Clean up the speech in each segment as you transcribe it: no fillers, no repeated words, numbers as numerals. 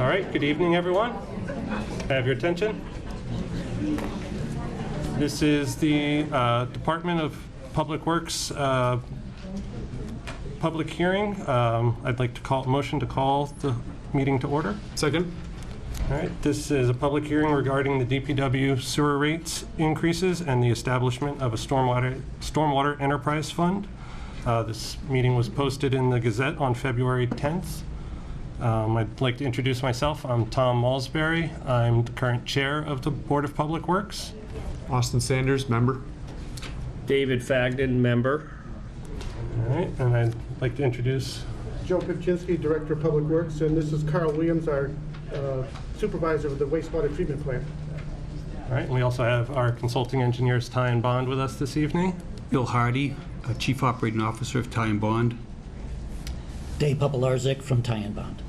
right, good evening, everyone. Have your attention. This is the Department of Public Works public hearing. I'd like to motion to call the meeting to order. Second. All right, this is a public hearing regarding the DPW sewer rates increases and the establishment of a stormwater enterprise fund. This meeting was posted in the Gazette on February 10th. I'd like to introduce myself. I'm Tom Malsbury. I'm the current chair of the Board of Public Works. Austin Sanders, member. David Fagden, member. All right, and I'd like to introduce Joe Pipchinsky, Director of Public Works, and this is Carl Williams, our supervisor of the wastewater treatment plant. All right, and we also have our consulting engineers, Ty and Bond, with us this evening. Bill Hardy, Chief Operating Officer of Ty and Bond. Dave Popolarczyk from Ty and Bond.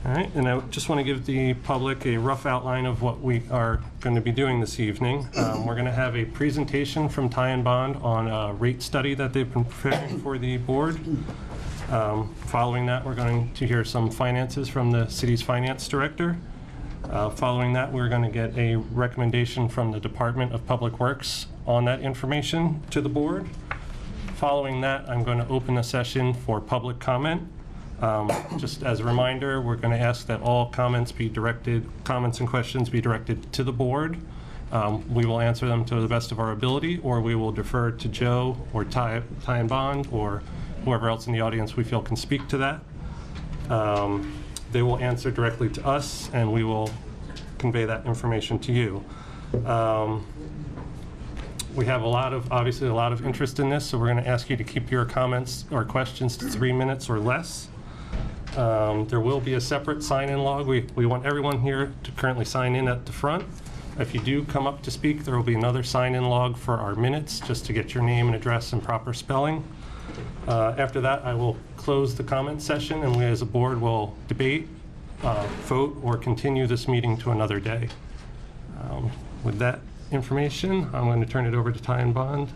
All right, and I just want to give the public a rough outline of what we are going to be doing this evening. We're going to have a presentation from Ty and Bond on a rate study that they've been preparing for the board. Following that, we're going to hear some finances from the city's finance director. Following that, we're going to get a recommendation from the Department of Public Works on that information to the board. Following that, I'm going to open a session for public comment. Just as a reminder, we're going to ask that all comments and questions be directed to the board. We will answer them to the best of our ability, or we will defer to Joe or Ty and Bond or whoever else in the audience we feel can speak to that. They will answer directly to us, and we will convey that information to you. We have obviously a lot of interest in this, so we're going to ask you to keep your comments or questions to 3 minutes or less. There will be a separate sign-in log. We want everyone here to currently sign in at the front. If you do come up to speak, there will be another sign-in log for our minutes, just to get your name and address and proper spelling. After that, I will close the comment session, and we as a board will debate, vote, or continue this meeting to another day. With that information, I'm going to turn it over to Ty and Bond.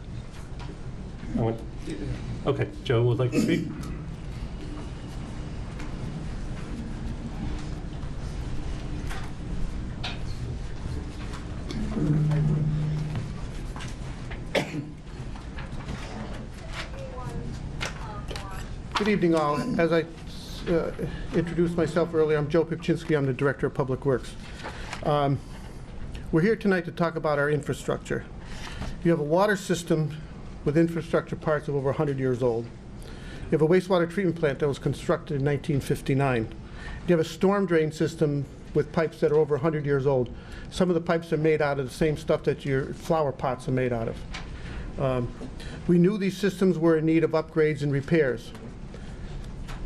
Okay, Joe would like to speak. Good evening, all. As I introduced myself earlier, I'm Joe Pipchinsky. I'm the Director of Public Works. We're here tonight to talk about our infrastructure. You have a water system with infrastructure parts of over 100 years old. You have a wastewater treatment plant that was constructed in 1959. You have a storm drain system with pipes that are over 100 years old. Some of the pipes are made out of the same stuff that your flower pots are made out of. We knew these systems were in need of upgrades and repairs.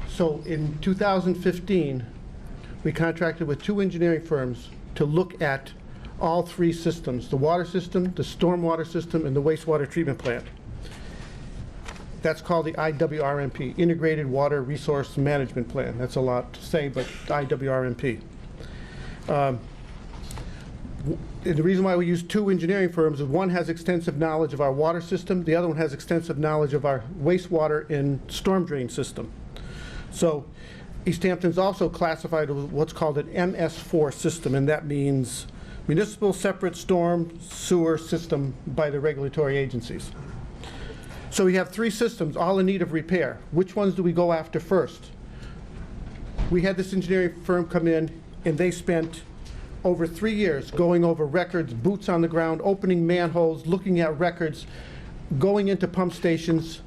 So in 2015, we contracted with 2 engineering firms to look at all 3 systems: the water system, the stormwater system, and the wastewater treatment plant. That's called the IWRMP, Integrated Water Resource Management Plan. That's a lot to say, but IWRMP. The reason why we use 2 engineering firms is one has extensive knowledge of our water system, the other one has extensive knowledge of our wastewater and storm drain system. So Easthampton's also classified as what's called an MS4 system, and that means Municipal Separate Storm Sewer System by the regulatory agencies. So we have 3 systems, all in need of repair. Which ones do we go after first? We had this engineering firm come in, and they spent over 3 years going over records, boots on the ground, opening manholes, looking at records, going into pump stations.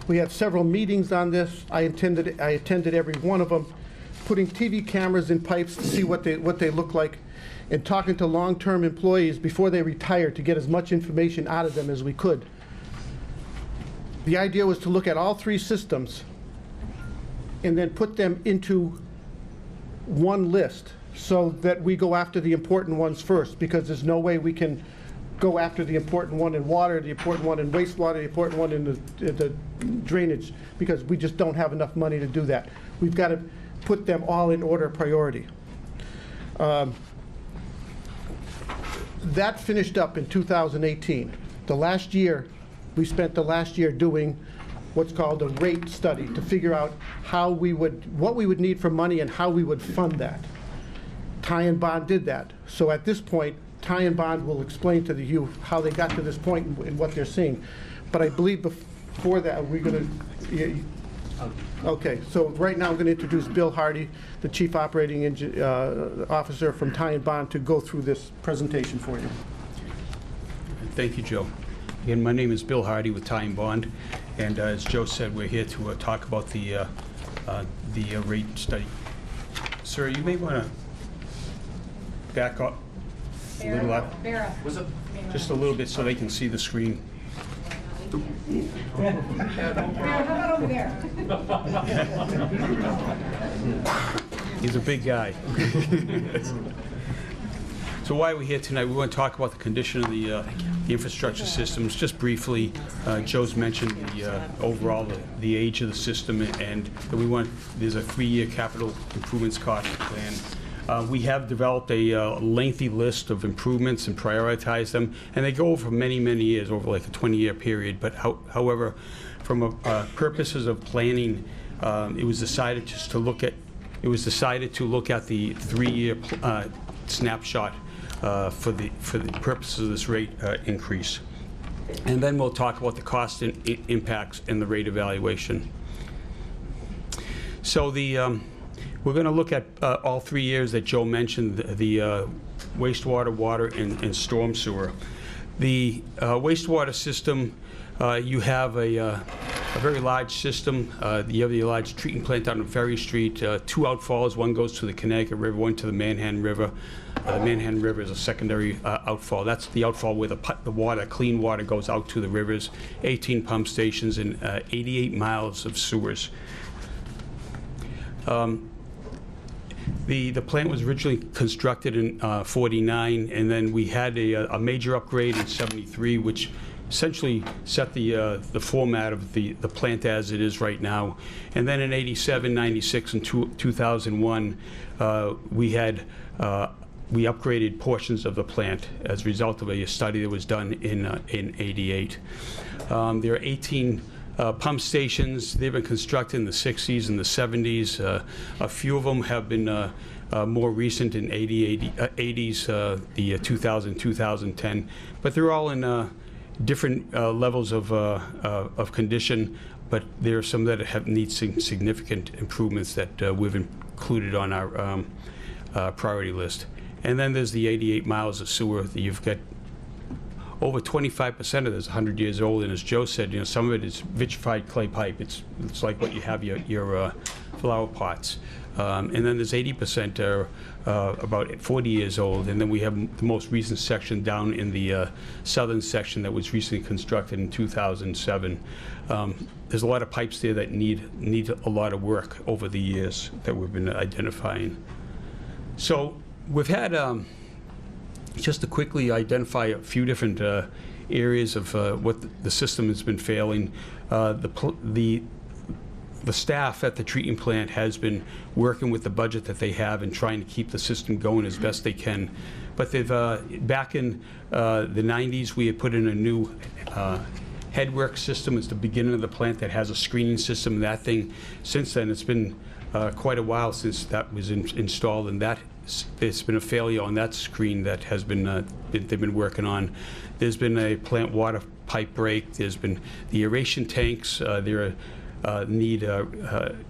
We had several meetings on this. I attended every one of them, putting TV cameras in pipes to see what they look like, and talking to long-term employees before they retired to get as much information out of them as we could. The idea was to look at all 3 systems and then put them into one list so that we go after the important ones first, because there's no way we can go after the important one in water, the important one in wastewater, the important one in the drainage, because we just don't have enough money to do that. We've got to put them all in order of priority. That finished up in 2018. We spent the last year doing what's called a rate study to figure out what we would need for money and how we would fund that. Ty and Bond did that. So at this point, Ty and Bond will explain to you how they got to this point and what they're seeing. But I believe before that, we're going to, okay, so right now I'm going to introduce Bill Hardy, the Chief Operating Officer from Ty and Bond, to go through this presentation for you. Thank you, Joe. Again, my name is Bill Hardy with Ty and Bond, and as Joe said, we're here to talk about the rate study. Sir, you may want to back up a little up. Just a little bit so they can see the screen. How about over there? He's a big guy. So why are we here tonight? We want to talk about the condition of the infrastructure systems. Just briefly, Joe's mentioned the overall the age of the system, and there's a 3-year capital improvements cost plan. We have developed a lengthy list of improvements and prioritized them, and they go over many, many years, over like a 20-year period. But however, from purposes of planning, it was decided to look at the 3-year snapshot for the purposes of this rate increase. And then we'll talk about the cost and impacts and the rate evaluation. So we're going to look at all 3 years that Joe mentioned, the wastewater, water, and storm sewer. The wastewater system, you have a very large system. You have the large treatment plant down on Ferry Street, 2 outfalls. One goes to the Connecticut River, one to the Manhattan River. The Manhattan River is a secondary outfall. That's the outfall where the water, clean water, goes out to the rivers. 18 pump stations and 88 miles of sewers. The plant was originally constructed in '49, and then we had a major upgrade in '73, which essentially set the format of the plant as it is right now. And then in '87, '96, and 2001, we upgraded portions of the plant as a result of a study that was done in '88. There are 18 pump stations. They've been constructed in the 60s and the 70s. A few of them have been more recent in 80s, the 2000, 2010. But they're all in different levels of condition. But there are some that need significant improvements that we've included on our priority list. And then there's the 88 miles of sewer that you've got. Over 25% of this is 100 years old, and as Joe said, some of it is vitrified clay pipe. It's like what you have your flower pots. And then there's 80% are about 40 years old, and then we have the most recent section down in the southern section that was recently constructed in 2007. There's a lot of pipes there that need a lot of work over the years that we've been identifying. So we've had just to quickly identify a few different areas of what the system has been failing. The staff at the treatment plant has been working with the budget that they have and trying to keep the system going as best they can. But they've back in the 90s, we had put in a new headwork system. It's the beginning of the plant that has a screening system. That thing, since then, it's been quite a while since that was installed, and it's been a failure on that screen that has been they've been working on. There's been a plant water pipe break. There's been the aeration tanks. Need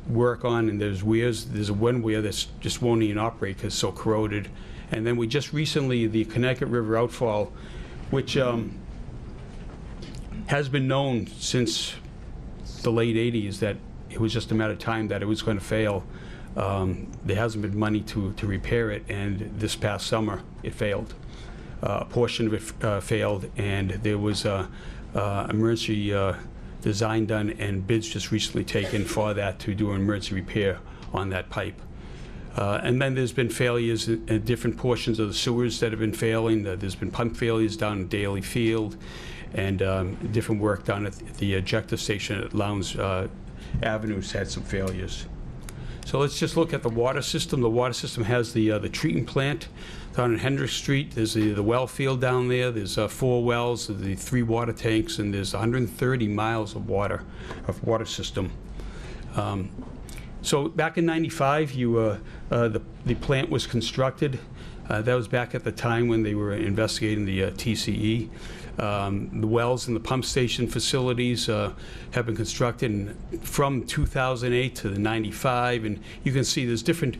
work on, and there's weirs. There's one weir that's just won't even operate because it's so corroded. And then we just recently, the Connecticut River outfall, which has been known since the late 80s that it was just a matter of time that it was going to fail. There hasn't been money to repair it, and this past summer it failed. A portion of it failed, and there was emergency design done and bids just recently taken for that to do an emergency repair on that pipe. And then there's been failures in different portions of the sewers that have been failing. There's been pump failures down in Daly Field, and different work done at the ejector station at Lowndes Avenue has had some failures. So let's just look at the water system. The water system has the treatment plant down on Hendrick Street. There's the well field down there. There's 4 wells, the 3 water tanks, and there's 130 miles of water system. So back in '95, the plant was constructed. That was back at the time when they were investigating the TCE. The wells and the pump station facilities have been constructed from 2008 to the '95, and you can see there's different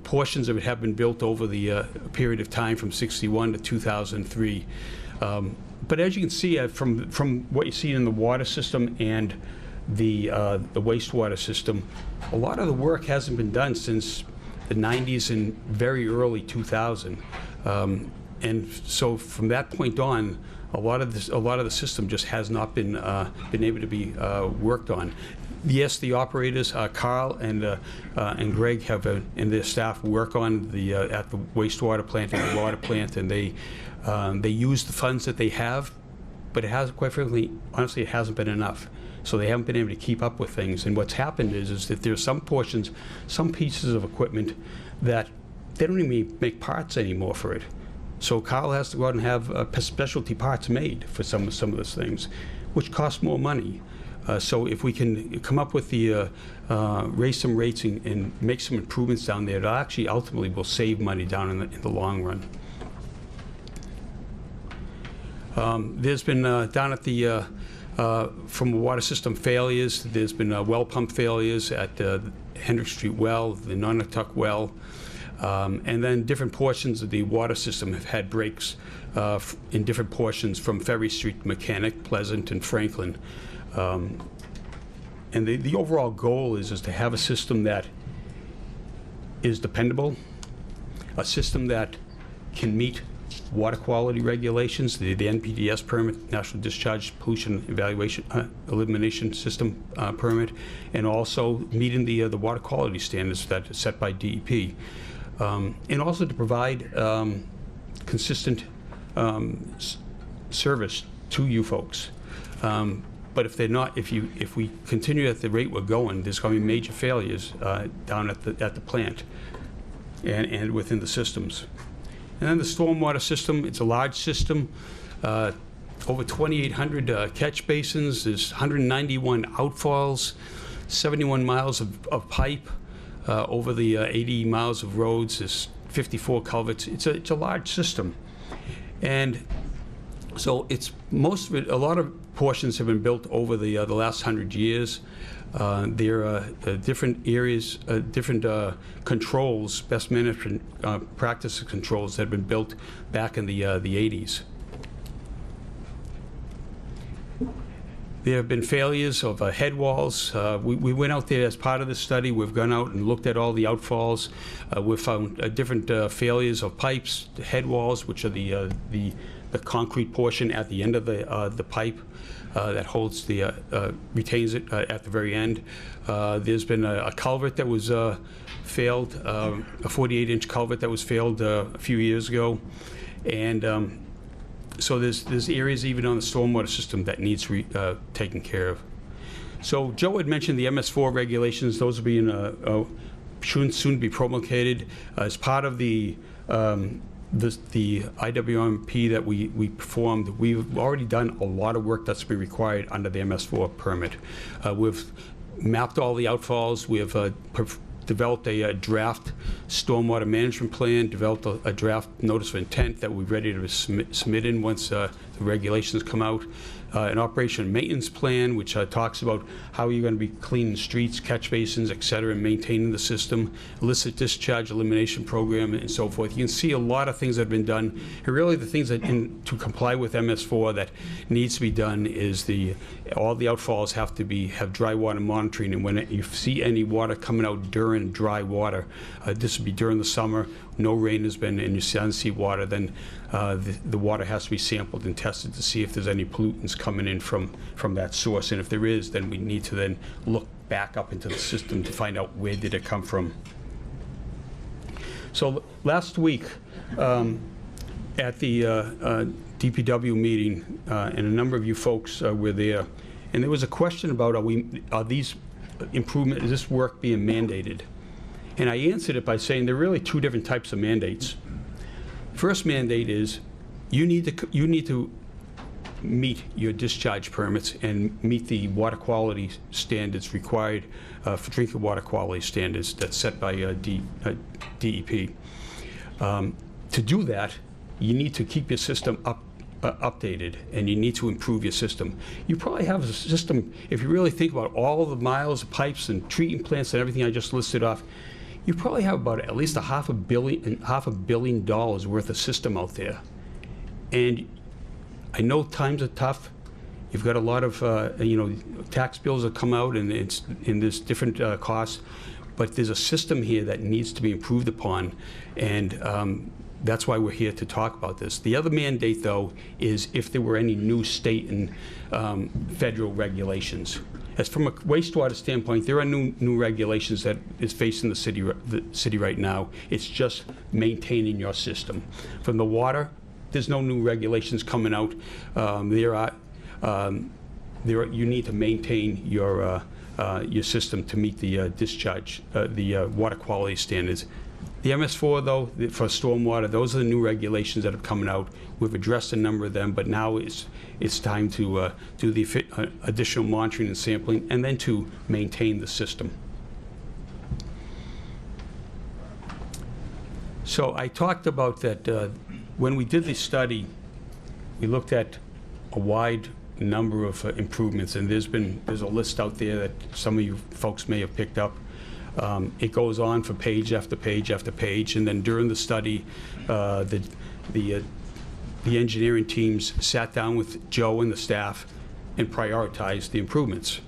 portions of it have been built over the period of time from '61 to 2003. But as you can see from what you see in the water system and the wastewater system, a lot of the work hasn't been done since the '90s and very early 2000. And so from that point on, a lot of the system just has not been able to be worked on. Yes, the operators, Carl and Greg and their staff work on at the wastewater plant and the water plant, and they use the funds that they have, but it has, quite frankly, honestly, it hasn't been enough. So they haven't been able to keep up with things. And what's happened is that there's some portions, some pieces of equipment that they don't even make parts anymore for it. So Carl has to go out and have specialty parts made for some of those things, which cost more money. So if we can come up with raise some rates and make some improvements down there, it actually ultimately will save money down in the long run. There's been down at the from water system failures, there's been well pump failures at Hendrick Street well, the Nonotuck well, and then different portions of the water system have had breaks in different portions from Ferry Street, Mechanic, Pleasant, and Franklin. And the overall goal is to have a system that is dependable, a system that can meet water quality regulations, the NPDES permit, National Discharge Pollution Evaluation Elimination System permit, and also meeting the water quality standards that are set by DEP, and also to provide consistent service to you folks. But if they're not, if we continue at the rate we're going, there's going to be major failures down at the plant and within the systems. And then the stormwater system, it's a large system, over 2,800 catch basins, there's 191 outfalls, 71 miles of pipe, over the 80 miles of roads, there's 54 culverts. It's a large system. And so it's most of it, a lot of portions have been built over the last 100 years. There are different areas, different controls, best management practice controls that have been built back in the 80s. There have been failures of head walls. We went out there as part of the study. We've gone out and looked at all the outfalls. We've found different failures of pipes, head walls, which are the concrete portion at the end of the pipe that holds retains it at the very end. There's been a culvert that was failed, a 48-inch culvert that was failed a few years ago, and so there's areas even on the stormwater system that needs taken care of. So Joe had mentioned the MS4 regulations. Those will be soon be promulgated as part of the IWMP that we performed. We've already done a lot of work that's been required under the MS4 permit. We've mapped all the outfalls. We have developed a draft stormwater management plan, developed a draft notice of intent that we're ready to submit in once the regulations come out. An operation and maintenance plan, which talks about how you're going to be cleaning streets, catch basins, et cetera, and maintaining the system, illicit discharge elimination program, and so forth. You can see a lot of things that have been done. And really the things that, to comply with MS4 that needs to be done is all the outfalls have to have dry water monitoring, and when you see any water coming out during dry water, this would be during the summer, no rain has been, and you see water, then the water has to be sampled and tested to see if there's any pollutants coming in from that source. And if there is, then we need to then look back up into the system to find out where did it come from. So last week at the DPW meeting, and a number of you folks were there, and there was a question about are these improvement, is this work being mandated? And I answered it by saying there are really two different types of mandates. First mandate is you need to meet your discharge permits and meet the water quality standards required for drinking water quality standards that's set by DEP. To do that, you need to keep your system updated, and you need to improve your system. You probably have a system, if you really think about all the miles of pipes and treatment plants and everything I just listed off, you probably have about at least $500 million worth of system out there. And I know times are tough. You've got a lot of tax bills that come out, and there's different costs. But there's a system here that needs to be improved upon, and that's why we're here to talk about this. The other mandate, though, is if there were any new state and federal regulations. As from a wastewater standpoint, there are new regulations that is facing the city right now. It's just maintaining your system. From the water, there's no new regulations coming out. You need to maintain your system to meet the discharge, the water quality standards. The MS4, though, for stormwater, those are the new regulations that are coming out. We've addressed a number of them, but now it's time to do the additional monitoring and sampling, and then to maintain the system. So I talked about that when we did this study, we looked at a wide number of improvements, and there's a list out there that some of you folks may have picked up. It goes on for page after page after page, and then during the study, the engineering teams sat down with Joe and the staff and prioritized the improvements.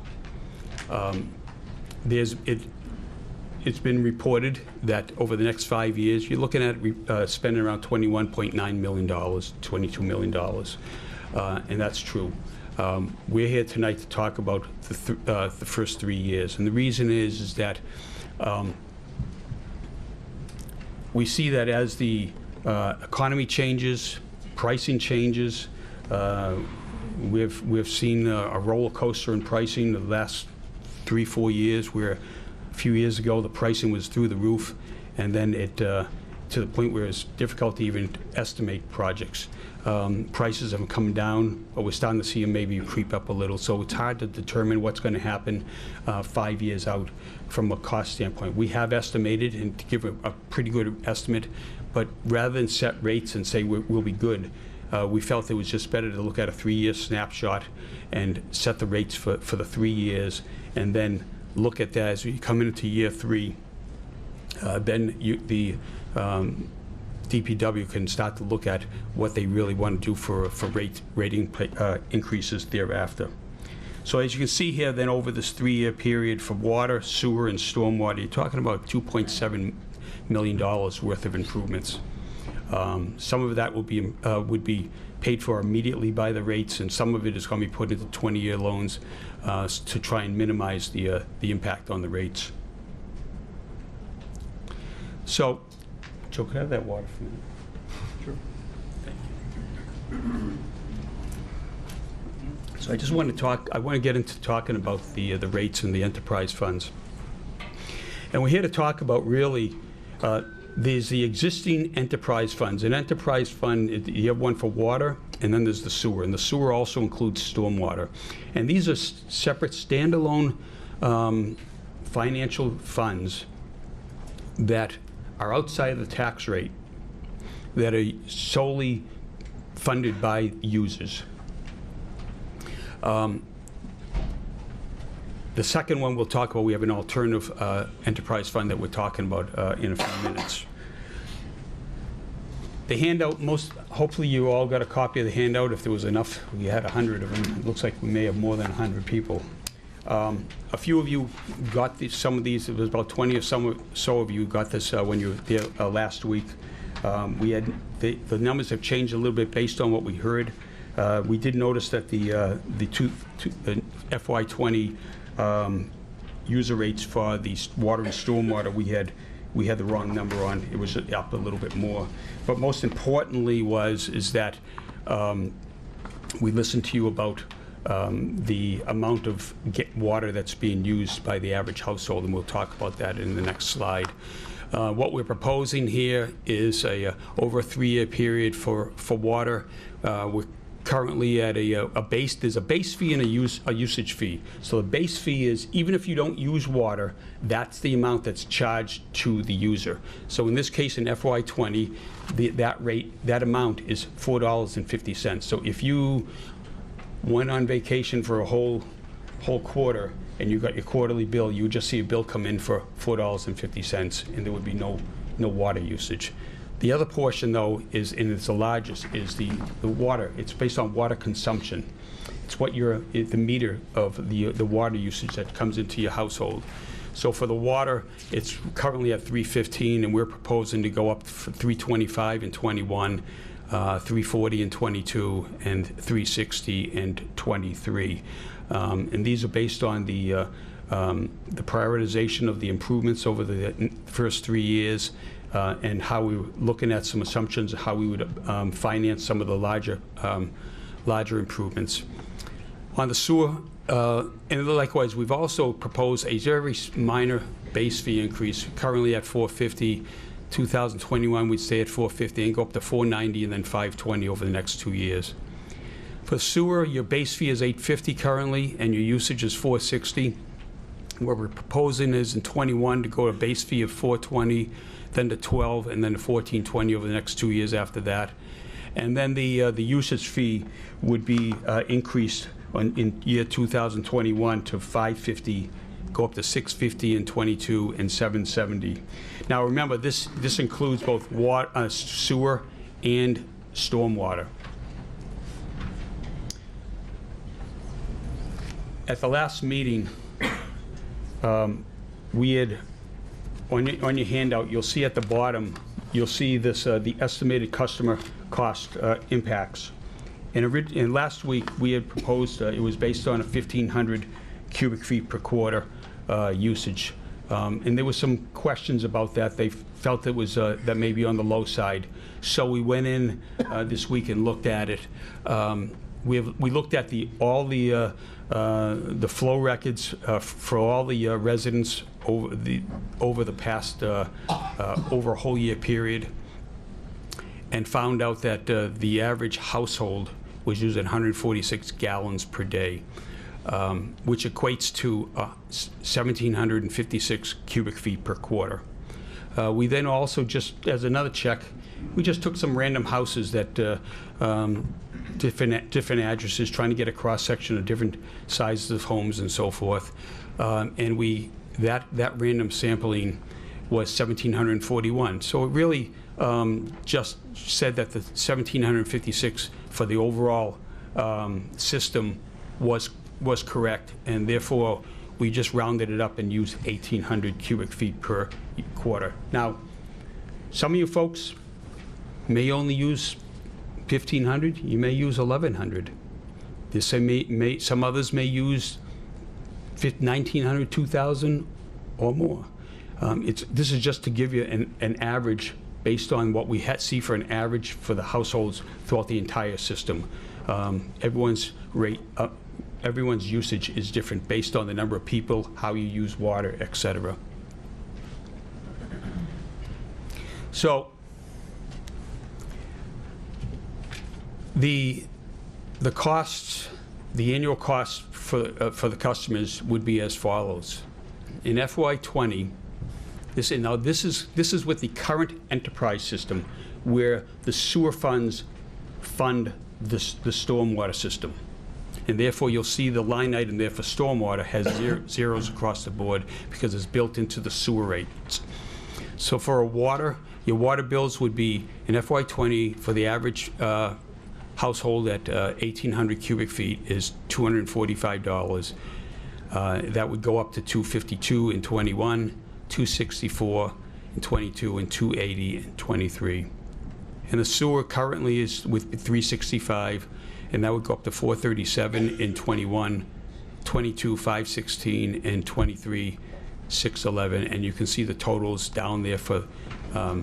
It's been reported that over the next 5 years, you're looking at spending around $21.9 million, $22 million, and that's true. We're here tonight to talk about the first 3 years, and the reason is that we see that as the economy changes, pricing changes. We've seen a roller coaster in pricing the last 3-4 years, where a few years ago the pricing was through the roof, and then it to the point where it's difficult to even estimate projects. Prices have come down, but we're starting to see them maybe creep up a little. So it's hard to determine what's going to happen 5 years out from a cost standpoint. We have estimated and to give a pretty good estimate, but rather than set rates and say we'll be good, we felt it was just better to look at a 3-year snapshot and set the rates for the 3 years, and then look at that as we come into year 3. Then the DPW can start to look at what they really want to do for rating increases thereafter. So as you can see here, then over this 3-year period for water, sewer, and stormwater, you're talking about $2.7 million worth of improvements. Some of that would be paid for immediately by the rates, and some of it is going to be put into 20-year loans to try and minimize the impact on the rates. So, Joe, can I have that water for me? Sure. Thank you. So I just want to get into talking about the rates and the enterprise funds. And we're here to talk about really, there's the existing enterprise funds. An enterprise fund, you have one for water, and then there's the sewer. And the sewer also includes stormwater. And these are separate standalone financial funds that are outside of the tax rate, that are solely funded by users. The second one we'll talk about, we have an alternative enterprise fund that we're talking about in a few minutes. The handout, hopefully you all got a copy of the handout. If there was enough, we had 100 of them. It looks like we may have more than 100 people. A few of you got some of these. It was about 20 or so of you got this when you were there last week. We had the numbers have changed a little bit based on what we heard. We did notice that the FY20 user rates for the water and stormwater, we had the wrong number on. It was up a little bit more. But most importantly is that we listened to you about the amount of water that's being used by the average household, and we'll talk about that in the next slide. What we're proposing here is over a 3-year period for water. We're currently at there's a base fee and a usage fee. So the base fee is, even if you don't use water, that's the amount that's charged to the user. So in this case, in FY20, that amount is $4.50. So if you went on vacation for a whole quarter and you got your quarterly bill, you would just see a bill come in for $4.50, and there would be no water usage. The other portion, though, is, and it's the largest, is the water. It's based on water consumption. It's the meter of the water usage that comes into your household. So for the water, it's currently at $3.15, and we're proposing to go up for $3.25 in ’21, $3.40 in '22, and $3.60 in '23. And these are based on the prioritization of the improvements over the first 3 years, and how we were looking at some assumptions of how we would finance some of the larger improvements. On the sewer, and likewise, we've also proposed a very minor base fee increase, currently at $4.50. 2021, we'd stay at $4.50 and go up to $4.90 and then $5.20 over the next 2 years. For sewer, your base fee is $8.50 currently, and your usage is $4.60. What we're proposing is in '21 to go to a base fee of $4.20, then to $12, and then to $14.20 over the next 2 years after that. And then the usage fee would be increased in year 2021 to $5.50, go up to $6.50 in '22 and $7.70. Now remember, this includes both sewer and stormwater. At the last meeting, we had, on your handout, you'll see at the bottom, you'll see this, the estimated customer cost impacts. And last week, we had proposed, it was based on a 1,500 cubic feet per quarter usage. And there were some questions about that. They felt it was that may be on the low side. So we went in this week and looked at it. We looked at all the flow records for all the residents over the past over a whole year period, and found out that the average household was using 146 gallons per day, which equates to 1,756 cubic feet per quarter. We then also, just as another check, we just took some random houses that different addresses, trying to get a cross-section of different sizes of homes and so forth. And that random sampling was 1,741. So it really just said that the 1,756 for the overall system was correct, and therefore we just rounded it up and used 1,800 cubic feet per quarter. Now, some of you folks may only use 1,500, you may use 1,100. Some others may use 1,900, 2,000 or more. This is just to give you an average based on what we see for an average for the households throughout the entire system. Everyone's usage is different based on the number of people, how you use water, etc. So the costs, the annual costs for the customers would be as follows. In FY20, this is with the current enterprise system, where the sewer funds fund the stormwater system. And therefore, you'll see the line item there for stormwater has zeros across the board because it's built into the sewer rates. So for your water bills would be, in FY20, for the average household at 1,800 cubic feet is $245. That would go up to $252 in '21, $264 in '22, and $280 in '23. And the sewer currently is with $365, and that would go up to $437 in '21, '22, $516, and '23, $611. And you can see the totals down there for the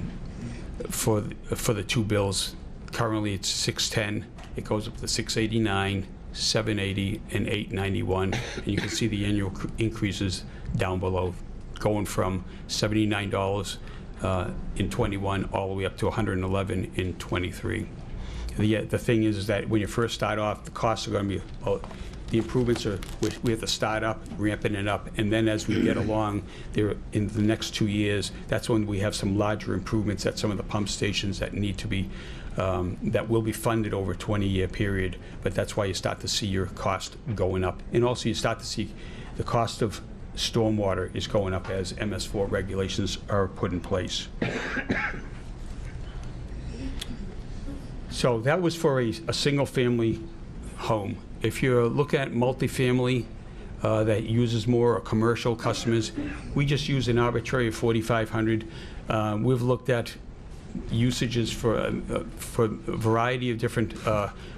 two bills. Currently, it's $610. It goes up to $689, $780, and $891. And you can see the annual increases down below, going from $79 in '21 all the way up to $111 in '23. The thing is that when you first start off, the costs are going to be, the improvements are, we have to start up, ramping it up, and then as we get along, there in the next 2 years, that's when we have some larger improvements at some of the pump stations that need to be, that will be funded over a 20-year period, but that's why you start to see your cost going up. And also you start to see the cost of stormwater is going up as MS4 regulations are put in place. So that was for a single-family home. If you're looking at multifamily that uses more commercial customers, we just use an arbitrary 4,500. We've looked at usages for a variety of different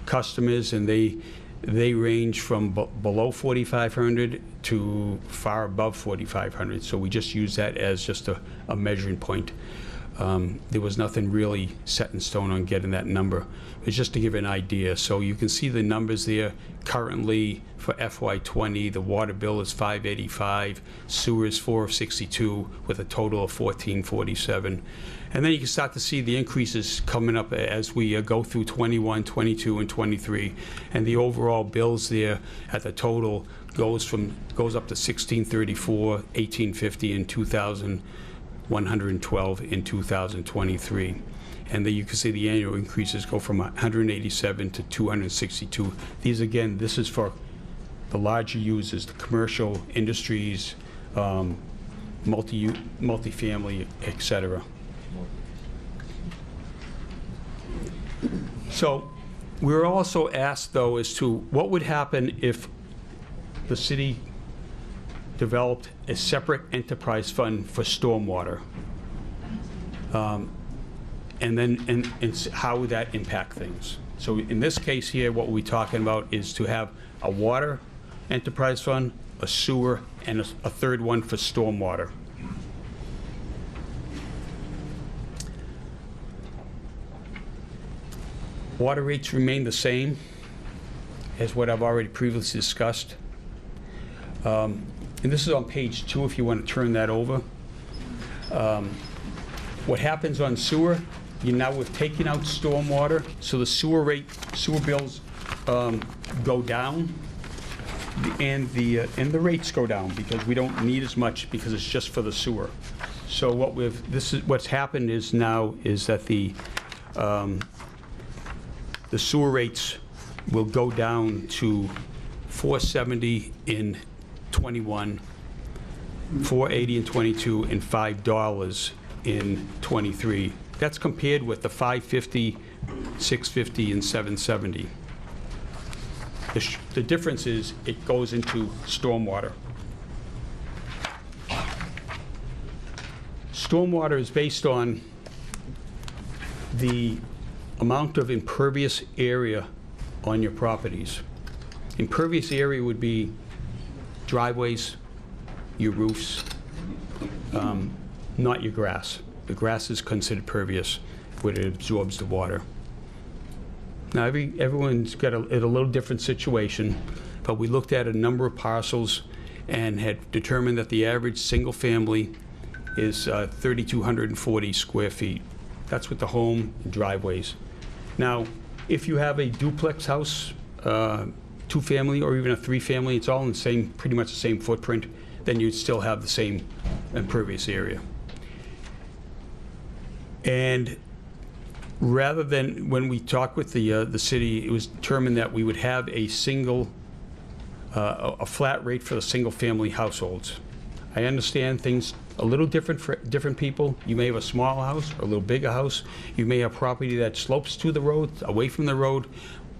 customers, and they range from below 4,500 to far above 4,500. So we just use that as just a measuring point. There was nothing really set in stone on getting that number. It's just to give an idea. So you can see the numbers there. Currently for FY20, the water bill is $585, sewer is $462, with a total of $1,447. And then you can start to see the increases coming up as we go through 21, 22, and 23. And the overall bills there at the total goes up to $1,634, $1,850, and $2,112 in 2023. And then you can see the annual increases go from 187 to 262. These, again, this is for the larger users, the commercial industries, multifamily, et cetera. So we were also asked, though, as to what would happen if the city developed a separate enterprise fund for stormwater, and how would that impact things? So in this case here, what we're talking about is to have a water enterprise fund, a sewer, and a third one for stormwater. Water rates remain the same as what I've already previously discussed. And this is on page 2 if you want to turn that over. What happens on sewer, we've taken out stormwater, so the sewer bills go down, and the rates go down because we don't need as much because it's just for the sewer. So what's happened is that the sewer rates will go down to $470 in 21, $480 in 22, and $5 in 23. That's compared with the $550, $650, and $770. The difference is it goes into stormwater. Stormwater is based on the amount of impervious area on your properties. Impervious area would be driveways, your roofs, not your grass. The grass is considered pervious, where it absorbs the water. Now, everyone's got a little different situation, but we looked at a number of parcels and had determined that the average single family is 3,240 square feet. That's with the home and driveways. Now, if you have a duplex house, 2-family, or even a 3-family, it's all in pretty much the same footprint, then you'd still have the same impervious area. And rather than, when we talked with the city, it was determined that we would have a flat rate for the single-family households. I understand things a little different for different people. You may have a small house or a little bigger house. You may have property that slopes to the road, away from the road,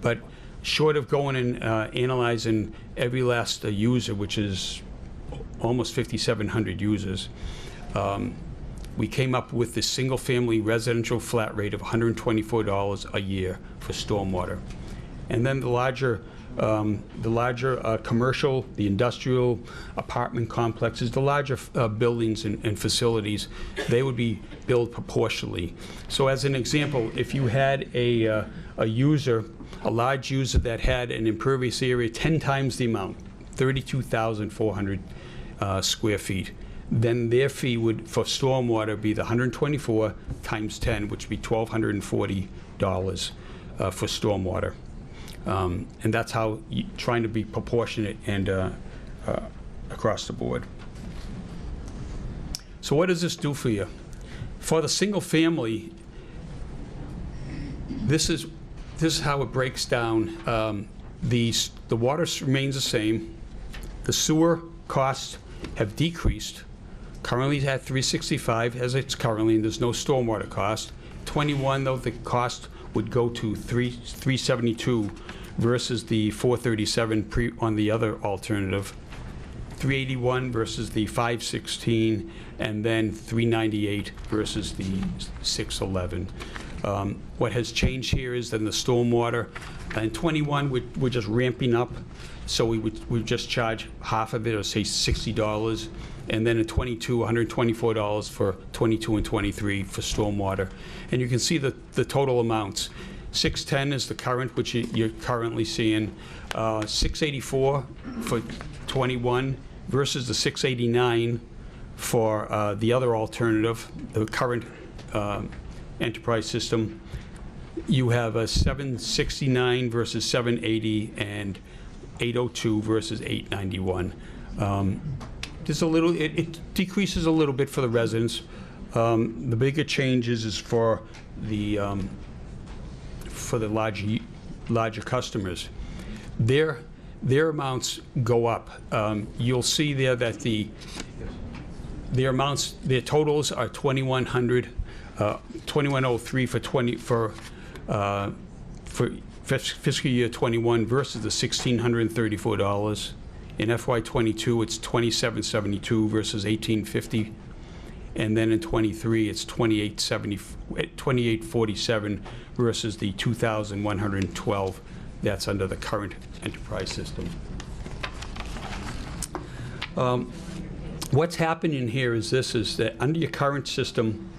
but short of going and analyzing every last user, which is almost 5,700 users, we came up with this single-family residential flat rate of $124 a year for stormwater. And then the larger The larger commercial, the industrial apartment complexes, the larger buildings and facilities, they would be billed proportionally. So as an example, if you had a user, a large user that had an impervious area 10 times the amount, 32,400 square feet, then their fee would, for stormwater, be the 124 times 10, which would be $1,240 for stormwater. And that's how trying to be proportionate and across the board. So what does this do for you? For the single family, this is how it breaks down. The water remains the same. The sewer costs have decreased. Currently it's at $365 as it's currently, and there's no stormwater cost. 21, though, the cost would go to $372 versus the $437 on the other alternative. 381 versus the 516, and then 398 versus the 611. What has changed here is then the stormwater. In 21, we're just ramping up, so we would just charge half of it, or say $60. And then in 22, $124 for 22 and 23 for stormwater. And you can see the total amounts. 610 is the current, which you're currently seeing. 684 for 21 versus the 689 for the other alternative, the current enterprise system. You have a 769 versus 780 and 802 versus 891. There's a little, it decreases a little bit for the residents. The bigger changes is for the larger customers. Their amounts go up. You'll see there that their amounts, their totals are $2,100, $2,103 for fiscal year 21 versus the $1,634. In FY22, it's $2,772 versus $1,850, and then in 23, it's $2,847 versus the $2,112. That's under the current enterprise system. What's happening here is that under your current system,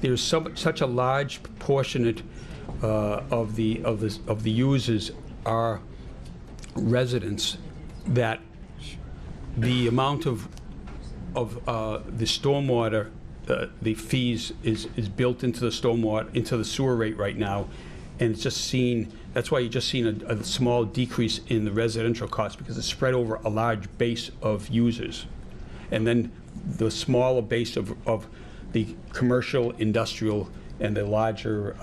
there's such a large proportionate of the users are residents that the amount of the stormwater, the fees is built into the stormwater, into the sewer rate right now, and it's just seen. That's why you're just seeing a small decrease in the residential cost, because it's spread over a large base of users, and then the smaller base of the commercial, industrial, and the larger,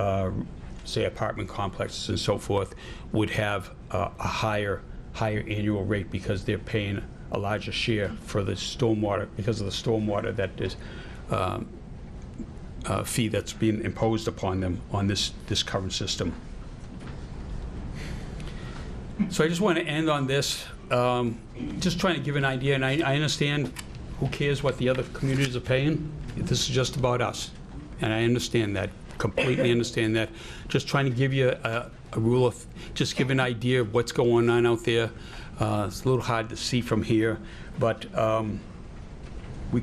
say, apartment complexes and so forth would have a higher annual rate because they're paying a larger share for the stormwater, because of the stormwater that is fee that's being imposed upon them on this current system. So I just want to end on this, just trying to give an idea, and I understand who cares what the other communities are paying. This is just about us, and I understand that, completely understand that. Just trying to give you a rule of, just give an idea of what's going on out there. It's a little hard to see from here, but we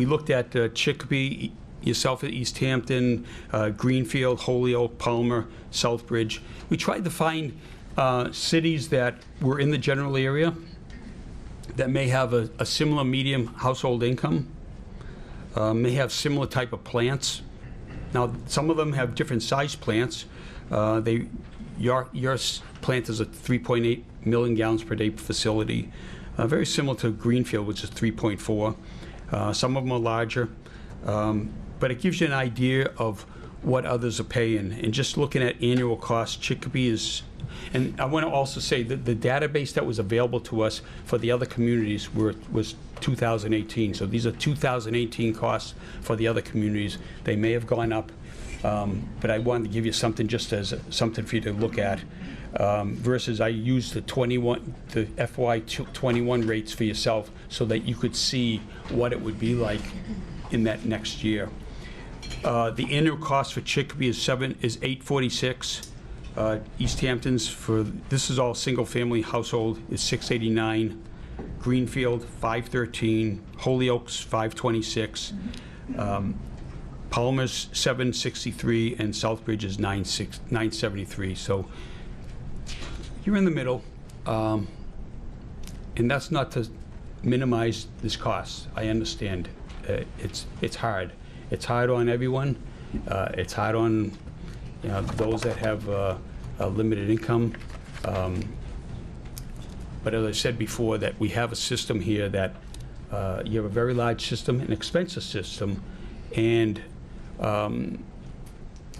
looked at Chicopee, yourself at Easthampton, Greenfield, Holyoke, Palmer, Southbridge. We tried to find cities that were in the general area that may have a similar medium household income, may have similar type of plants. Now, some of them have different size plants. Your plant is a 3.8 million gallons per day facility, very similar to Greenfield, which is 3.4. Some of them are larger, but it gives you an idea of what others are paying. And just looking at annual costs, Chicopee is, and I want to also say that the database that was available to us for the other communities was 2018. So these are 2018 costs for the other communities. They may have gone up, but I wanted to give you something just as something for you to look at. Versus I used the FY21 rates for yourself so that you could see what it would be like in that next year. The annual cost for Chicopee is $846. Easthampton's this is all single-family household, is $689. Greenfield, $513. Holyoke's, $526. Palmer's, $763, and Southbridge is $973. So you're in the middle, and that's not to minimize this cost. I understand. It's hard. It's hard on everyone. It's hard on those that have a limited income. But as I said before, that we have a system here that you have a very large system, an expensive system, and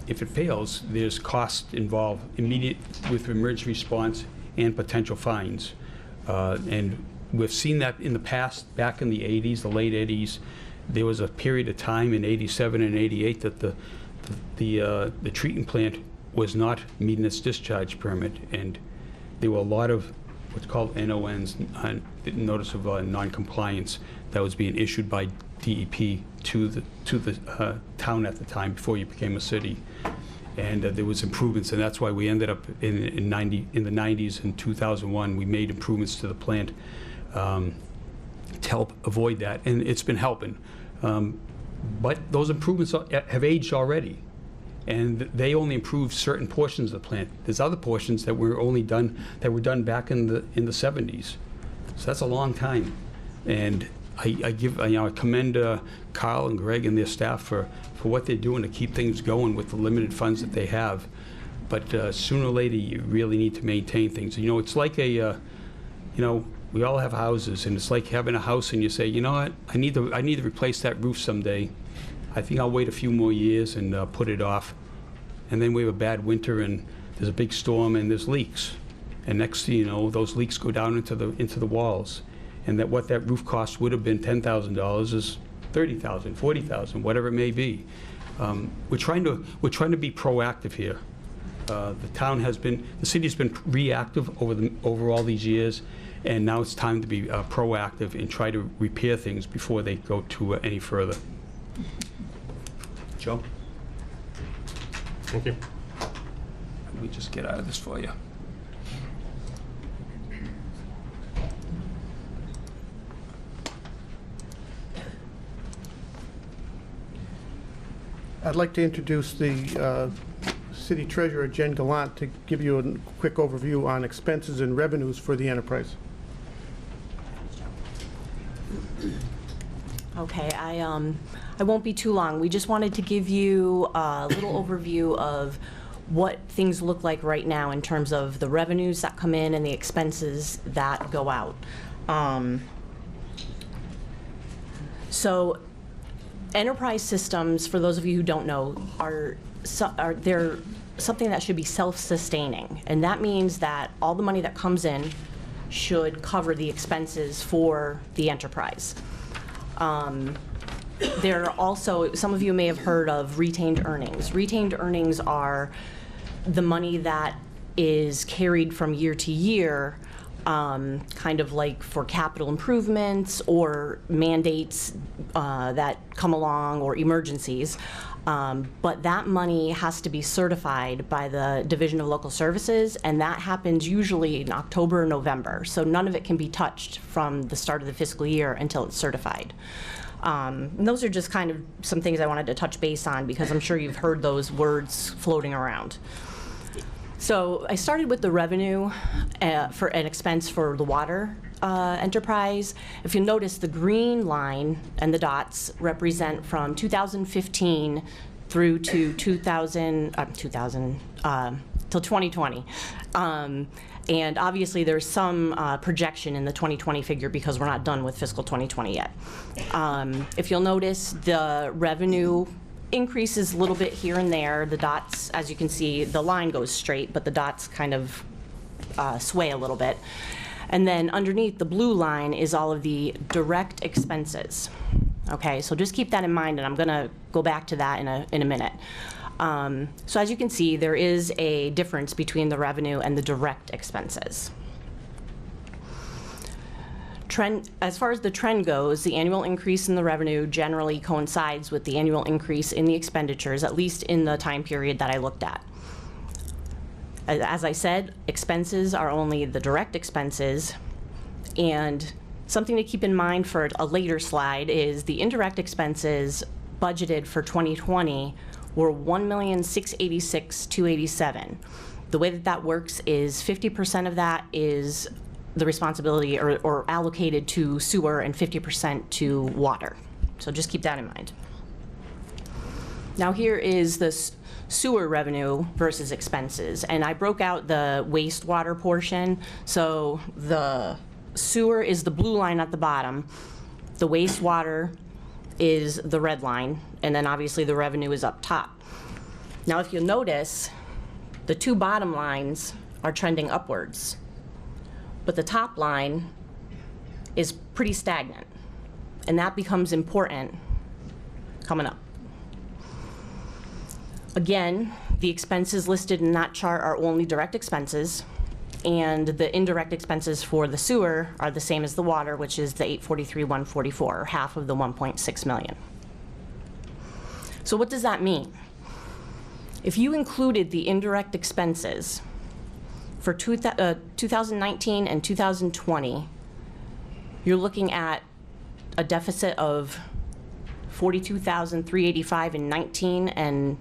if it fails, there's cost involved immediate with emergency response and potential fines. And we've seen that in the past, back in the 80s, the late 80s. There was a period of time in 87 and 88 that the treatment plant was not meeting its discharge permit, and there were a lot of what's called NONs, notice of non-compliance, that was being issued by DEP to the town at the time before you became a city. And there was improvements, and that's why we ended up in the 90s. In 2001, we made improvements to the plant to help avoid that, and it's been helping. But those improvements have aged already, and they only improved certain portions of the plant. There's other portions that were done back in the 70s. So that's a long time, and I commend Carl and Greg and their staff for what they're doing to keep things going with the limited funds that they have. But sooner or later, you really need to maintain things. It's like we all have houses, and it's like having a house and you say, you know what, I need to replace that roof someday. I think I'll wait a few more years and put it off. And then we have a bad winter and there's a big storm and there's leaks. And next thing you know, those leaks go down into the walls. And what that roof cost would have been $10,000 is $30,000, $40,000, whatever it may be. We're trying to be proactive here. The city's been reactive over all these years, and now it's time to be proactive and try to repair things before they go to any further. Joe? Thank you. Let me just get out of this for you. I'd like to introduce the City Treasurer, Jen Gallant, to give you a quick overview on expenses and revenues for the enterprise. Okay, I won't be too long. We just wanted to give you a little overview of what things look like right now in terms of the revenues that come in and the expenses that go out. So enterprise systems, for those of you who don't know, they're something that should be self-sustaining, and that means that all the money that comes in should cover the expenses for the enterprise. There are also, some of you may have heard of retained earnings. Retained earnings are the money that is carried from year to year, kind of like for capital improvements or mandates that come along, or emergencies. But that money has to be certified by the Division of Local Services, and that happens usually in October or November. So none of it can be touched from the start of the fiscal year until it's certified. And those are just kind of some things I wanted to touch base on, because I'm sure you've heard those words floating around. So I started with the revenue for an expense for the water enterprise. If you notice, the green line and the dots represent from 2015 through to till 2020. And obviously there's some projection in the 2020 figure because we're not done with fiscal 2020 yet. If you'll notice, the revenue increases a little bit here and there. The dots, as you can see, the line goes straight, but the dots kind of sway a little bit. And then underneath the blue line is all of the direct expenses. Okay, so just keep that in mind, and I'm gonna go back to that in a minute. So as you can see, there is a difference between the revenue and the direct expenses. As far as the trend goes, the annual increase in the revenue generally coincides with the annual increase in the expenditures, at least in the time period that I looked at. As I said, expenses are only the direct expenses, and something to keep in mind for a later slide is the indirect expenses budgeted for 2020 were $1,686,287. The way that that works is 50% of that is the responsibility or allocated to sewer and 50% to water. So just keep that in mind. Now here is the sewer revenue versus expenses, and I broke out the wastewater portion. So the sewer is the blue line at the bottom, the wastewater is the red line, and then obviously the revenue is up top. Now if you'll notice, the two bottom lines are trending upwards, but the top line is pretty stagnant, and that becomes important coming up. Again, the expenses listed in that chart are only direct expenses, and the indirect expenses for the sewer are the same as the water, which is the $843,144, or half of the $1.6 million. So what does that mean? If you included the indirect expenses for 2019 and 2020, you're looking at a deficit of $42,385 in 19, and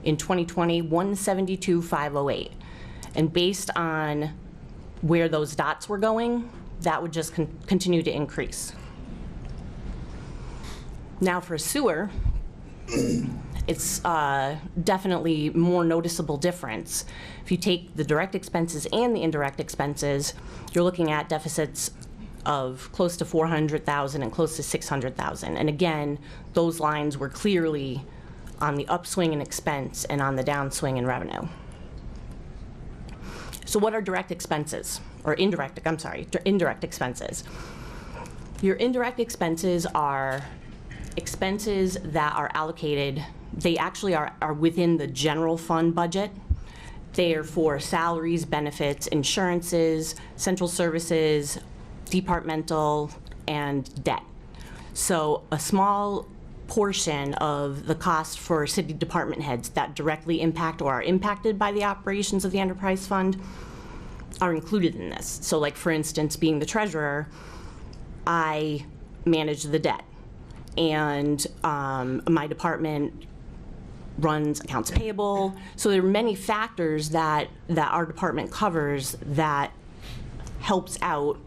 in 2020, $172,508. And based on where those dots were going, that would just continue to increase. Now for sewer, it's definitely more noticeable difference. If you take the direct expenses and the indirect expenses, you're looking at deficits of close to $400,000 and close to $600,000. And again, those lines were clearly on the upswing in expense and on the downswing in revenue. So what are direct expenses, or indirect expenses? Your indirect expenses are expenses that are allocated, they actually are within the general fund budget. They are for salaries, benefits, insurances, central services, departmental, and debt. So a small portion of the cost for city department heads that directly impact or are impacted by the operations of the enterprise fund are included in this. So like, for instance, being the treasurer, I manage the debt, and my department runs accounts payable. So there are many factors that our department covers that helps out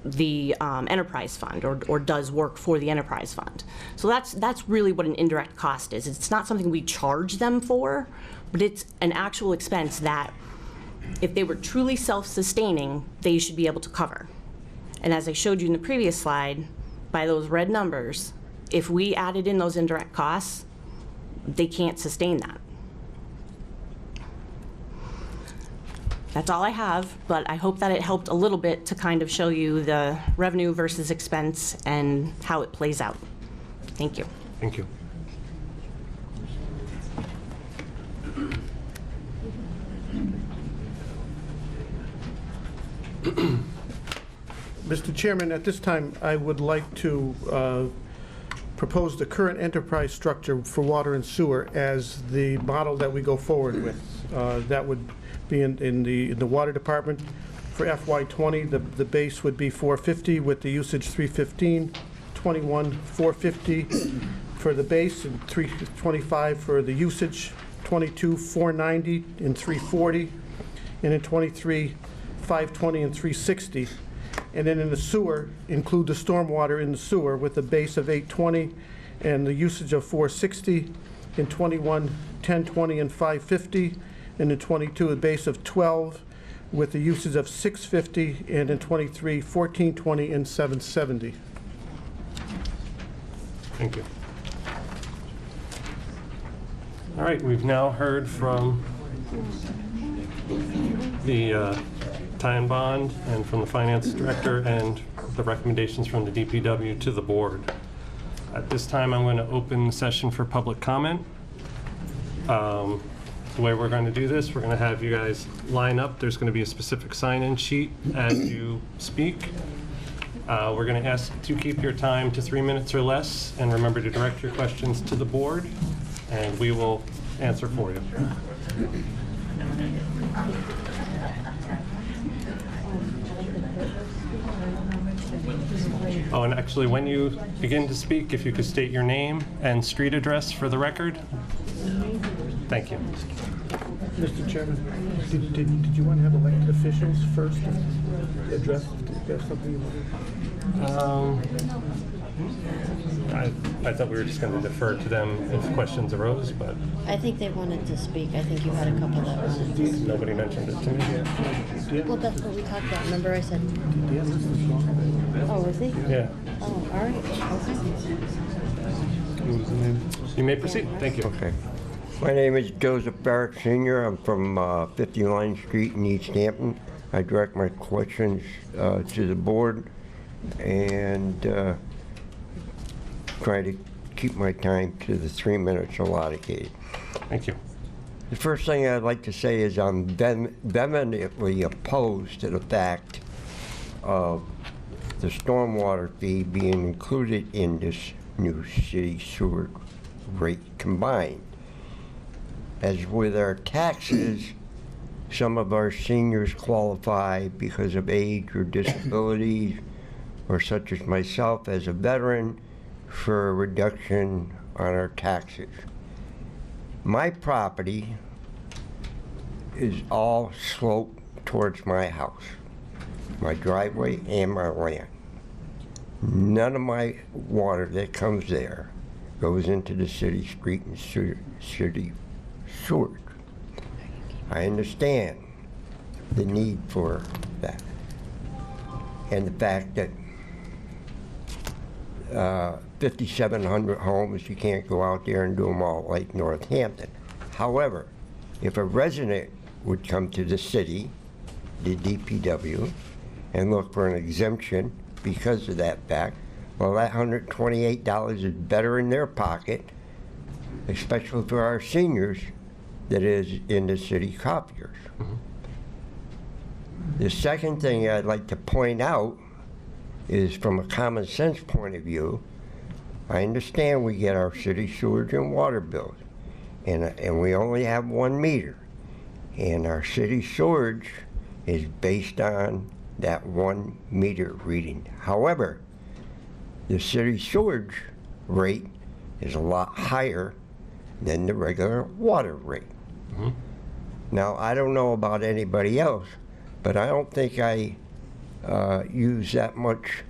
the enterprise fund, or does work for the enterprise fund. So that's really what an indirect cost is. It's not something we charge them for, but it's an actual expense that if they were truly self-sustaining, they should be able to cover. And as I showed you in the previous slide, by those red numbers, if we added in those indirect costs, they can't sustain that. That's all I have, but I hope that it helped a little bit to kind of show you the revenue versus expense and how it plays out. Thank you. Thank you. Mr. Chairman, at this time, I would like to propose the current enterprise structure for water and sewer as the model that we go forward with. That would be in the water department. For FY20, the base would be 450 with the usage 315, 21 450 for the base and 325 for the usage, 22 490 and 340, and in 23 520 and 360. And then in the sewer, include the stormwater in the sewer with a base of 820 and the usage of 460, in 21 1020 and 550, and in 22 a base of 12 with the usage of 650, and in 23 1420 and 770. Thank you. All right, we've now heard from the Ty and Bond and from the finance director and the recommendations from the DPW to the board. At this time, I'm going to open the session for public comment. The way we're going to do this, we're going to have you guys line up. There's going to be a specific sign-in sheet as you speak. We're going to ask to keep your time to 3 minutes or less, and remember to direct your questions to the board, and we will answer for you. Oh, and actually, when you begin to speak, if you could state your name and street address for the record. Thank you. Mr. Chairman, did you want to have elected officials first address, if there's something you wanted? I thought we were just going to defer to them if questions arose, but I think they wanted to speak. I think you had a couple that wanted. nobody mentioned it to me. Well, that's what we talked about. Remember I said, Yes, Mr. Long. oh, is he? Yeah. Oh, all right. Okay. What was the name? You may proceed. Thank you. Okay. My name is Joseph Barrett Sr. I'm from 50 Line Street in Easthampton. I direct my questions to the board and try to keep my time to the 3 minutes allotted. Thank you. The first thing I'd like to say is I'm vehemently opposed to the fact of the stormwater fee being included in this new city sewer rate combined. As with our taxes, some of our seniors qualify because of age or disabilities, or such as myself as a veteran, for a reduction on our taxes. My property is all sloped towards my house, my driveway and my land. None of my water that comes there goes into the city street and city sewage. I understand the need for that. And the fact that 5,700 homes, you can't go out there and do them all like Northampton. However, if a resident would come to the city, the DPW, and look for an exemption because of that fact, well, that $128 is better in their pocket, especially for our seniors, that is in the city copiers. The second thing I'd like to point out is from a common sense point of view, I understand we get our city sewage and water bills, and we only have 1 meter. And our city sewage is based on that 1 meter reading. However, the city sewage rate is a lot higher than the regular water rate. Now, I don't know about anybody else, but I don't think I use that much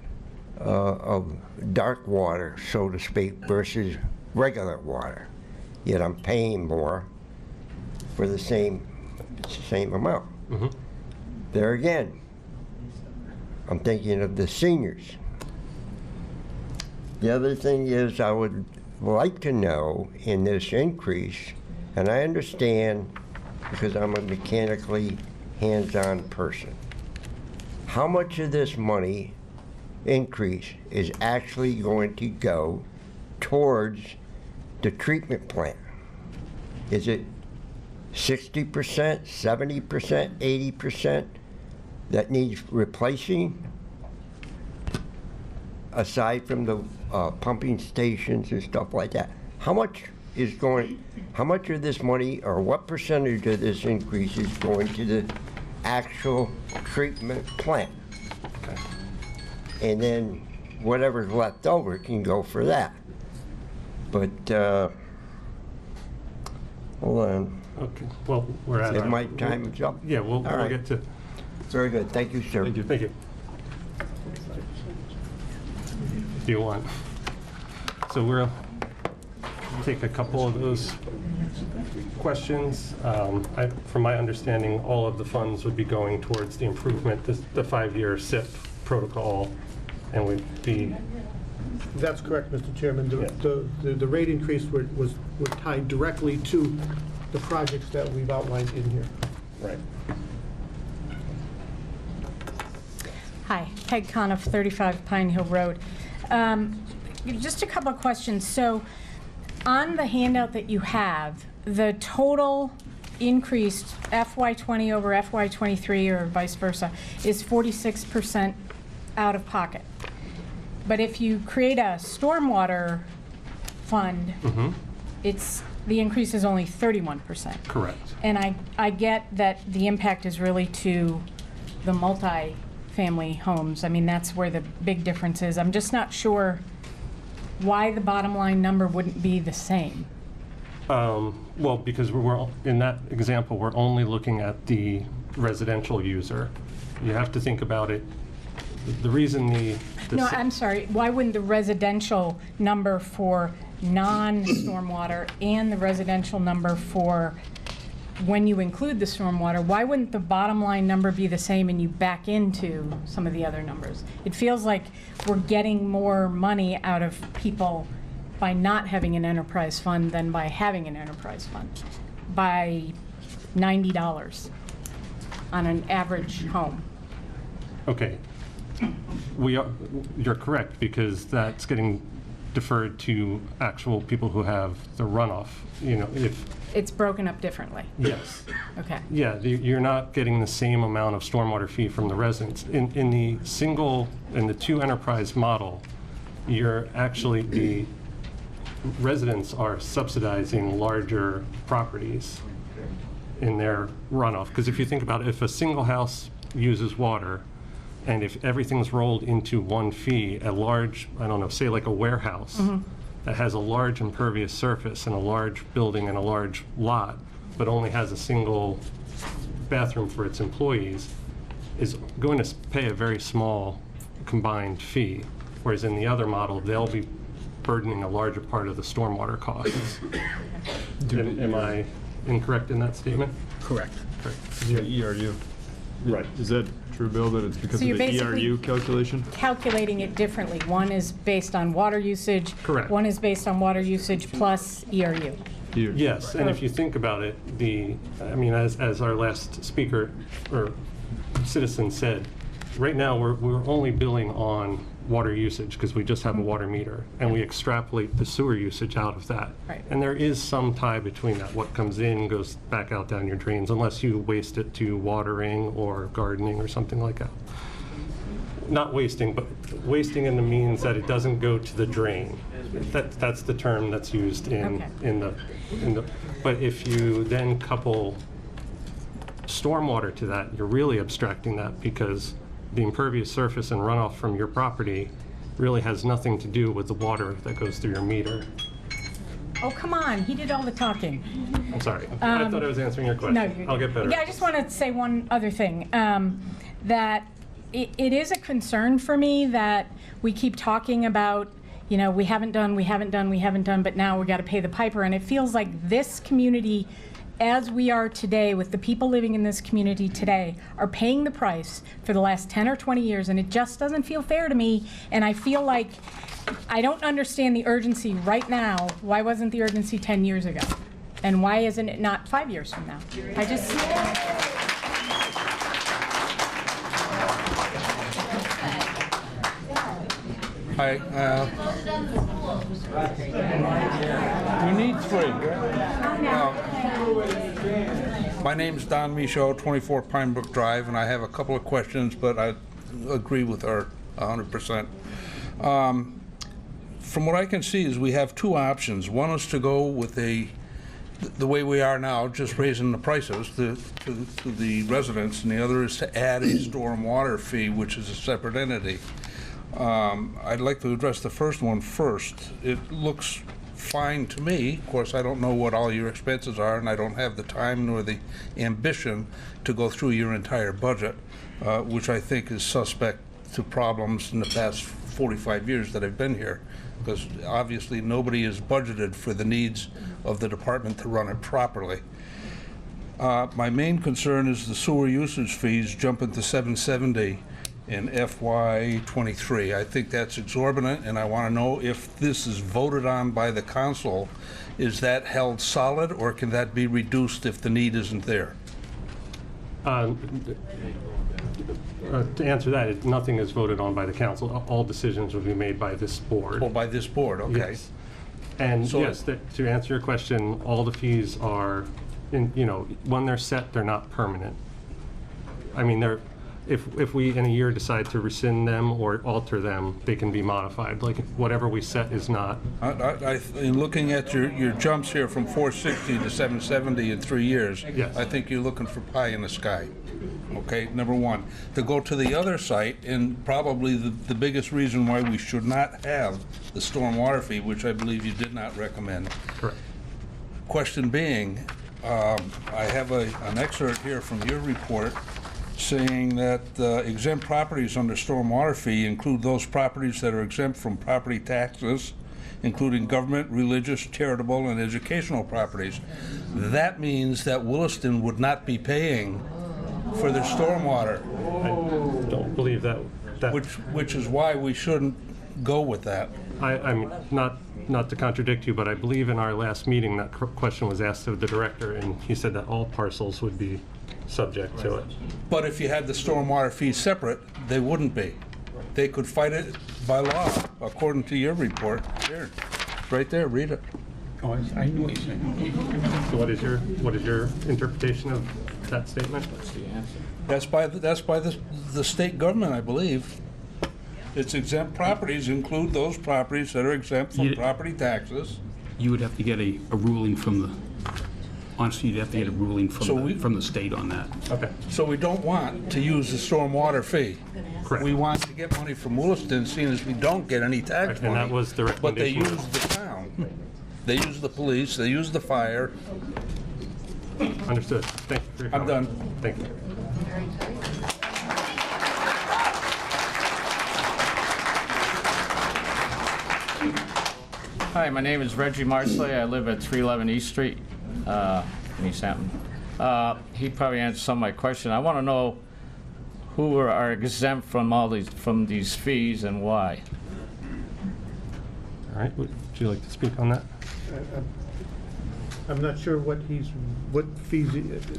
of dark water, so to speak, versus regular water. Yet I'm paying more for the same amount. There again, I'm thinking of the seniors. The other thing is I would like to know in this increase, and I understand because I'm a mechanically hands-on person, how much of this money increase is actually going to go towards the treatment plant? Is it 60%, 70%, 80% that needs replacing, aside from the pumping stations and stuff like that? How much of this money, or what percentage of this increase is going to the actual treatment plant? Okay. And then whatever's left over can go for that. But, hold on. Okay. Well, we're at If our... my time is up? Yeah, we'll All right. get to... Very good. Thank you, sir. Thank you. Thank you. Do you want? So we'll take a couple of those questions. From my understanding, all of the funds would be going towards the improvement, the 5-year SIP protocol, and would be... That's correct, Mr. Chairman. The rate increase were tied directly to the projects that we've outlined in here. Right. Hi, Peg Coniff, 35 Pine Hill Road. Just a couple of questions. So, on the handout that you have, the total increased FY20 over FY23, or vice versa, is 46% out of pocket. But if you create a stormwater fund, the increase is only 31%. Correct. And I get that the impact is really to the multi-family family homes. I mean, that's where the big difference is. I'm just not sure why the bottom line number wouldn't be the same. Well, because in that example, we're only looking at the residential user. You have to think about it. The reason No, I'm sorry, why wouldn't the residential number for non-stormwater and the residential number for when you include the stormwater, why wouldn't the bottom line number be the same and you back into some of the other numbers? It feels like we're getting more money out of people by not having an enterprise fund than by having an enterprise fund, by $90 on an average home. Okay. You're correct, because that's getting deferred to actual people who have the runoff. If It's broken up differently. yes, Okay. yeah, you're not getting the same amount of stormwater fee from the residents. In the two enterprise model, the residents are subsidizing larger properties in their runoff. Because if you think about it, if a single house uses water, and if everything's rolled into one fee, a large, I don't know, say like a warehouse that has a large impervious surface and a large building and a large lot, but only has a single bathroom for its employees, is going to pay a very small combined fee. Whereas in the other model, they'll be burdening a larger part of the stormwater costs. Am I incorrect in that statement? Correct. ERU. Right. Is that true, Bill, that it's because So of you're the basically ERU calculation? calculating it differently. One is based on water usage. Correct. One is based on water usage plus ERU. Yes, and if you think about it, as our last speaker or citizen said, right now we're only billing on water usage because we just have a water meter, and we extrapolate the sewer usage out of that. Right. And there is some tie between that. What comes in goes back out down your drains, unless you waste it to watering or gardening or something like that. Not wasting, but wasting in the means that it doesn't go to the drain. That's the term that's used in the. But if you then couple stormwater to that, you're really abstracting that, because the impervious surface and runoff from your property really has nothing to do with the water that goes through your meter. Oh, come on, he did all the talking. I'm sorry. I thought I was answering your question. No, you I'll get better. Yeah, I just want to say one other thing, that it is a concern for me that we keep talking about, we haven't done, but now we got to pay the piper. And it feels like this community, as we are today, with the people living in this community today, are paying the price for the last 10 or 20 years, and it just doesn't feel fair to me. And I feel like I don't understand the urgency right now. Why wasn't the urgency 10 years ago? And why isn't it not 5 years from now? I just... Hi. We need three. My name's Don Michaud, 24 Pine Brook Drive, and I have a couple of questions, but I agree with her 100%. From what I can see is we have two options. One is to go with the way we are now, just raising the prices to the residents, and the other is to add a stormwater fee, which is a separate entity. I'd like to address the first one first. It looks fine to me. Of course, I don't know what all your expenses are, and I don't have the time nor the ambition to go through your entire budget, which I think is suspect to problems in the past 45 years that I've been here, because obviously nobody is budgeted for the needs of the department to run it properly. My main concern is the sewer usage fees jumping to $770 in FY23. I think that's exorbitant, and I want to know if this is voted on by the council. Is that held solid, or can that be reduced if the need isn't there? To answer that, nothing is voted on by the council. All decisions will be made by this board. Oh, by this board, okay. Yes. And So- yes, to answer your question, all the fees are, when they're set, they're not permanent. I mean, if we in a year decide to rescind them or alter them, they can be modified. Like whatever we set is not. In looking at your jumps here from 460 to 770 in 3 years, Yes. I think you're looking for pie in the sky. Okay, number one. To go to the other site, and probably the biggest reason why we should not have the stormwater fee, which I believe you did not recommend. Correct. Question being, I have an excerpt here from your report saying that exempt properties under stormwater fee include those properties that are exempt from property taxes, including government, religious, charitable, and educational properties. That means that Williston would not be paying for their stormwater, I don't believe that. which is why we shouldn't go with that. I'm not to contradict you, but I believe in our last meeting that question was asked of the director, and he said that all parcels would be subject to it. But if you had the stormwater fee separate, they wouldn't be. They could fight it by law, according to your report. Here, right there, read it. Oh, I knew what you said. So what is your interpretation of that statement? That's by the state government, I believe. It's exempt properties include those properties that are exempt from property taxes. You would have to get a ruling from the, honestly, you'd have to get a ruling from the state on that. Okay. So we don't want to use the stormwater fee. Correct. We want to get money from Williston, seeing as we don't get any tax And money. that was the But they recommendation. use the town. They use the police, they use the fire. Understood. Thank you for your I'm comment. done. Thank you. Hi, my name is Reggie Marsley. I live at 311 East Street in Easthampton. He probably answered some of my question. I want to know who are exempt from these fees and why. All right. Would you like to speak on that? I'm not sure what fees,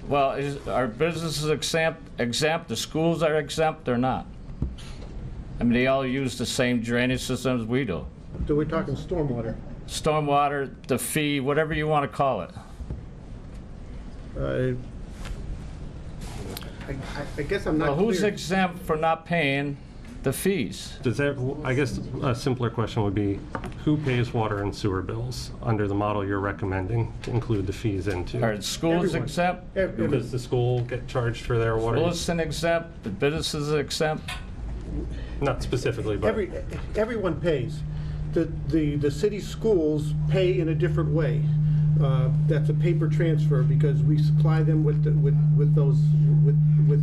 Well, are businesses exempt? The schools are exempt or not? I mean, they all use the same drainage system as we do. so we're talking stormwater. Stormwater, the fee, whatever you want to call it. I guess I'm not Well, clear. who's exempt for not paying the fees? Does that, I guess a simpler question would be, who pays water and sewer bills under the model you're recommending to include the fees into? Are schools Everyone. exempt? Does the school get charged for their water? Williston exempt? The businesses exempt? Not specifically, but Everyone pays. The city schools pay in a different way. That's a paper transfer because we supply them with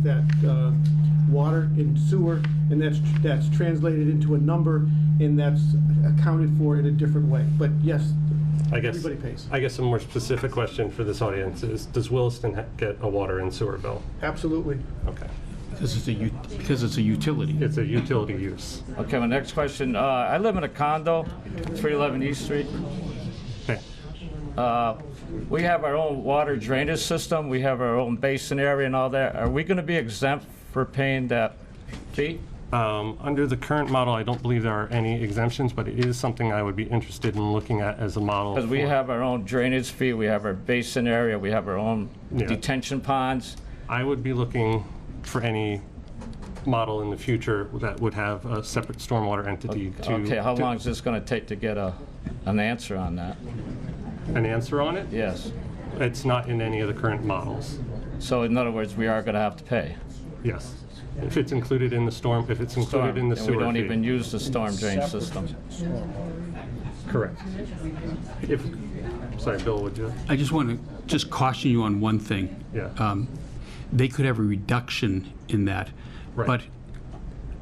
that water and sewer, and that's translated into a number, and that's accounted for in a different way. But yes, everybody pays. I guess a more specific question for this audience is, does Williston get a water and sewer bill? Absolutely. Okay. Because it's a utility. It's a utility use. Okay, my next question. I live in a condo, 311 East Street. Okay. We have our own water drainage system. We have our own basin area and all that. Are we going to be exempt for paying that fee? Under the current model, I don't believe there are any exemptions, but it is something I would be interested in looking at as a model. Because we for- have our own drainage fee, we have our basin area, we have our own Yeah. detention ponds. I would be looking for any model in the future that would have a separate stormwater entity to... Okay, how to- long is this going to take to get an answer on that? An answer on it? Yes. It's not in any of the current models. So in other words, we are going to have to pay. Yes. If it's included in the storm, if it's included in the And sewer we don't fee. even use the storm drain system. Correct. If, sorry, Bill, would you? I just want to just caution you on one thing. Yeah. They could have a reduction in that, Right. but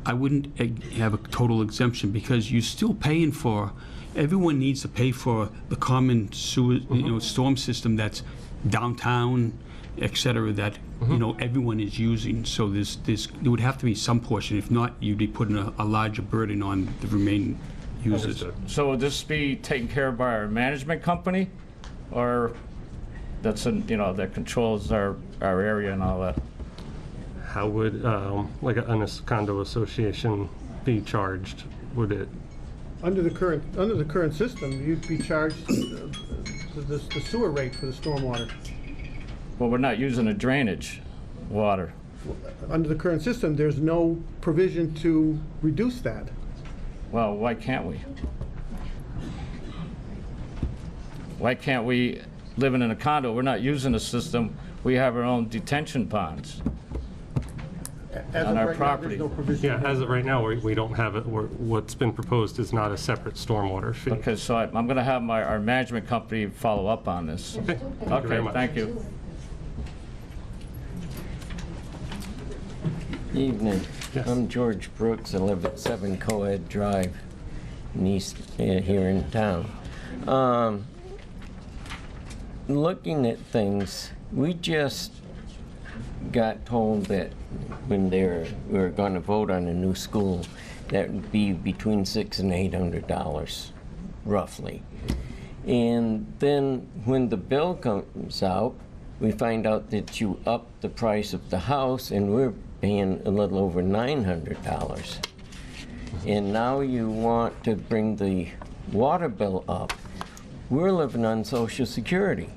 I wouldn't have a total exemption because you're still paying for, everyone needs to pay for the common sewer, storm system that's downtown, et cetera, that, everyone is using. So there would have to be some portion. If not, you'd be putting a larger burden on the remaining users. Understood. So would this be taken care of by our management company? Or that's, that controls our area and all that? How would, like a condo association be charged? Would it? Under the current system, you'd be charged the sewer rate for the stormwater. Well, we're not using the drainage water under the current system, there's no provision to reduce that. Well, why can't we? Why can't we, living in a condo, we're not using the system, we have our own detention ponds As on of our right now, property. there's no provision. Yeah, as of right now, we don't have it, what's been proposed is not a separate stormwater fee. Okay, so I'm going to have our management company follow up on this. Okay, thank you very Okay, much. thank you. Evening. Yes. I'm George Brooks. I live at 7 Coed Drive in here in town. Looking at things, we just got told that when we were going to vote on a new school, that would be between $600 and $800, roughly. And then when the bill comes out, we find out that you up the price of the house, and we're paying a little over $900. And now you want to bring the water bill up. We're living on Social Security.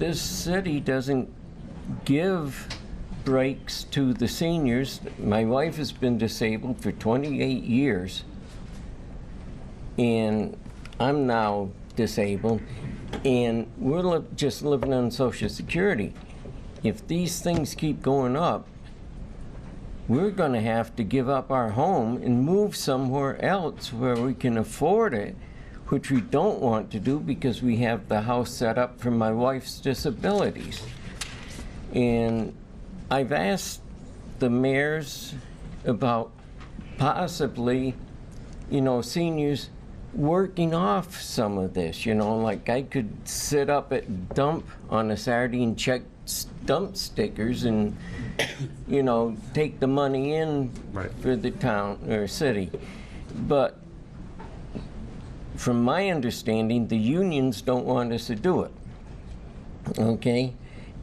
This city doesn't give breaks to the seniors. My wife has been disabled for 28 years, and I'm now disabled, and we're just living on Social Security. If these things keep going up, we're going to have to give up our home and move somewhere else where we can afford it, which we don't want to do because we have the house set up for my wife's disabilities. And I've asked the mayors about possibly, seniors working off some of this, like I could sit up at dump on a Saturday and check dump stickers and, take the money in for the town or city. But from my understanding, the unions don't want us to do it, okay?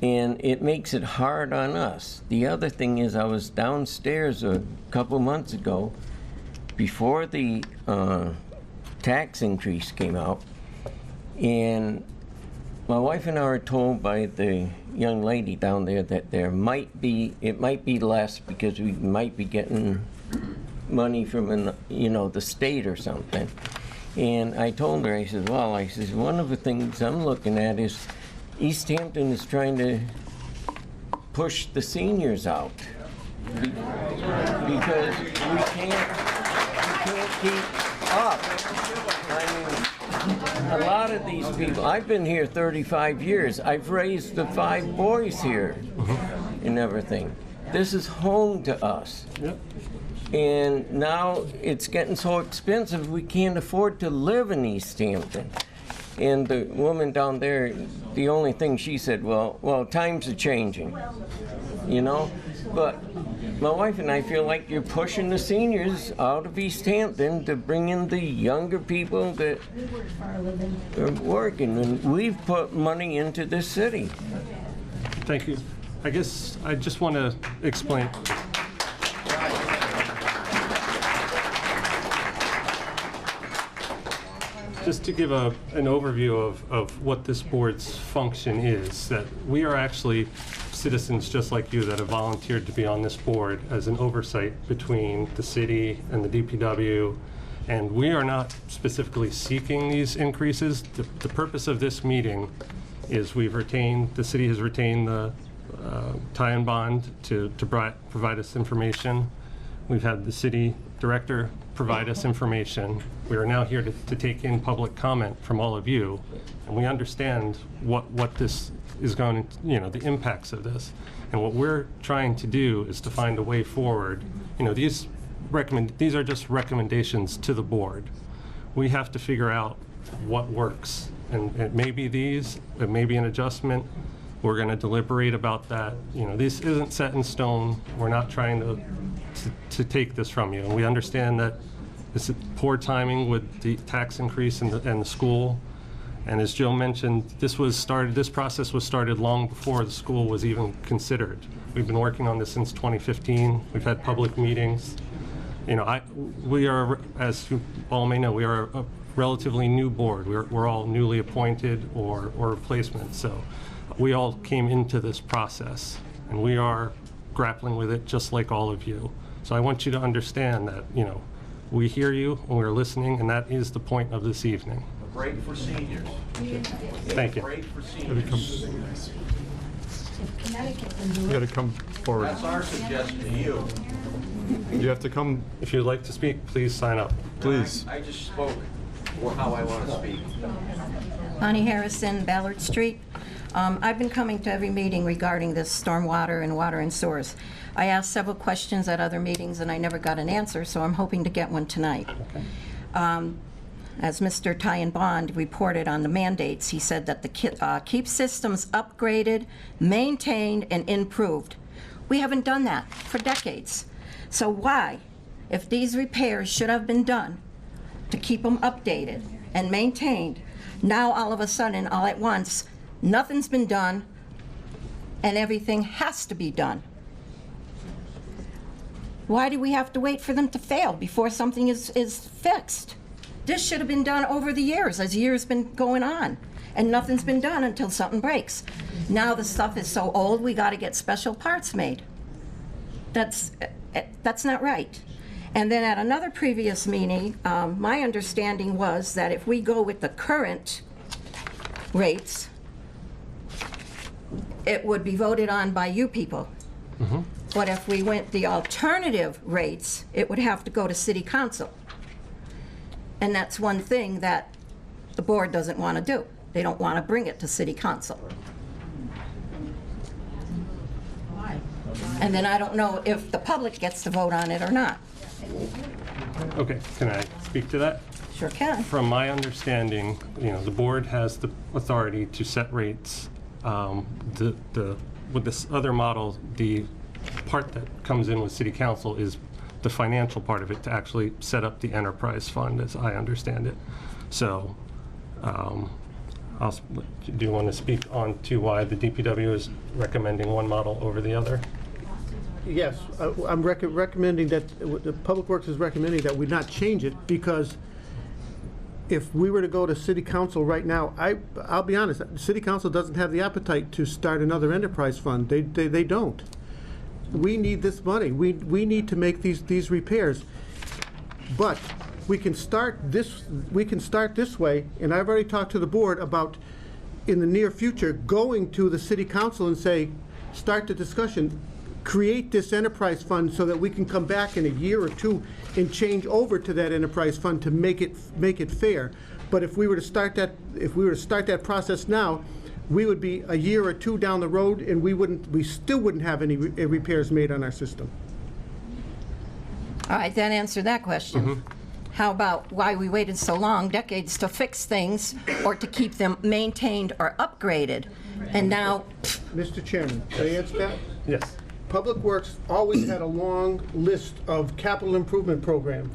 And it makes it hard on us. The other thing is I was downstairs a couple months ago before the tax increase came out, and my wife and I were told by the young lady down there that it might be less because we might be getting money from the state or something. And I told her, I said, one of the things I'm looking at is Easthampton is trying to push the seniors out because we can't keep up. A lot of these people, I've been here 35 years. I've raised the 5 boys here and everything. This is home to us. Yep. And now it's getting so expensive we can't afford to live in Easthampton. And the woman down there, the only thing she said, well, times are changing, But my wife and I feel like you're pushing the seniors out of Easthampton to bring in the younger people that are working. And we've put money into this city. Thank you. I guess I just want to explain. Just to give an overview of what this board's function is, that we are actually citizens just like you that have volunteered to be on this board as an oversight between the city and the DPW, and we are not specifically seeking these increases. The purpose of this meeting is the city has retained the tie-in bond to provide us information. We've had the city director provide us information. We are now here to take in public comment from all of you, and we understand what this is going to, the impacts of this. And what we're trying to do is to find a way forward. These are just recommendations to the board. We have to figure out what works, and it may be these, it may be an adjustment. We're going to deliberate about that. This isn't set in stone. We're not trying to take this from you. And we understand that this is poor timing with the tax increase and the school. And as Joe mentioned, this process was started long before the school was even considered. We've been working on this since 2015. We've had public meetings. We are, as you all may know, we are a relatively new board. We're all newly appointed or replacements. So we all came into this process. and we are grappling with it just like all of you. So I want you to understand that, you know, we hear you and we're listening, and that is the point of this evening. A break for seniors. Thank you. Break for seniors. You gotta come forward. That's our suggestion to you. You have to come, If you'd like to speak, please sign up. please. I just spoke how I want to speak. Bonnie Harrison, Ballard Street. I've been coming to every meeting regarding this stormwater and water and sewers. I asked several questions at other meetings and I never got an answer, so I'm hoping to get one tonight. As Mr. Tyan Bond reported on the mandates, he said that the keep systems upgraded, maintained, and improved. We haven't done that for decades. So why, if these repairs should have been done to keep them updated and maintained, now all of a sudden, all at once, nothing's been done and everything has to be done? Why do we have to wait for them to fail before something is fixed? This should have been done over the years, as years been going on, and nothing's been done until something breaks. Now the stuff is so old, we got to get special parts made. That's not right. And then at another previous meeting, my understanding was that if we go with the current rates, it would be voted on by you people. But if we went the alternative rates, it would have to go to City Council. And that's one thing that the board doesn't want to do. They don't want to bring it to City Council. And then I don't know if the public gets to vote on it or not. Okay, can I speak to that? Sure can. From my understanding, you know, the board has the authority to set rates. With this other model, the part that comes in with City Council is the financial part of it, to actually set up the enterprise fund, as I understand it. So, do you want to speak on to why the DPW is recommending one model over the other? Yes, I'm recommending that, the Public Works is recommending that we not change it, because if we were to go to City Council right now, I'll be honest, City Council doesn't have the appetite to start another enterprise fund. They don't. We need this money. We need to make these repairs. But we can start this way, and I've already talked to the board about, in the near future, going to the City Council and say, start the discussion, create this enterprise fund so that we can come back in a year or two and change over to that enterprise fund to make it fair. But if we were to start that process now, we would be a year or two down the road, and we still wouldn't have any repairs made on our system. All right, that answered that question. How about why we waited so long, decades, to fix things or to keep them maintained or upgraded? And now, Mr. Chairman, can I answer that? Yes. Public Works always had a long list of capital improvement program,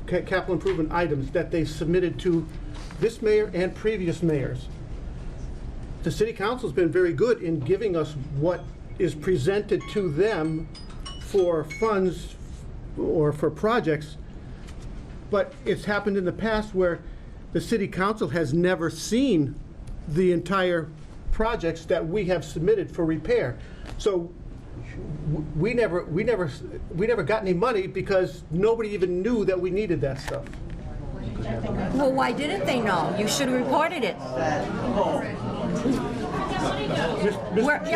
capital improvement items that they submitted to this mayor and previous mayors. The City Council's been very good in giving us what is presented to them for funds or for projects, but it's happened in the past where the City Council has never seen the entire projects that we have submitted for repair. So we never got any money because nobody even knew that we needed that stuff. well, why didn't they know? You should have reported it.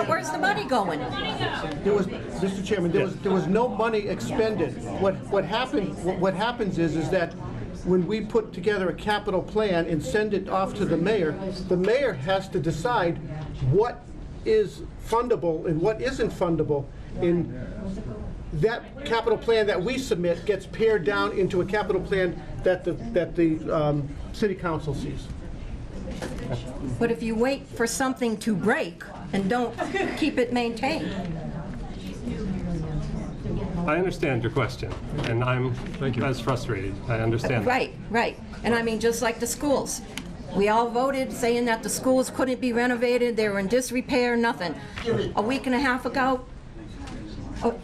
Where's the money going? Mr. Chairman, there was no money expended. What happens is that when we put together a capital plan and send it off to the mayor has to decide what is fundable and what isn't fundable. In that capital plan that we submit gets pared down into a capital plan that the City Council sees. But if you wait for something to break and don't keep it maintained. I understand your question, and I'm as frustrated. I understand that. Right. And I mean, just like the schools. We all voted saying that the schools couldn't be renovated, they were in disrepair, nothing. A week and a half ago,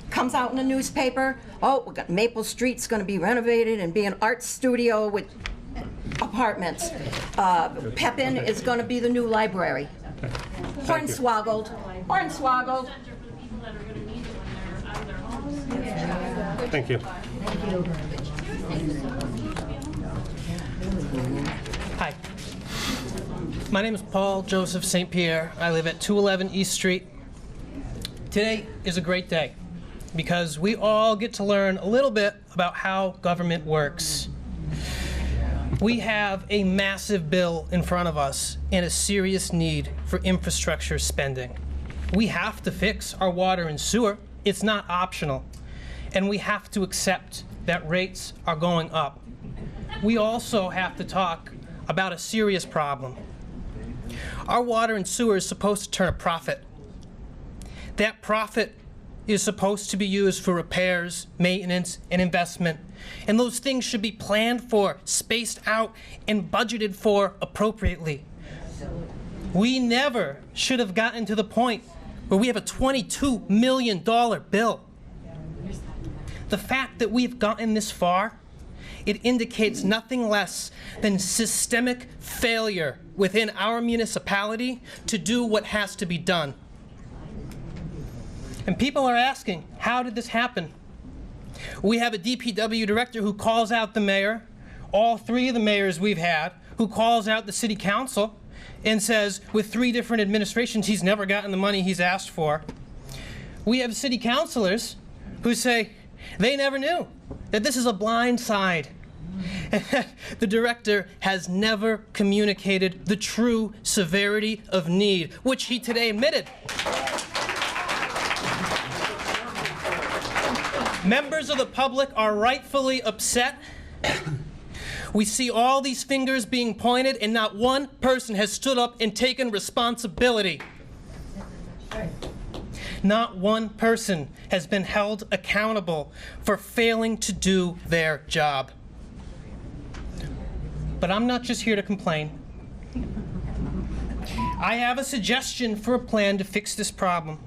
comes out in the newspaper, we got Maple Street's gonna be renovated and be an art studio with apartments. Pepin is gonna be the new library. Hornswoggled. Thank you. Hi. My name is Paul Joseph St. Pierre. I live at 211 East Street. Today is a great day because we all get to learn a little bit about how government works. We have a massive bill in front of us and a serious need for infrastructure spending. We have to fix our water and sewer. It's not optional. And we have to accept that rates are going up. We also have to talk about a serious problem. Our water and sewer is supposed to turn a profit. That profit is supposed to be used for repairs, maintenance, and investment. And those things should be planned for, spaced out, and budgeted for appropriately. We never should have gotten to the point where we have a $22 million bill. The fact that we've gotten this far, it indicates nothing less than systemic failure within our municipality to do what has to be done. And people are asking, how did this happen? We have a DPW director who calls out the mayor, all three of the mayors we've had, who calls out the city council and says with 3 different administrations he's never gotten the money he's asked for. We have city councilors who say they never knew, that this is a blind side. The director has never communicated the true severity of need, which he today admitted. Members of the public are rightfully upset. We see all these fingers being pointed, and not one person has stood up and taken responsibility. Not one person has been held accountable for failing to do their job. But I'm not just here to complain. I have a suggestion for a plan to fix this problem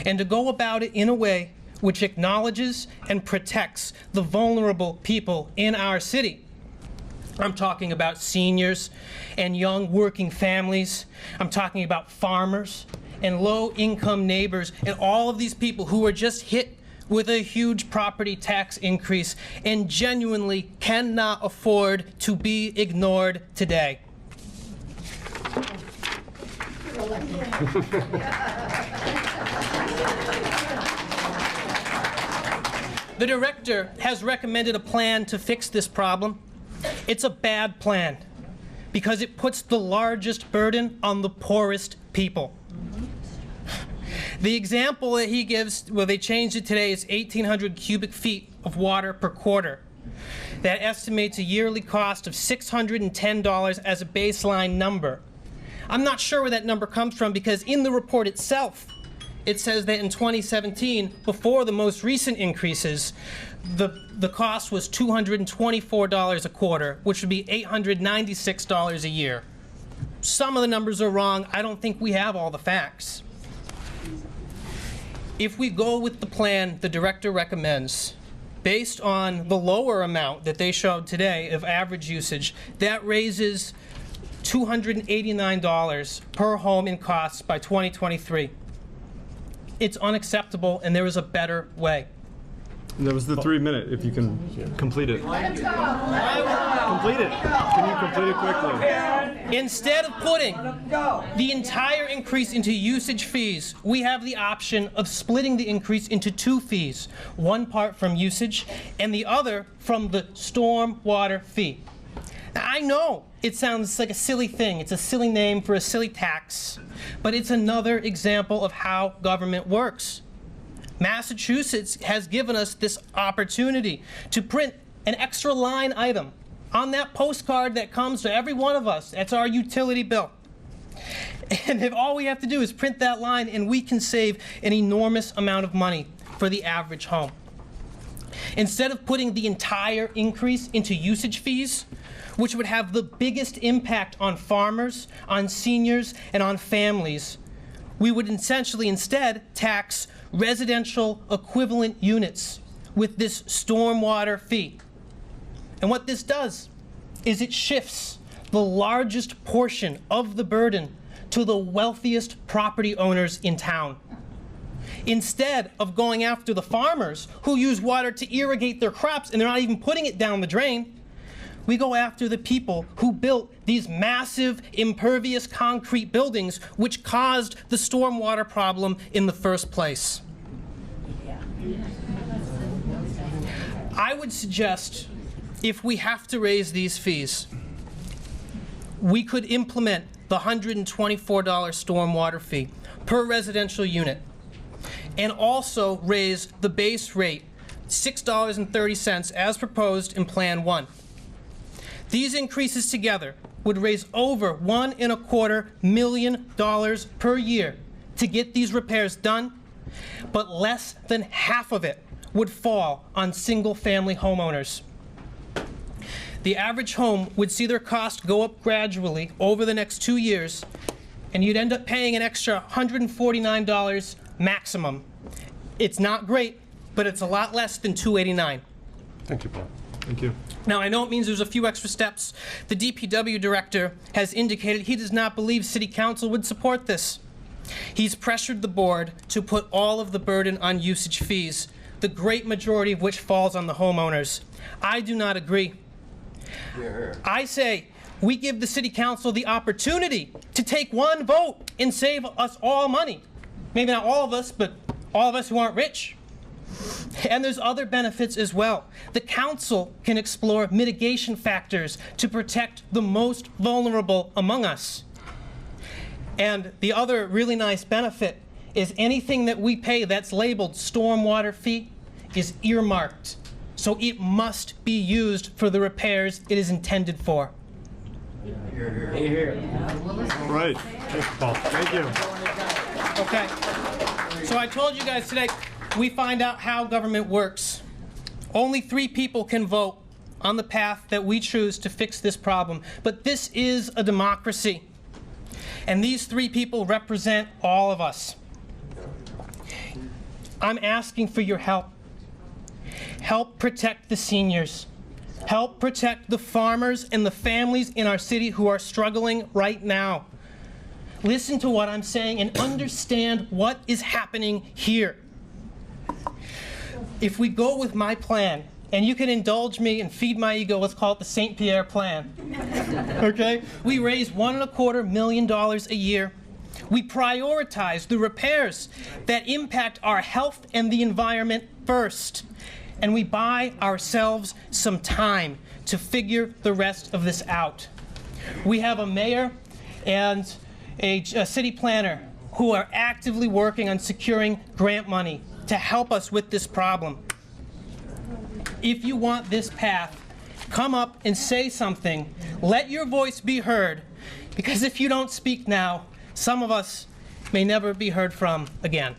and to go about it in a way which acknowledges and protects the vulnerable people in our city. I'm talking about seniors and young working families. I'm talking about farmers and low-income neighbors and all of these people who are just hit with a huge property tax increase and genuinely cannot afford to be ignored today. The director has recommended a plan to fix this problem. It's a bad plan because it puts the largest burden on the poorest people. The example that he gives, well, they changed it today, is 1,800 cubic feet of water per quarter. That estimates a yearly cost of $610 as a baseline number. I'm not sure where that number comes from because in the report itself, it says that in 2017, before the most recent increases, the cost was $224 a quarter, which would be $896 a year. Some of the numbers are wrong. I don't think we have all the facts. If we go with the plan the director recommends, based on the lower amount that they showed today of average usage, that raises $289 per home in costs by 2023. It's unacceptable, and there is a better way. And that was the 3-minute, if you can complete it. Complete it. Can you complete it quickly? Instead of putting the entire increase into usage fees, we have the option of splitting the increase into 2 fees, one part from usage and the other from the stormwater fee. Now, I know it sounds like a silly thing. It's a silly name for a silly tax, but it's another example of how government works. Massachusetts has given us this opportunity to print an extra line item on that postcard that comes to every one of us. That's our utility bill. And if all we have to do is print that line, and we can save an enormous amount of money for the average home. Instead of putting the entire increase into usage fees, which would have the biggest impact on farmers, on seniors, and on families, we would essentially instead tax residential equivalent units with this stormwater fee. And what this does is it shifts the largest portion of the burden to the wealthiest property owners in town. Instead of going after the farmers who use water to irrigate their crops and they're not even putting it down the drain, we go after the people who built these massive impervious concrete buildings which caused the stormwater problem in the first place. I would suggest, if we have to raise these fees, we could implement the $124 stormwater fee per residential unit, and also raise the base rate $6.30 as proposed in Plan 1. These increases together would raise over $1.25 million per year to get these repairs done, but less than half of it would fall on single-family homeowners. The average home would see their cost go up gradually over the next 2 years, and you'd end up paying an extra $149 maximum. It's not great, but it's a lot less than $289. Thank you, Paul. Thank you. Now, I know it means there's a few extra steps. The DPW director has indicated he does not believe City Council would support this. He's pressured the board to put all of the burden on usage fees, the great majority of which falls on the homeowners. I do not agree. I say we give the City Council the opportunity to take one vote and save us all money. Maybe not all of us, but all of us who aren't rich. And there's other benefits as well. The council can explore mitigation factors to protect the most vulnerable among us. And the other really nice benefit is anything that we pay that's labeled stormwater fee is earmarked. So it must be used for the repairs it is intended for. All right. Thank you, Paul. Thank you. Okay. So I told you guys today, we find out how government works. Only 3 people can vote on the path that we choose to fix this problem. But this is a democracy. And these 3 people represent all of us. I'm asking for your help. Help protect the seniors. Help protect the farmers and the families in our city who are struggling right now. Listen to what I'm saying and understand what is happening here. If we go with my plan, and you can indulge me and feed my ego, let's call it the St. Pierre plan. Okay? We raise $1.25 million a year. We prioritize the repairs that impact our health and the environment first. And we buy ourselves some time to figure the rest of this out. We have a mayor and a city planner who are actively working on securing grant money to help us with this problem. If you want this path, come up and say something. Let your voice be heard, because if you don't speak now, some of us may never be heard from again.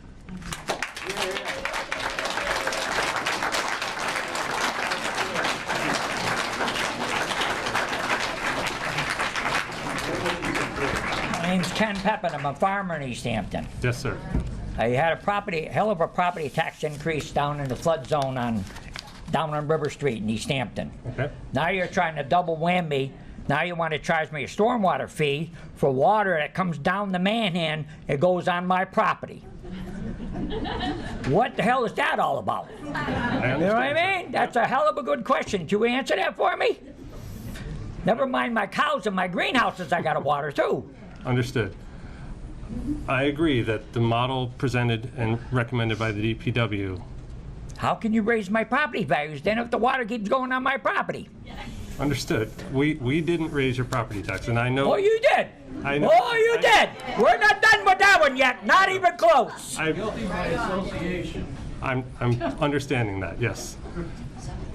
My name's Ken Pepin. I'm a farmer in Easthampton. Yes, sir. I had a hell of a property tax increase down in the flood zone down on River Street in Easthampton. Okay. Now you're trying to double whammy. Now you want to charge me a stormwater fee for water that comes down the Manhan and goes on my property. What the hell is that all about? You know what I mean? That's a hell of a good question. Can you answer that for me? Never mind my cows and my greenhouses I got to water too. Understood. I agree that the model presented and recommended by the DPW. How can you raise my property values then if the water keeps going on my property? Understood. We didn't raise your property tax, and I know. Oh, you did. I know. Oh, you did. We're not done with that one yet. Not even close. Guilty by association. I'm understanding that. Yes,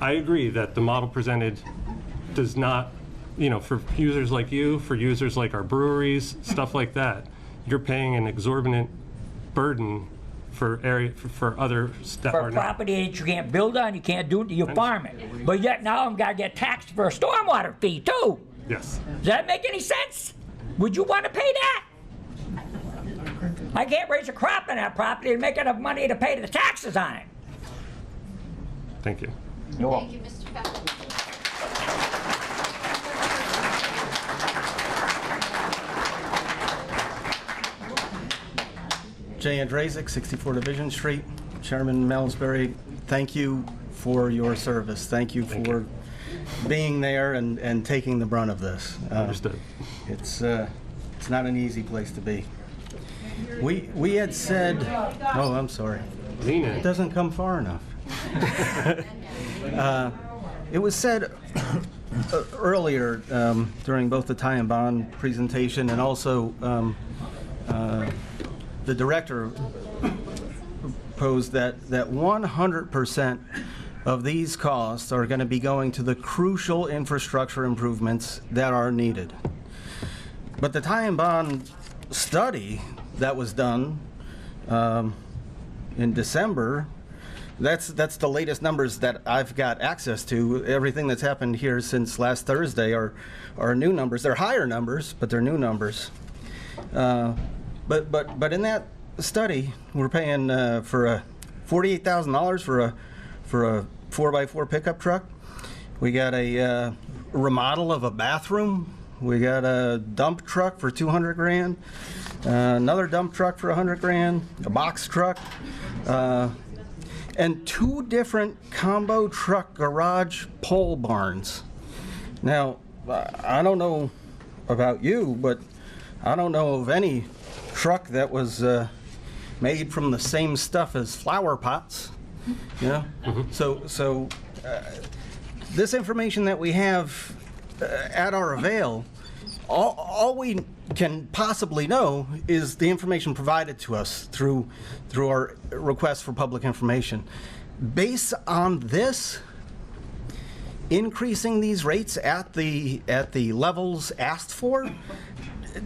I agree that the model presented does not, for users like you, for users like our breweries, stuff like that, you're paying an exorbitant burden for other stuff. For property that you can't build on, you can't do it, you farm it. But yet now I'm gonna get taxed for a stormwater fee too. Yes. Does that make any sense? Would you want to pay that? I can't raise a crop on that property and make enough money to pay the taxes on it. Thank you. You're welcome. Thank you, Mr. Pepper. Jay Andrazik, 64 Division Street. Chairman Melsbury, thank you for your service. Thank you for being there and taking the brunt of this. Understood. It's not an easy place to be. We had said, oh, I'm sorry. Lean in. It doesn't come far enough. It was said earlier during both the tie and bond presentation and also the director proposed that 100% of these costs are going to be going to the crucial infrastructure improvements that are needed. But the tie and bond study that was done in December, that's the latest numbers that I've got access to. Everything that's happened here since last Thursday are new numbers. They're higher numbers, but they're new numbers. But in that study, we're paying for $48,000 for a 4x4 pickup truck. We got a remodel of a bathroom. We got a dump truck for $200,000. Another dump truck for $100,000. A box truck. And 2 different combo truck garage pole barns. Now, I don't know about you, but I don't know of any truck that was made from the same stuff as flower pots. You know? So this information that we have at our avail, all we can possibly know is the information provided to us through our request for public information. Based on this, increasing these rates at the levels asked for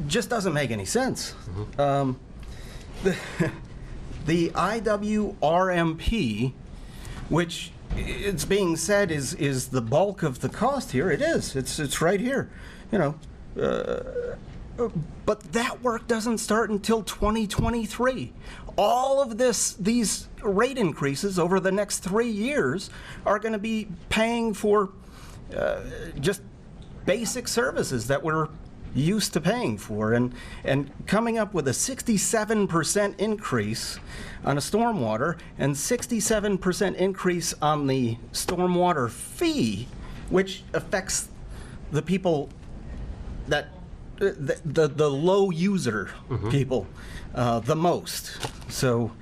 just doesn't make any sense. The IWRMP, which it's being said is the bulk of the cost here, it is. It's right here, you know. But that work doesn't start until 2023. All of these rate increases over the next 3 years are going to be paying for just basic services that we're used to paying for, and coming up with a 67% increase on a stormwater and 67% increase on the stormwater fee, which affects the people that the low user people the most. So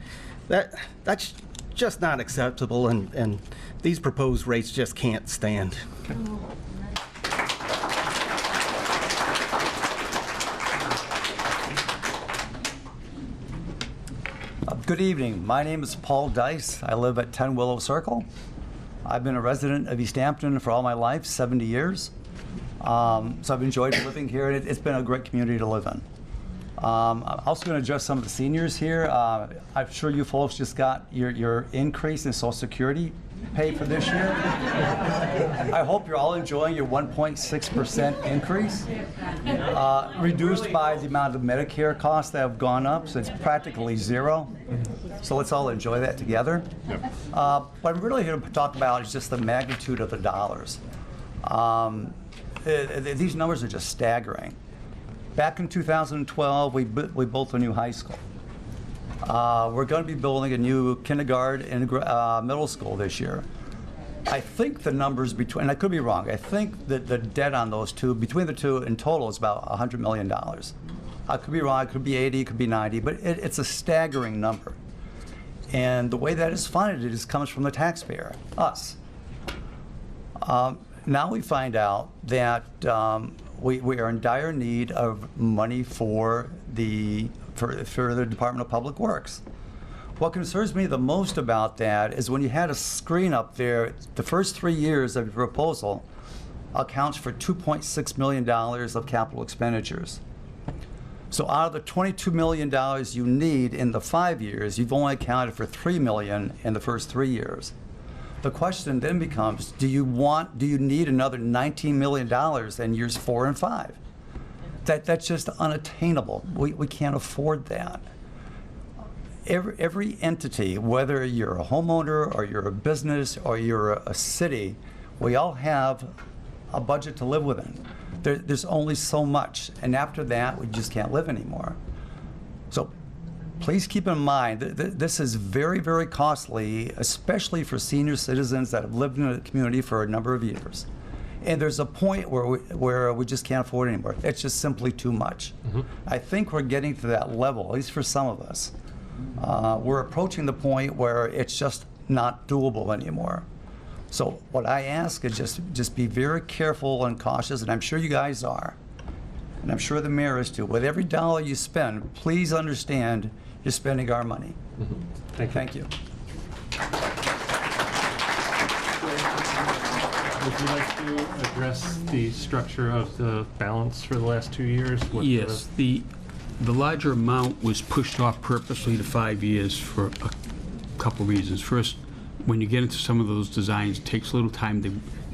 that's just not acceptable, and these proposed rates just can't stand. Good evening. My name is Paul Dice. I live at 10 Willow Circle. I've been a resident of Easthampton for all my life, 70 years. So I've enjoyed living here, and it's been a great community to live in. I'm also going to address some of the seniors here. I'm sure you folks just got your increase in Social Security pay for this year. I hope you're all enjoying your 1.6% increase, reduced by the amount of Medicare costs that have gone up, so it's practically zero. So let's all enjoy that together. What I'm really here to talk about is just the magnitude of the dollars. These numbers are just staggering. Back in 2012, we built a new high school. We're going to be building a new kindergarten and middle school this year. I think the numbers between, and I could be wrong, I think that the debt on those two, between the two in total, is about $100 million. I could be wrong, it could be 80, it could be 90, but it's a staggering number. And the way that is funded comes from the taxpayer, us. Now we find out that we are in dire need of money for the Department of Public Works. What concerns me the most about that is when you had a screen up there, the first 3 years of your proposal accounts for $2.6 million of capital expenditures. So out of the $22 million you need in the 5 years, you've only accounted for $3 million in the first 3 years. The question then becomes, do you need another $19 million in years 4 and 5? That's just unattainable. We can't afford that. Every entity, whether you're a homeowner or you're a business or you're a city, we all have a budget to live within. There's only so much, and after that, we just can't live anymore. So please keep in mind that this is very, very costly, especially for senior citizens that have lived in a community for a number of years. And there's a point where we just can't afford it anymore. It's just simply too much. I think we're getting to that level, at least for some of us. We're approaching the point where it's just not doable anymore. So what I ask is just be very careful and cautious, and I'm sure you guys are, and I'm sure the mayor is too. With every dollar you spend, please understand you're spending our money. Thank you. Would you like to address the structure of the balance for the last 2 years? Yes, the larger amount was pushed off purposely to 5 years for a couple reasons. First, when you get into some of those designs, it takes a little time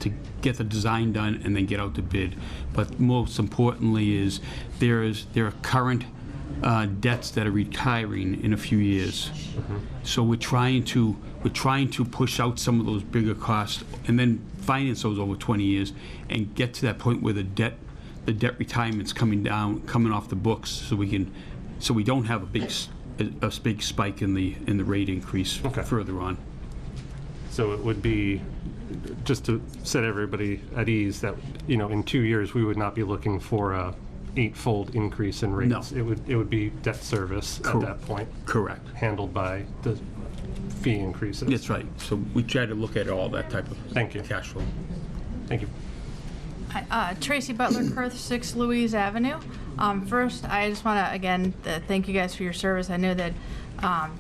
to get the design done and then get out to bid. But most importantly is there are current debts that are retiring in a few years. So we're trying to push out some of those bigger costs and then finance those over 20 years and get to that point where the debt retirement's coming off the books, so we don't have a big spike in the rate increase further on. So it would be, just to set everybody at ease, that, in 2 years, we would not be looking for a 8-fold increase in rates. No. It would be debt service at that point. Correct. Handled by the fee increases. That's right. So we try to look at all that type of cash flow. Thank you. Tracy Butler, Kurth, 6 Louise Avenue. First, I just want to, again, thank you guys for your service. I know that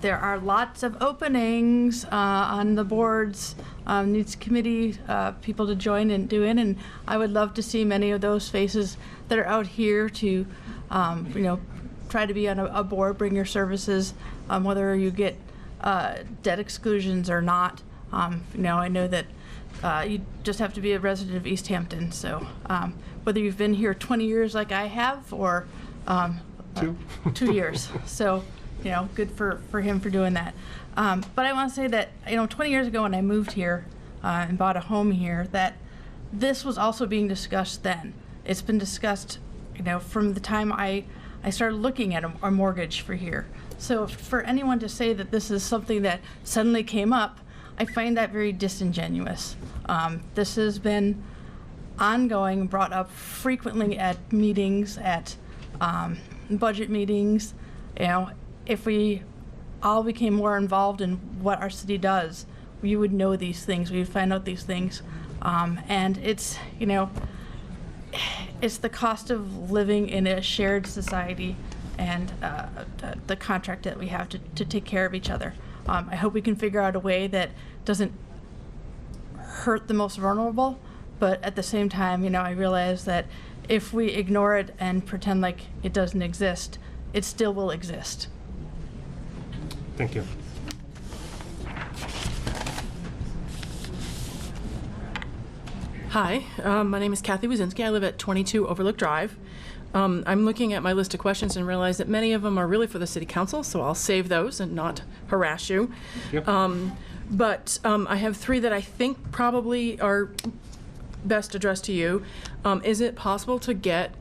there are lots of openings on the boards, needs committee people to join and do in, and I would love to see many of those faces that are out here to, try to be on a board, bring your services, whether you get debt exclusions or not. I know that you just have to be a resident of Easthampton, so whether you've been here 20 years like I have, or 2 years. So, good for him for doing that. But I want to say that, 20 years ago when I moved here and bought a home here, that this was also being discussed then. It's been discussed, from the time I started looking at a mortgage for here. So for anyone to say that this is something that suddenly came up, I find that very disingenuous. This has been ongoing, brought up frequently at meetings, at budget meetings. If we all became more involved in what our city does, we would know these things, we would find out these things. And it's, it's the cost of living in a shared society and the contract that we have to take care of each other. I hope we can figure out a way that doesn't hurt the most vulnerable, but at the same time, I realize that if we ignore it and pretend like it doesn't exist, it still will exist. Thank you. Hi, my name is Kathy Wazinski. I live at 22 Overlook Drive. I'm looking at my list of questions and realize that many of them are really for the City Council, so I'll save those and not harass you. Yep. But I have 3 that I think probably are best addressed to you. Is it possible to get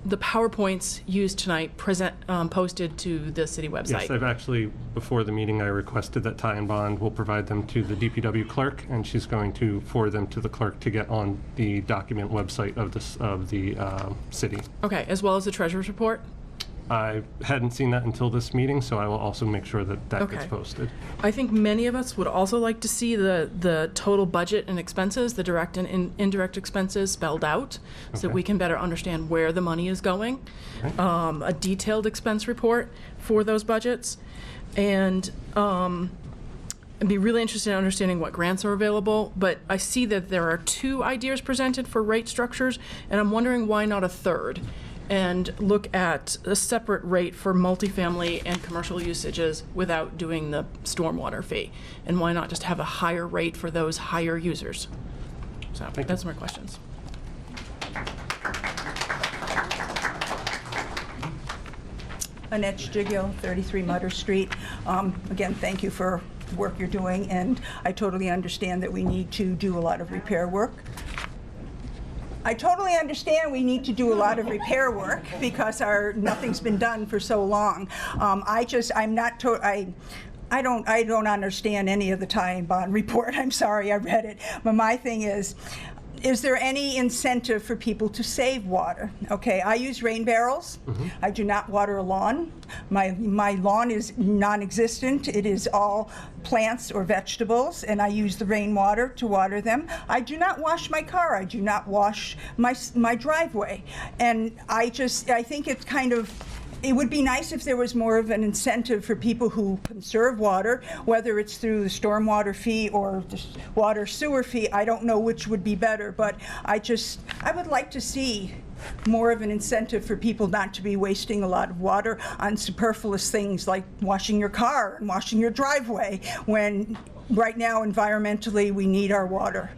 the PowerPoints used tonight posted to the city website? Yes, I've actually, before the meeting, I requested that Ty and Bond will provide them to the DPW clerk, and she's going to forward them to the clerk to get on the document website of the city. Okay, as well as the treasurer's report? I hadn't seen that until this meeting, so I will also make sure that gets Okay. posted. I think many of us would also like to see the total budget and expenses, the direct and indirect expenses spelled out, so that Okay. we can better understand where the money is going. A detailed expense report for those budgets. And I'd be really interested in understanding what grants are available, but I see that there are 2 ideas presented for rate structures, and I'm wondering why not a third? And look at a separate rate for multifamily and commercial usages without doing the stormwater fee. And why not just have a higher rate for those higher users? So that's my questions. Annette Stigio, 33 Mutter Street. Again, thank you for the work you're doing, and I totally understand that we need to do a lot of repair work. I totally understand we need to do a lot of repair work because nothing's been done for so long. I don't understand any of the tie and bond report. I'm sorry, I read it. But my thing is there any incentive for people to save water? Okay, I use rain barrels. I do not water a lawn. My lawn is non-existent. It is all plants or vegetables, and I use the rainwater to water them. I do not wash my car. I do not wash my driveway. And I think it's kind of, it would be nice if there was more of an incentive for people who conserve water, whether it's through the stormwater fee or the water sewer fee. I don't know which would be better, but I would like to see more of an incentive for people not to be wasting a lot of water on superfluous things like washing your car and washing your driveway, when right now environmentally we need our water.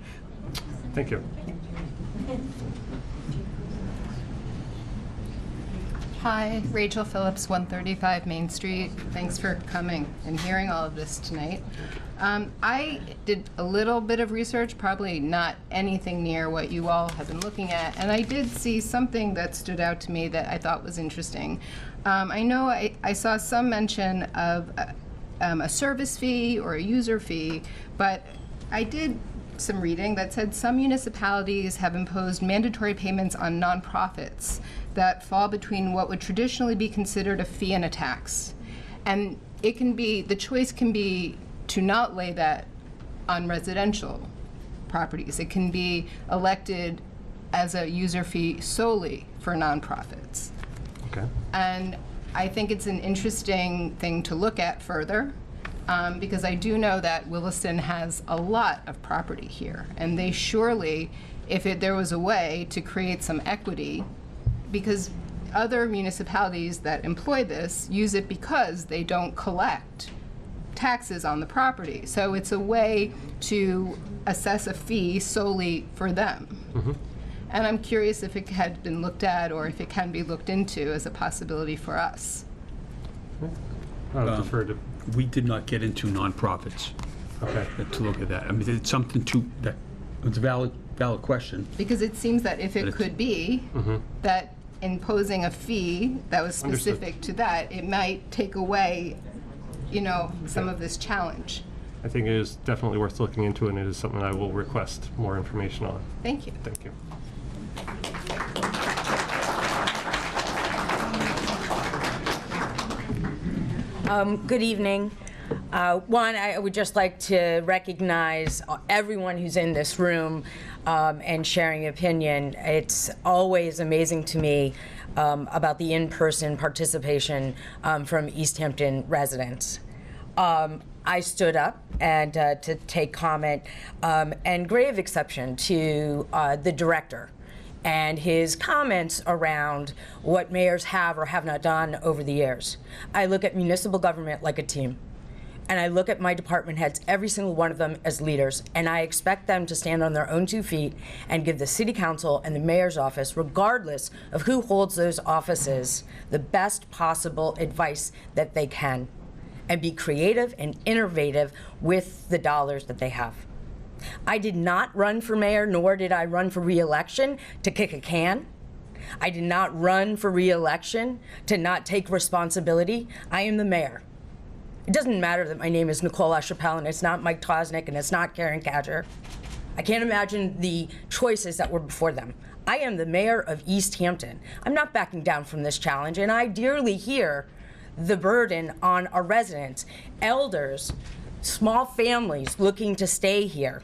Thank you. Hi, Rachel Phillips, 135 Main Street. Thanks for coming and hearing all of this tonight. I did a little bit of research, probably not anything near what you all have been looking at, and I did see something that stood out to me that I thought was interesting. I know I saw some mention of a service fee or a user fee, but I did some reading that said some municipalities have imposed mandatory payments on nonprofits that fall between what would traditionally be considered a fee and a tax. And it can be, the choice can be to not lay that on residential properties. It can be elected as a user fee solely for nonprofits. Okay. And I think it's an interesting thing to look at further, because I do know that Williston has a lot of property here, and they surely, if there was a way to create some equity, because other municipalities that employ this use it because they don't collect taxes on the property. So it's a way to assess a fee solely for them. And I'm curious if it had been looked at or if it can be looked into as a possibility for us. I'll defer to. We did not get into nonprofits. Okay. To look at that. I mean, it's something that it's a valid question. Because it seems that if it could be that imposing a fee that was specific to that, it might take away, some of this challenge. I think it is definitely worth looking into, and it is something I will request more information on. Thank you. Thank you. Good evening. One, I would just like to recognize everyone who's in this room and sharing opinion. It's always amazing to me about the in-person participation from Easthampton residents. I stood up and to take comment and grave exception to the director and his comments around what mayors have or have not done over the years. I look at municipal government like a team. And I look at my department heads, every single one of them, as leaders, and I expect them to stand on their own 2 feet and give the city council and the mayor's office, regardless of who holds those offices, the best possible advice that they can, and be creative and innovative with the dollars that they have. I did not run for mayor, nor did I run for re-election to kick a can. I did not run for re-election to not take responsibility. I am the mayor. It doesn't matter that my name is Nicole LaChapelle and it's not Mike Tosnick and it's not Karen Cadger. I can't imagine the choices that were before them. I am the mayor of Easthampton. I'm not backing down from this challenge, and I dearly hear the burden on our residents, elders, small families looking to stay here,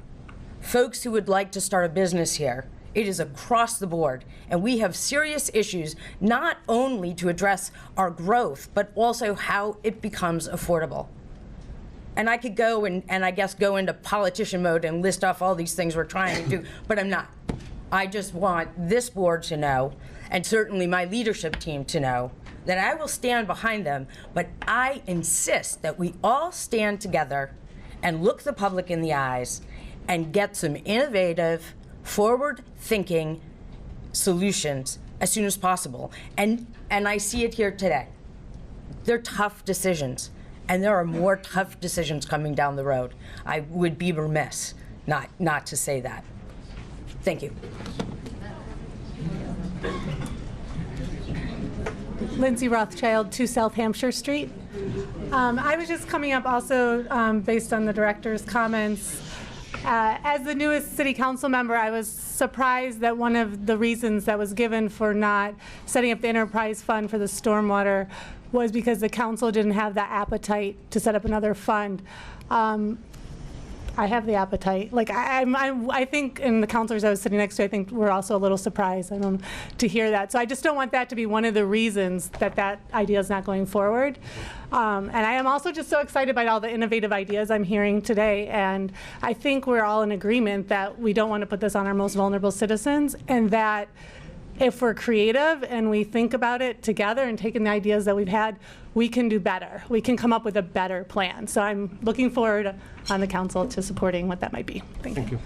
folks who would like to start a business here. It is across the board, and we have serious issues not only to address our growth, but also how it becomes affordable. And I could go and I guess go into politician mode and list off all these things we're trying to do, but I'm not. I just want this board to know, and certainly my leadership team to know, that I will stand behind them, but I insist that we all stand together and look the public in the eyes and get some innovative, forward-thinking solutions as soon as possible. And I see it here today. They're tough decisions, and there are more tough decisions coming down the road. I would be remiss not to say that. Thank you. Lindsay Rothschild, 2 South Hampshire Street. I was just coming up also based on the director's comments. As the newest city council member, I was surprised that one of the reasons that was given for not setting up the enterprise fund for the stormwater was because the council didn't have the appetite to set up another fund. I have the appetite. Like I think, and the councilors I was sitting next to, I think we're also a little surprised to hear that. So I just don't want that to be one of the reasons that that idea is not going forward. And I am also just so excited by all the innovative ideas I'm hearing today. And I think we're all in agreement that we don't want to put this on our most vulnerable citizens, and that if we're creative and we think about it together and taking the ideas that we've had, we can do better. We can come up with a better plan. So I'm looking forward on the council to supporting what that might be. Thank you.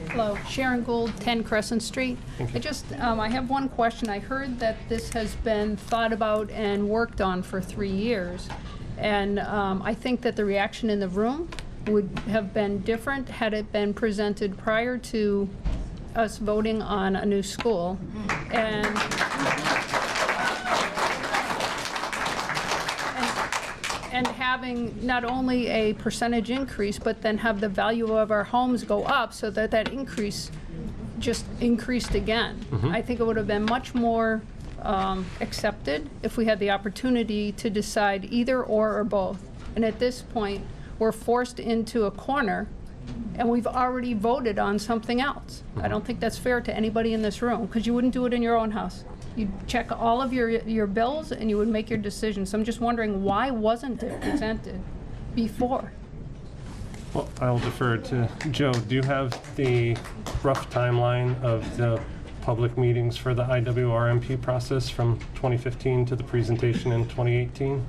Hello, Sharon Gould, 10 Crescent Street. I have one question. I heard that this has been thought about and worked on for 3 years. And I think that the reaction in the room would have been different had it been presented prior to us voting on a new school. And having not only a percentage increase, but then have the value of our homes go up so that that increase just increased again. I think it would have been much more accepted if we had the opportunity to decide either or both. And at this point, we're forced into a corner, and we've already voted on something else. I don't think that's fair to anybody in this room, because you wouldn't do it in your own house. You'd check all of your bills, and you would make your decision. So I'm just wondering, why wasn't it presented before? Well, I'll defer to Joe. Do you have the rough timeline of the public meetings for the IWRMP process from 2015 to the presentation in 2018?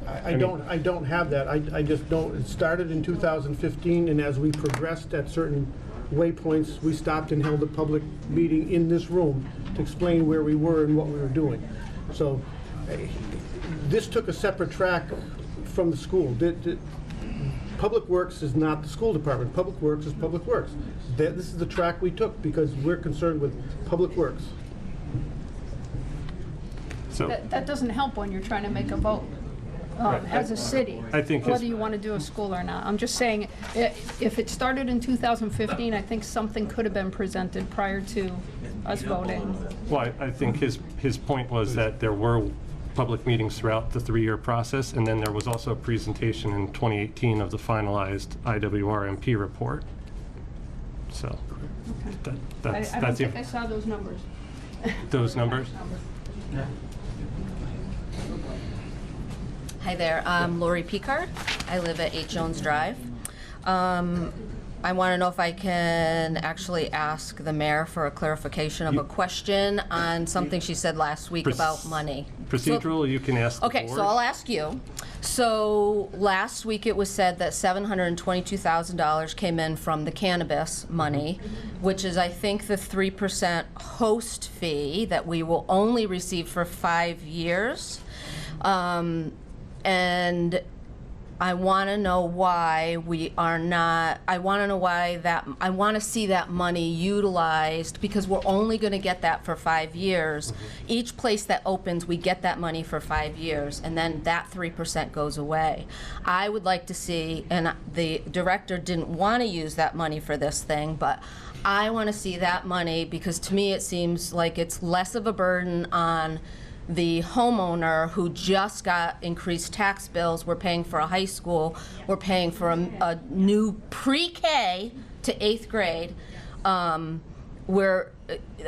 I don't have that. I just don't. It started in 2015, and as we progressed at certain waypoints, we stopped and held a public meeting in this room to explain where we were and what we were doing. So this took a separate track from the school. Public Works is not the school department. Public Works is Public Works. This is the track we took because we're concerned with Public Works. So that doesn't help when you're trying to make a vote. As a city, I think whether you want to do a school or not. I'm just saying, if it started in 2015, I think something could have been presented prior to us voting. Well, I think his point was that there were public meetings throughout the 3-year process, and then there was also a presentation in 2018 of the finalized IWRMP report. So that's I don't think I saw those numbers. Those numbers? Yeah. Hi there, I'm Lori Picard. I live at 8 Jones Drive. I want to know if I can actually ask the mayor for a clarification of a question on something she said last week about money. Procedural, you can ask the Okay, board. so I'll ask you. So last week it was said that $722,000 came in from the cannabis money, which is, I think, the 3% host fee that we will only receive for 5 years. And I want to know why we are not, I want to see that money utilized, because we're only going to get that for 5 years. Each place that opens, we get that money for 5 years, and then that 3% goes away. I would like to see, and the director didn't want to use that money for this thing, but I want to see that money, because to me it seems like it's less of a burden on the homeowner who just got increased tax bills. We're paying for a high school. We're paying for a new pre-K to 8th grade, where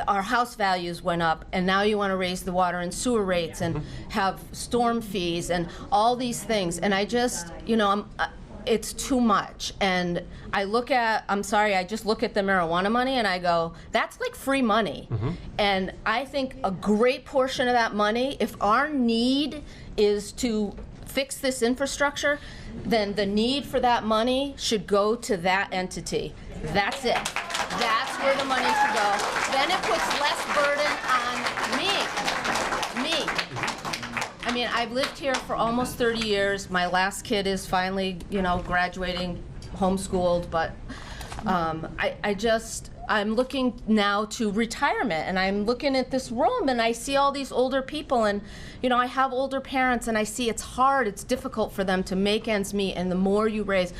our house values went up, and now you want to raise the water and sewer rates and have storm fees and all these things. And I just, it's too much. And I just look at the marijuana money and I go, that's like free money. And I think a great portion of that money, if our need is to fix this infrastructure, then the need for that money should go to that entity. That's it. That's where the money should go. Then it puts less burden on me. I mean, I've lived here for almost 30 years. My last kid is finally, graduating, homeschooled, but I'm looking now to retirement, and I'm looking at this room, and I see all these older people, and, I have older parents, and I see it's hard, it's difficult for them to make ends meet, and the more you raise,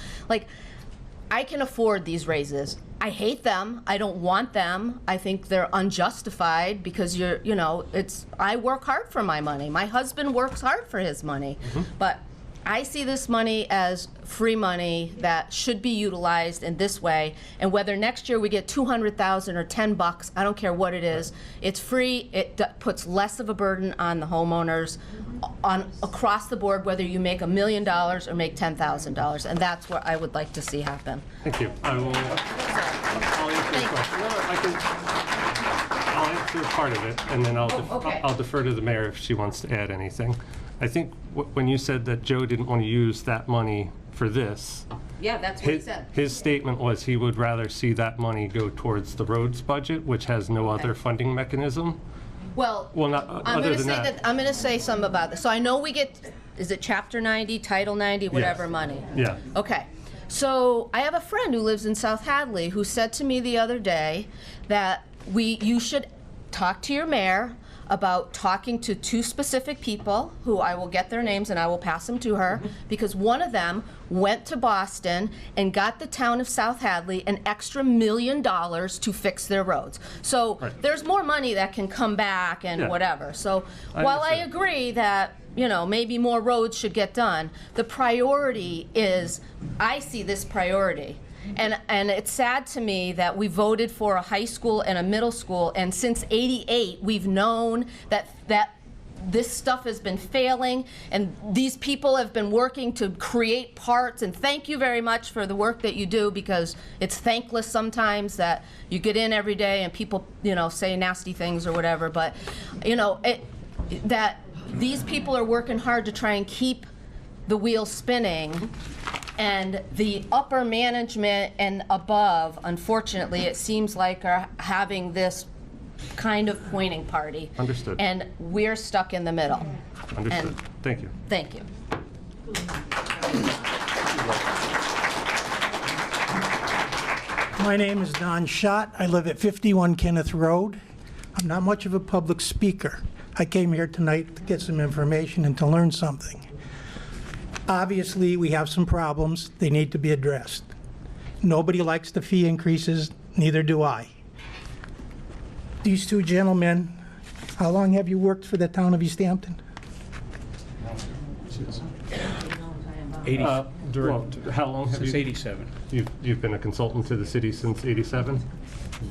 I can afford these raises. I hate them. I don't want them. I think they're unjustified because I work hard for my money. My husband works hard for his money. But I see this money as free money that should be utilized in this way. And whether next year we get $200,000 or $10, I don't care what it is. It's free. It puts less of a burden on the homeowners across the board, whether you make $1 million or make $10,000. And that's what I would like to see happen. Thank you. I'll answer your question. I'll answer part of it, and then I'll defer to the mayor if she wants to add anything. I think when you said that Joe didn't want to use that money for this, yeah, that's what he said. His statement was he would rather see that money go towards the roads budget, which has no other funding mechanism. Well, not I'm other going to than say that. I'm going to say something about this. So I know we get, is it Chapter 90, Title 90, whatever money? Yeah. Okay. So I have a friend who lives in South Hadley who said to me the other day that you should talk to your mayor about talking to two specific people who I will get their names and I will pass them to her, because one of them went to Boston and got the town of South Hadley an extra $1 million to fix their roads. So there's more money that can come back and whatever. So while I agree that maybe more roads should get done, the priority is, I see this priority. And it's sad to me that we voted for a high school and a middle school, and since '88, we've known that this stuff has been failing, and these people have been working to create parts, and thank you very much for the work that you do, because it's thankless sometimes that you get in every day and people, say nasty things or whatever, but, that these people are working hard to try and keep the wheel spinning. And the upper management and above, unfortunately, it seems like are having this kind of pointing party. Understood. And we're stuck in the middle. Understood. And Thank you. thank you. My name is Don Schott. I live at 51 Kenneth Road. I'm not much of a public speaker. I came here tonight to get some information and to learn something. Obviously, we have some problems. They need to be addressed. Nobody likes the fee increases, neither do I. These two gentlemen, how long have you worked for the town of Easthampton? 80. How long have Since you? 87. You've been a consultant to the city since '87?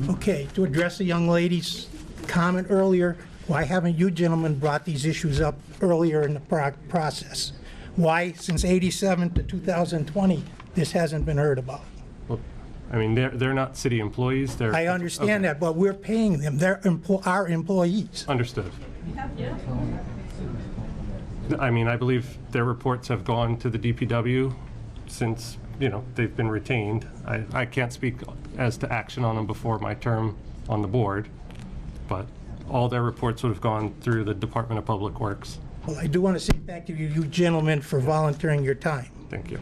Okay, to address the young lady's comment earlier, why haven't you gentlemen brought these issues up earlier in the process? Why, since '87 to 2020, this hasn't been heard about? Well, I mean, they're not city employees. I understand that, but we're paying them. They're our employees. Understood. I mean, I believe their reports have gone to the DPW since, they've been retained. I can't speak as to action on them before my term on the board, but all their reports would have gone through the Department of Public Works. Well, I do want to say thank you to you gentlemen for volunteering your time. Thank you.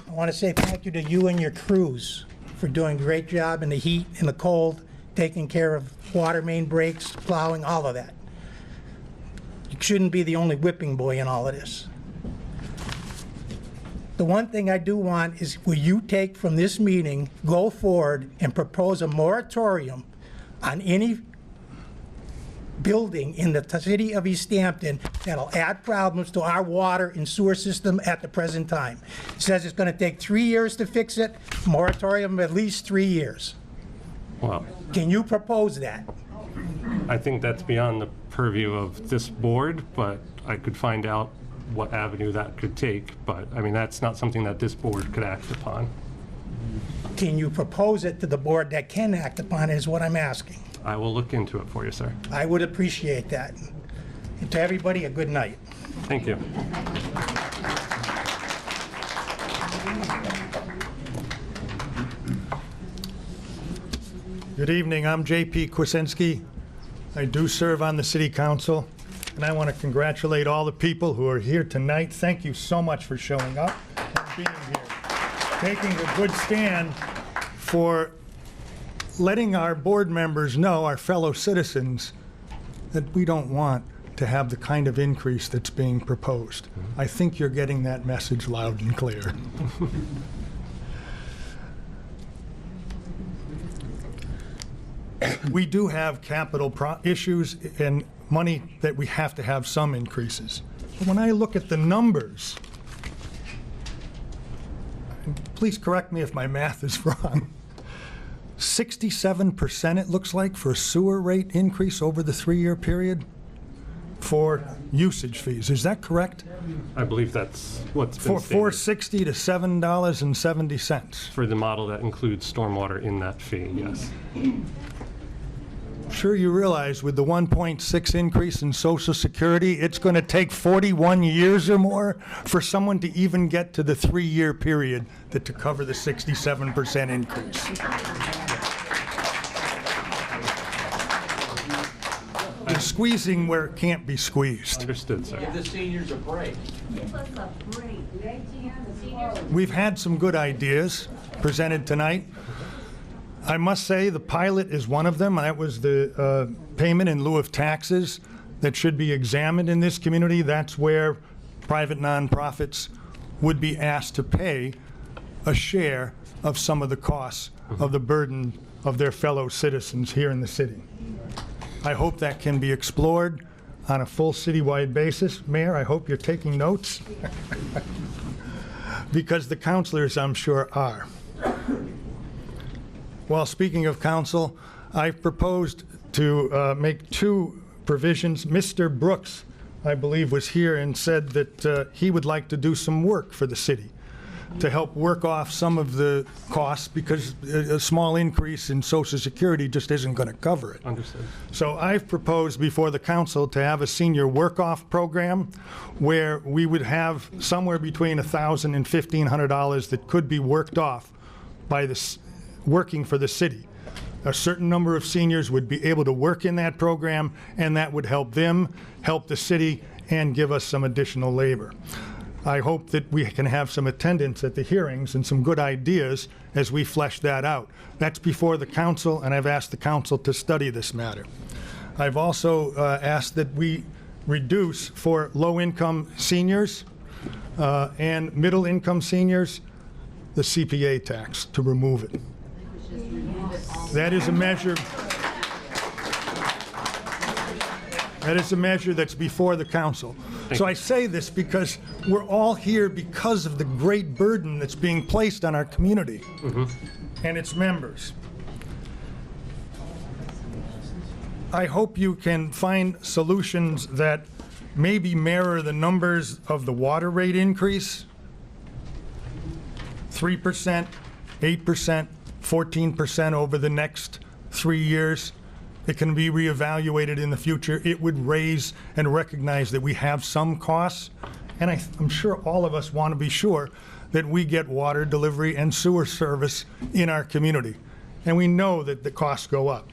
I want to say thank you to you and your crews for doing a great job in the heat, in the cold, taking care of water main breaks, plowing, all of that. You shouldn't be the only whipping boy in all of this. The one thing I do want is, will you take from this meeting, go forward and propose a moratorium on any building in the city of Easthampton that'll add problems to our water and sewer system at the present time. It says it's going to take 3 years to fix it, moratorium of at least 3 years. Well, Can you propose that? I think that's beyond the purview of this board, but I could find out what avenue that could take. But, I mean, that's not something that this board could act upon. Can you propose it to the board that can act upon it, is what I'm asking. I will look into it for you, sir. I would appreciate that. And to everybody, a good night. Thank you. Good evening, I'm J.P. Kwasinski. I do serve on the city council. and I want to congratulate all the people who are here tonight. Thank you so much for showing up and being here, taking a good stand for letting our board members know, our fellow citizens, that we don't want to have the kind of increase that's being proposed. I think you're getting that message loud and clear. We do have capital issues and money that we have to have some increases. But when I look at the numbers, please correct me if my math is wrong, 67% it looks like for a sewer rate increase over the 3-year period for usage fees. Is that correct? I believe that's what's been stated. $4.60 to $7.70. For the model that includes stormwater in that fee, yes. Sure you realize with the 1.6 increase in Social Security, it's going to take 41 years or more for someone to even get to the 3-year period to cover the 67% increase. You're squeezing where it can't be squeezed. Understood, sir. Give the seniors a break. Give us a break. We've had some good ideas presented tonight. I must say the pilot is one of them. That was the payment in lieu of taxes that should be examined in this community. That's where private nonprofits would be asked to pay a share of some of the costs of the burden of their fellow citizens here in the city. I hope that can be explored on a full citywide basis. Mayor, I hope you're taking notes because the councilors, I'm sure, are. Well, speaking of council, I've proposed to make 2 provisions. Mr. Brooks, I believe, was here and said that he would like to do some work for the city to help work off some of the costs because a small increase in Social Security just isn't going to cover it. Understood. So I've proposed before the council to have a senior work-off program where we would have somewhere between $1,000 and $1,500 that could be worked off by the working for the city. A certain number of seniors would be able to work in that program, and that would help them, help the city, and give us some additional labor. I hope that we can have some attendance at the hearings and some good ideas as we flesh that out. That's before the council, and I've asked the council to study this matter. I've also asked that we reduce for low-income seniors and middle-income seniors the CPA tax, to remove it. That is a measure. That is a measure that's before the council. So I say this because we're all here because of the great burden that's being placed on our community and its members. I hope you can find solutions that maybe mirror the numbers of the water rate increase. 3%, 8%, 14% over the next 3 years. It can be reevaluated in the future. It would raise and recognize that we have some costs, and I'm sure all of us want to be sure that we get water delivery and sewer service in our community. And we know that the costs go up.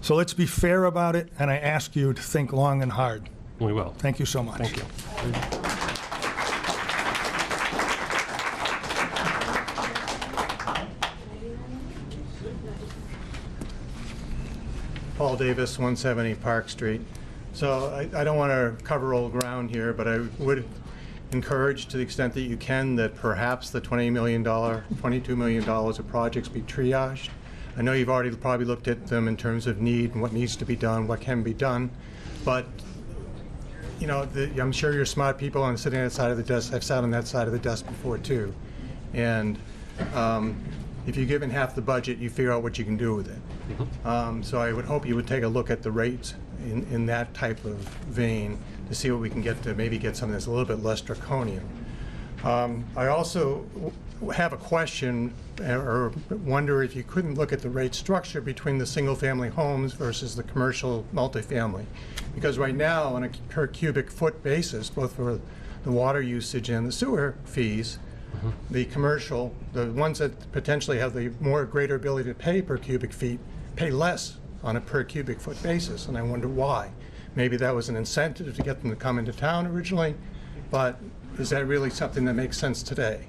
So let's be fair about it, and I ask you to think long and hard. We will. Thank you so much. Thank you. Paul Davis, 170 Park Street. So I don't want to cover old ground here, but I would encourage, to the extent that you can, that perhaps the $22 million of projects be triaged. I know you've already probably looked at them in terms of need and what needs to be done, what can be done, but you know, I'm sure you're smart people and sitting on that side of the desk. I've sat on that side of the desk before too, and if you're given half the budget, you figure out what you can do with it. So I would hope you would take a look at the rates in that type of vein to see what we can get to maybe get something that's a little bit less draconian. I also have a question or wonder if you couldn't look at the rate structure between the single-family homes versus the commercial multifamily. Because right now, on a per cubic foot basis, both for the water usage and the sewer fees, the commercial, the ones that potentially have the greater ability to pay per cubic feet, pay less on a per cubic foot basis, and I wonder why. Maybe that was an incentive to get them to come into town originally, but is that really something that makes sense today?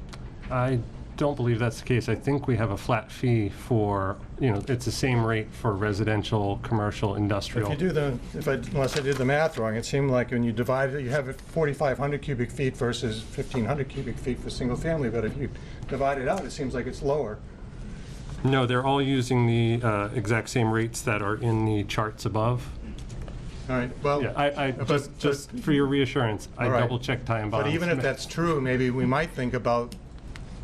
I don't believe that's the case. I think we have a flat fee for, it's the same rate for residential, commercial, industrial. If you do unless I did the math wrong, it seemed like when you divide it, you have it 4,500 cubic feet versus 1,500 cubic feet for single family, but if you divide it out, it seems like it's lower. No, they're all using the exact same rates that are in the charts above. All right, well. Yeah, I just for your reassurance, I All right. double-checked Ty & Bond. But even if that's true, maybe we might think about,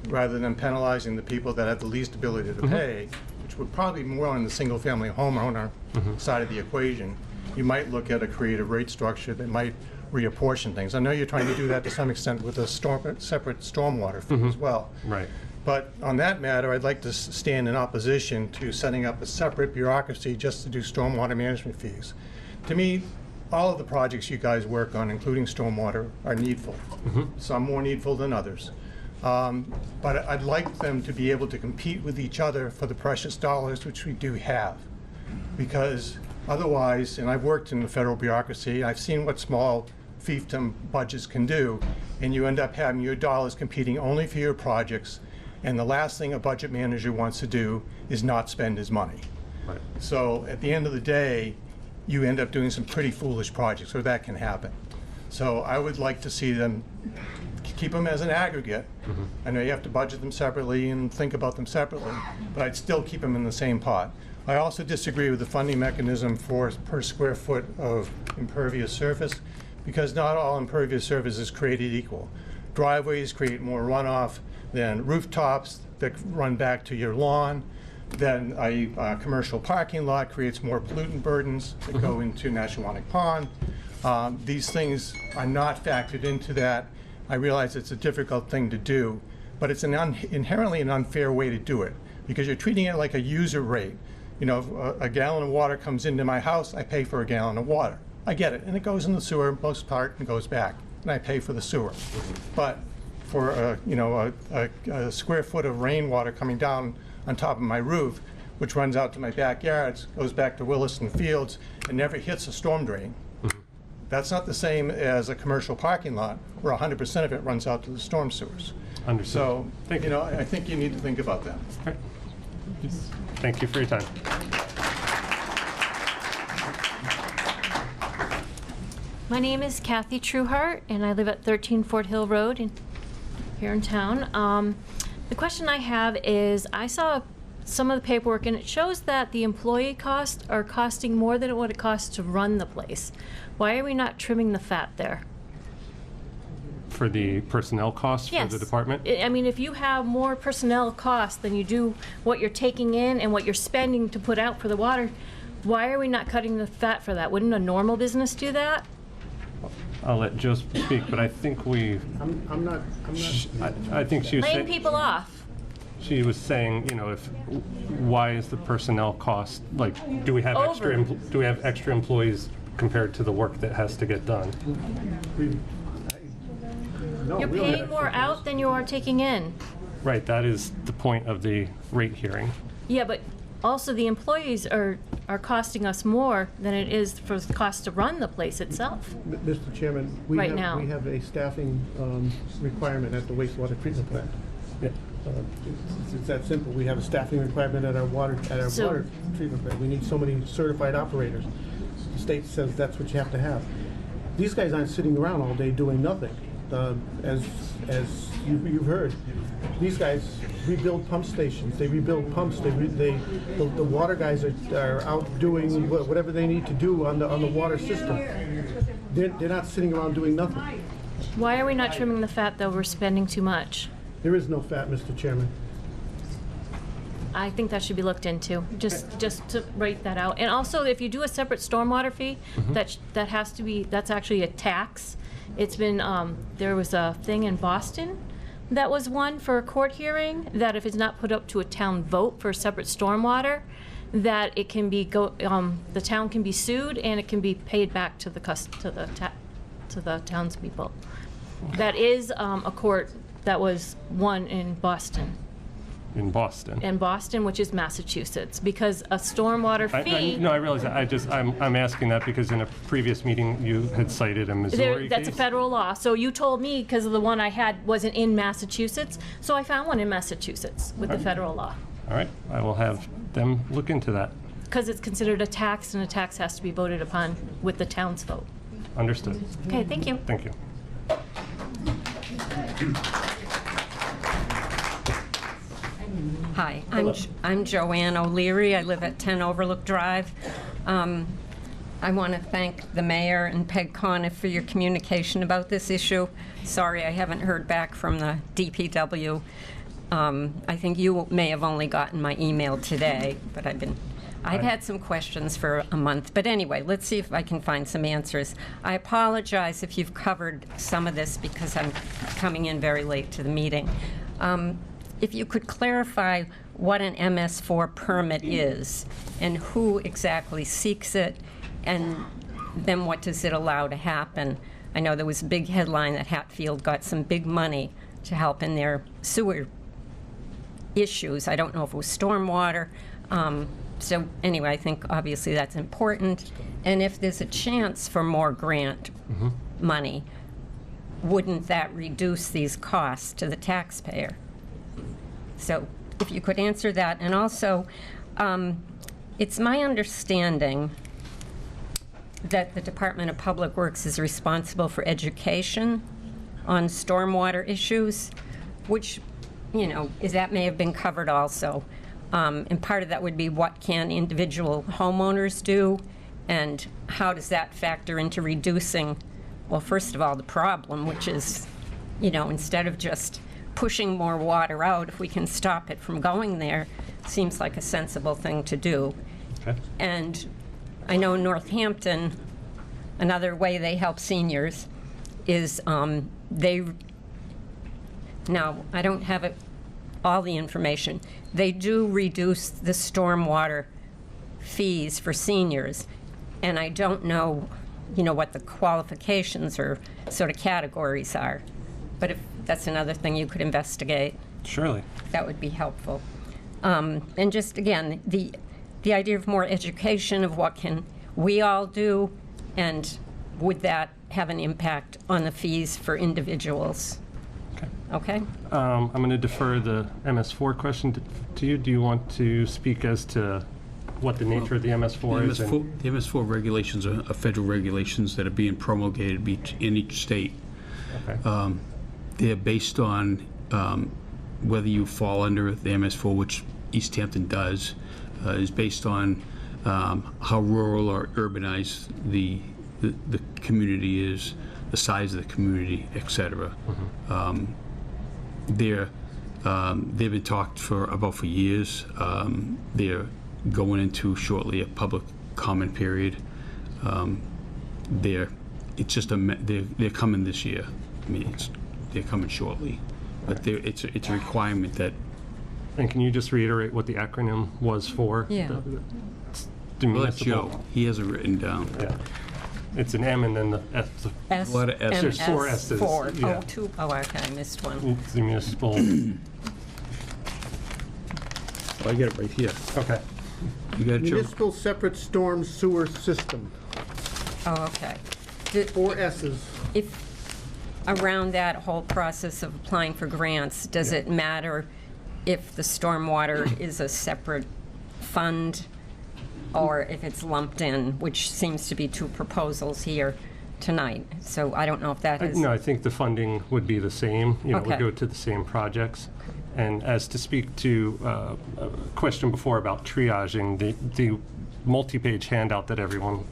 rather than penalizing the people that have the least ability to pay, which would probably be more on the single-family homeowner side of the equation, you might look at a creative rate structure that might reapportion things. I know you're trying to do that to some extent with a separate stormwater fee as well. Right. But on that matter, I'd like to stand in opposition to setting up a separate bureaucracy just to do stormwater management fees. To me, all of the projects you guys work on, including stormwater, are needful. Some more needful than others. But I'd like them to be able to compete with each other for the precious dollars, which we do have. Because otherwise, and I've worked in the federal bureaucracy, I've seen what small fiefdom budgets can do, and you end up having your dollars competing only for your projects, and the last thing a budget manager wants to do is not spend his money. Right. So at the end of the day, you end up doing some pretty foolish projects, or that can happen. So I would like to see them keep them as an aggregate. I know you have to budget them separately and think about them separately, but I'd still keep them in the same pot. I also disagree with the funding mechanism for per square foot of impervious surface, because not all impervious surface is created equal. Driveways create more runoff than rooftops that run back to your lawn. Then a commercial parking lot creates more pollutant burdens that go into Neshowannock Pond. These things are not factored into that. I realize it's a difficult thing to do, but it's inherently an unfair way to do it, because you're treating it like a user rate. If a gallon of water comes into my house, I pay for a gallon of water. I get it, and it goes in the sewer most part and goes back, and I pay for the sewer. But for a square foot of rainwater coming down on top of my roof, which runs out to my backyards, goes back to Williston Fields, and never hits a storm drain. That's not the same as a commercial parking lot where 100% of it runs out to the storm sewers. Understood. So, Thank you. I think you need to think about that. Right. Thank you for your time. My name is Kathy Trueheart, and I live at 13 Fort Hill Road here in town. The question I have is, I saw some of the paperwork, and it shows that the employee costs are costing more than what it costs to run the place. Why are we not trimming the fat there? For the personnel costs for the department? I mean, if you have more personnel costs than you do what you're taking in and what you're spending to put out for the water, why are we not cutting the fat for that? Wouldn't a normal business do that? I'll let Joe speak, but I think I think she was Laying saying, people off. she was saying, why is the personnel cost, like, do we have extra employees compared to the work that has to get done? You're paying more out than you are taking in. Right, that is the point of the rate hearing. Yeah, but also the employees are costing us more than it is for the cost to run the place itself. Mr. Chairman, we have a staffing requirement at the wastewater treatment plant. Yeah. It's that simple. We have a staffing requirement at our water treatment plant. We need so many certified operators. The state says that's what you have to have. These guys aren't sitting around all day doing nothing. As you've heard, these guys rebuild pump stations. They rebuild pumps. The water guys are out doing whatever they need to do on the water system. They're not sitting around doing nothing. Why are we not trimming the fat, though? We're spending too much. There is no fat, Mr. Chairman. I think that should be looked into, just to write that out. And also, if you do a separate stormwater fee, that has to be, that's actually a tax. It's been, there was a thing in Boston that was one for a court hearing, that if it's not put up to a town vote for a separate stormwater, that it can be, the town can be sued and it can be paid back to the townspeople. That is a court that was won in Boston. in Boston. in Boston, which is Massachusetts, because a stormwater fee. No, I realize that. I'm asking that because in a previous meeting, you had cited a Missouri That's a case. federal law. So you told me, because the one I had wasn't in Massachusetts, so I found one in Massachusetts with the federal law. All right, I will have them look into that. Because it's considered a tax, and a tax has to be voted upon with the town's vote. Understood. Okay, thank you. Thank you. Hi, I'm Joanne O'Leary. I live at 10 Overlook Drive. I want to thank the mayor and Peg Conniff for your communication about this issue. Sorry I haven't heard back from the DPW. I think you may have only gotten my email today, but I've had some questions for a month. But anyway, let's see if I can find some answers. I apologize if you've covered some of this because I'm coming in very late to the meeting. If you could clarify what an MS4 permit is and who exactly seeks it, and then what does it allow to happen? I know there was a big headline that Hatfield got some big money to help in their sewer issues. I don't know if it was stormwater. So anyway, I think obviously that's important. And if there's a chance for more grant money, wouldn't that reduce these costs to the taxpayer? So if you could answer that. And also, it's my understanding that the Department of Public Works is responsible for education on stormwater issues, which, you know, that may have been covered also. And part of that would be what can individual homeowners do, and how does that factor into reducing, well, first of all, the problem, which is, you know, instead of just pushing more water out, if we can stop it from going there, seems like a sensible thing to do. Okay. And I know Northampton, another way they help seniors is now I don't have all the information. They do reduce the stormwater fees for seniors, and I don't know, you know, what the qualifications or sort of categories are. But if that's another thing you could investigate, Surely. that would be helpful. And just again, the idea of more education of what can we all do, and would that have an impact on the fees for individuals? Okay. I'm going to defer the MS4 question to you. Do you want to speak as to what the nature of the MS4 is? The MS4 regulations are federal regulations that are being promulgated in each state. Okay. They're based on whether you fall under the MS4, which Easthampton does, is based on how rural or urbanized the community is, the size of the community, et cetera. They've been talked about for years. They're going into shortly a public comment period. They're coming this year. I mean, they're coming shortly, but it's a requirement that. And can you just reiterate what the acronym was for? Yeah. The Well, municipal. Joe, he has it written down. Yeah. It's an M and then the S. S, What a S. There's four S's. MS4. Yeah. Okay, I missed one. It's the municipal. Oh, I get it right here. Okay. You got it, Joe? Municipal Separate Storm Sewer System. Oh, okay. 4 S's. If around that whole process of applying for grants, does it matter if the stormwater is a separate fund or if it's lumped in, which seems to be two proposals here tonight? So I don't know if that is... No, I think the funding would be the same. You know, it would Okay. go to the same projects. And as to speak to a question before about triaging, the multi-page handout that everyone,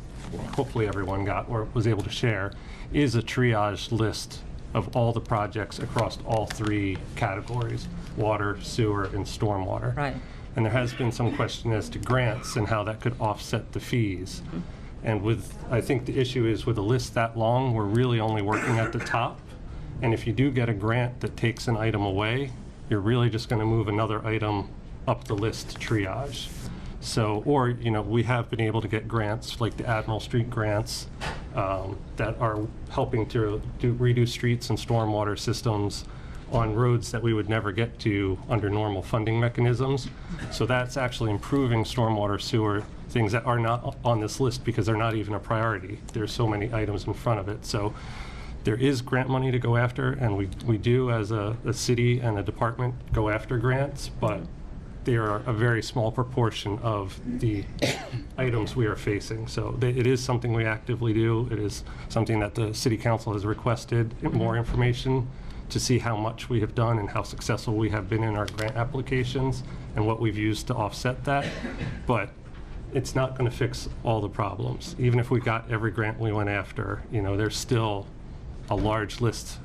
hopefully everyone got or was able to share, is a triage list of all the projects across all three categories: water, sewer, and stormwater. Right. And there has been some question as to grants and how that could offset the fees. And with, I think the issue is with a list that long, we're really only working at the top. And if you do get a grant that takes an item away, you're really just going to move another item up the list to triage. So, or, you know, we have been able to get grants like the Admiral Street grants that are helping to redo streets and stormwater systems on roads that we would never get to under normal funding mechanisms. So that's actually improving stormwater sewer, things that are not on this list because they're not even a priority. There's so many items in front of it. So there is grant money to go after, and we do as a city and a department go after grants, but they are a very small proportion of the items we are facing. So it is something we actively do. It is something that the city council has requested more information to see how much we have done and how successful we have been in our grant applications and what we've used to offset that. But it's not going to fix all the problems. Even if we got every grant we went after, there's still a large list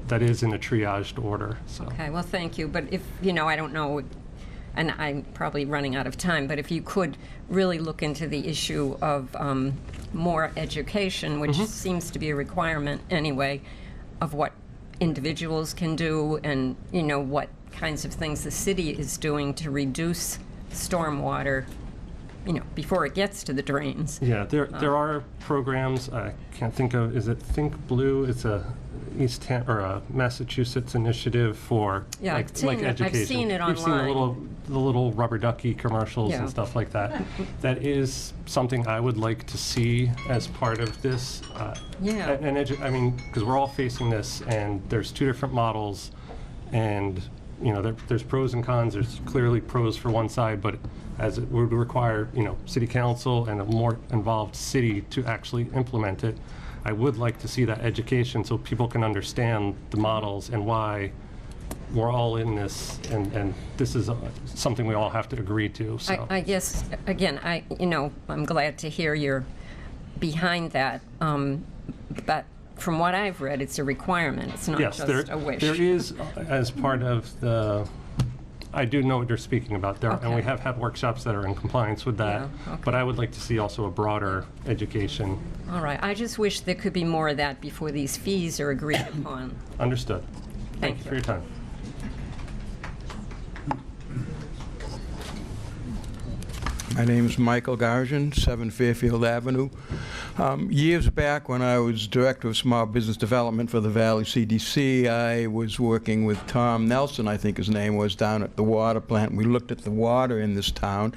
that is in a triaged order. So. Okay, well, thank you. But if, I don't know, and I'm probably running out of time, but if you could really look into the issue of more education, which seems to be a requirement anyway, of what individuals can do and, what kinds of things the city is doing to reduce stormwater, before it gets to the drains. Yeah, there are programs. I can't think of. Is it Think Blue? It's a Easthampton or a Massachusetts initiative for like education. I've seen it online. You've seen the little rubber ducky commercials and stuff like that. That is something I would like to see as part of this. Because we're all facing this, and there's two different models, and there's pros and cons. There's clearly pros for one side, but as it would require, city council and a more involved city to actually implement it, I would like to see that education so people can understand the models and why we're all in this, and this is something we all have to agree to. So. I guess, again, I'm glad to hear you're behind that, but from what I've read, it's a requirement. It's not just a wish. There is, as part of the, I do know what you're speaking about there, and we have had workshops that are in compliance with that, but I would like to see also a broader education. All right. I just wish there could be more of that before these fees are agreed upon. Understood. Thank you for your time. My name is Michael Garjan, 7 Fairfield Avenue. Years back, when I was Director of Small Business Development for the Valley CDC, I was working with Tom Nelson, I think his name was, down at the water plant. We looked at the water in this town.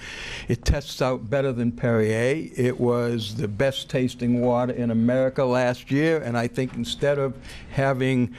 It tests out better than Perrier. It was the best tasting water in America last year, and I think instead of having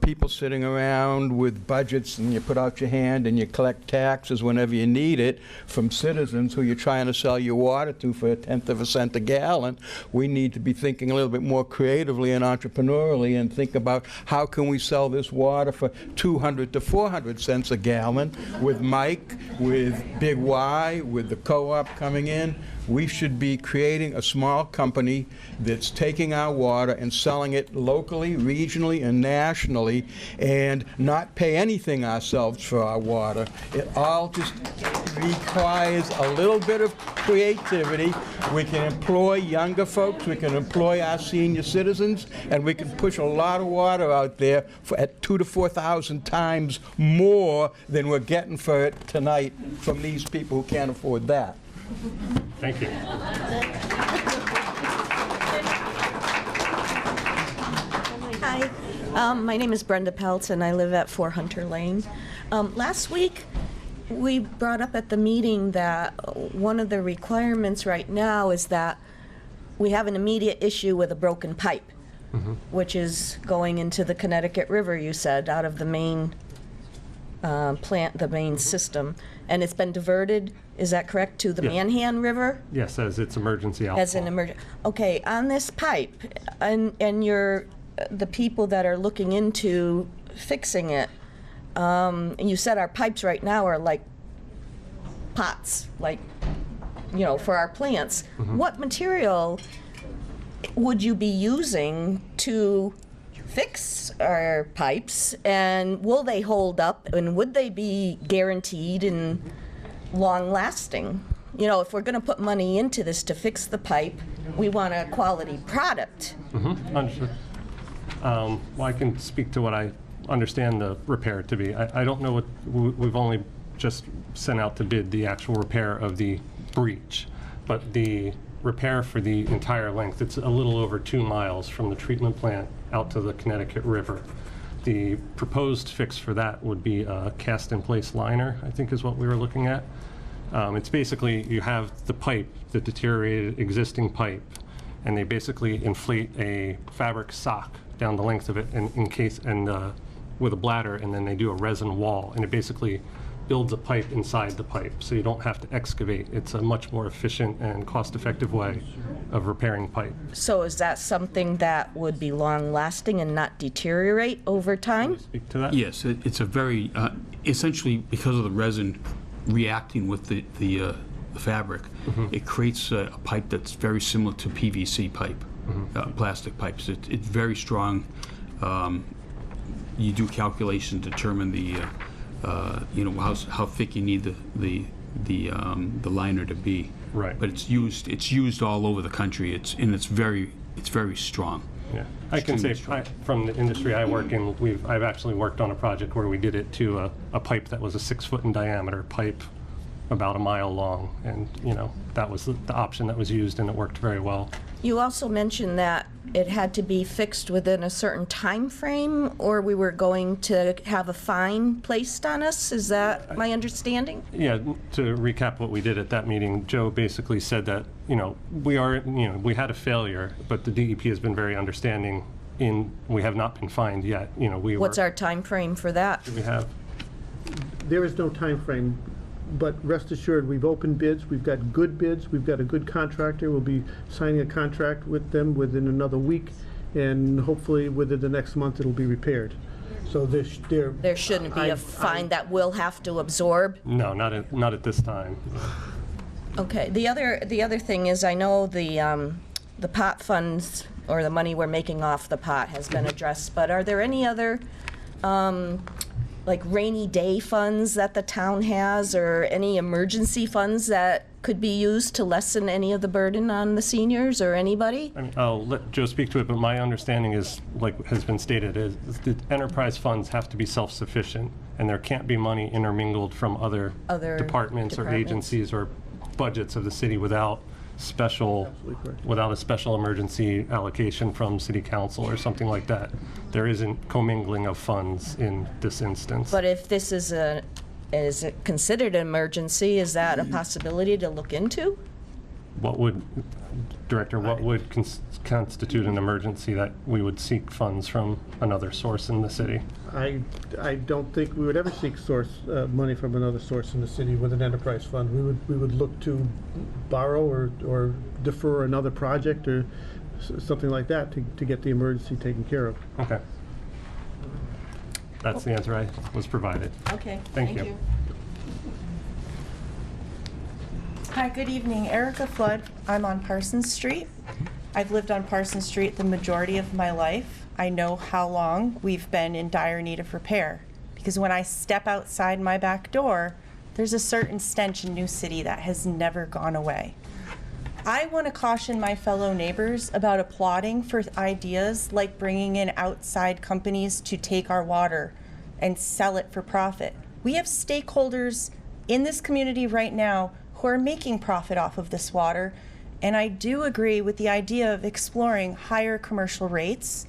people sitting around with budgets and you put out your hand and you collect taxes whenever you need it from citizens who you're trying to sell your water to for 1/10 of a cent a gallon, we need to be thinking a little bit more creatively and entrepreneurially and think about how can we sell this water for 200 to 400 cents a gallon with Mike, with Big Y, with the co-op coming in. We should be creating a small company that's taking our water and selling it locally, regionally, and nationally, and not pay anything ourselves for our water. It all just requires a little bit of creativity. We can employ younger folks, we can employ our senior citizens, and we can push a lot of water out there at 2,000 to 4,000 times more than we're getting for it tonight from these people who can't afford that. Thank you. Hi, my name is Brenda Peltz, and I live at 4 Hunter Lane. Last week, we brought up at the meeting that one of the requirements right now is that we have an immediate issue with a broken pipe, which is going into the Connecticut River, you said, out of the main plant, the main system. And it's been diverted, is that correct, to the Manhan River? Yes, as its emergency outflow. As an emergency. Okay, on this pipe, and the people that are looking into fixing it, you said our pipes right now are like pots, like, for our plants. What material would you be using to fix our pipes, and will they hold up, and would they be guaranteed and long-lasting? If we're going to put money into this to fix the pipe, we want a quality product. Understood. Well, I can speak to what I understand the repair to be. I don't know what, we've only just sent out to bid the actual repair of the breach, but the repair for the entire length, it's a little over 2 miles from the treatment plant out to the Connecticut River. The proposed fix for that would be a cast-in-place liner, I think is what we were looking at. It's basically, you have the pipe, the deteriorated existing pipe, and they basically inflate a fabric sock down the length of it with a bladder, and then they do a resin wall, and it basically builds a pipe inside the pipe, so you don't have to excavate. It's a much more efficient and cost-effective way of repairing pipe. So is that something that would be long-lasting and not deteriorate over time? Speak to that? Yes, it's a very, essentially, because of the resin reacting with the fabric, it creates a pipe that's very similar to PVC pipe, plastic pipes. It's very strong. You do calculations to determine the, how thick you need the liner to be. Right. But it's used all over the country. It's very strong. Yeah, I can say from the industry I work in, I've actually worked on a project where we did it to a pipe that was a 6-foot in diameter pipe, about a mile long, and that was the option that was used, and it worked very well. You also mentioned that it had to be fixed within a certain time frame, or we were going to have a fine placed on us. Is that my understanding? Yeah, to recap what we did at that meeting, Joe basically said that, we had a failure, but the DEP has been very understanding we have not been fined yet. What's our time frame for that? We have. There is no time frame, but rest assured, we've opened bids, we've got good bids, we've got a good contractor. We'll be signing a contract with them within another week, and hopefully within the next month it'll be repaired. So there shouldn't be a fine that we'll have to absorb? No, not at this time. Okay. The other thing is, I know the pot funds, or the money we're making off the pot, has been addressed, but are there any other like rainy day funds that the town has, or any emergency funds that could be used to lessen any of the burden on the seniors or anybody? I mean, I'll let Joe speak to it, but my understanding is, like has been stated, is the enterprise funds have to be self-sufficient, and there can't be money intermingled from other departments or agencies or budgets of the city without a special emergency allocation from city council or something like that. There isn't commingling of funds in this instance. But if this is it considered an emergency, is that a possibility to look into? What would constitute an emergency that we would seek funds from another source in the city? I don't think we would ever seek money from another source in the city with an enterprise fund. We would look to borrow or defer another project or something like that to get the emergency taken care of. Okay. That's the answer I was provided. Okay. Thank you. Hi, good evening. Erica Flood. I'm on Parsons Street. I've lived on Parsons Street the majority of my life. I know how long we've been in dire need of repair, because when I step outside my back door, there's a certain stench in New City that has never gone away. I want to caution my fellow neighbors about applauding for ideas like bringing in outside companies to take our water and sell it for profit. We have stakeholders in this community right now who are making profit off of this water, and I do agree with the idea of exploring higher commercial rates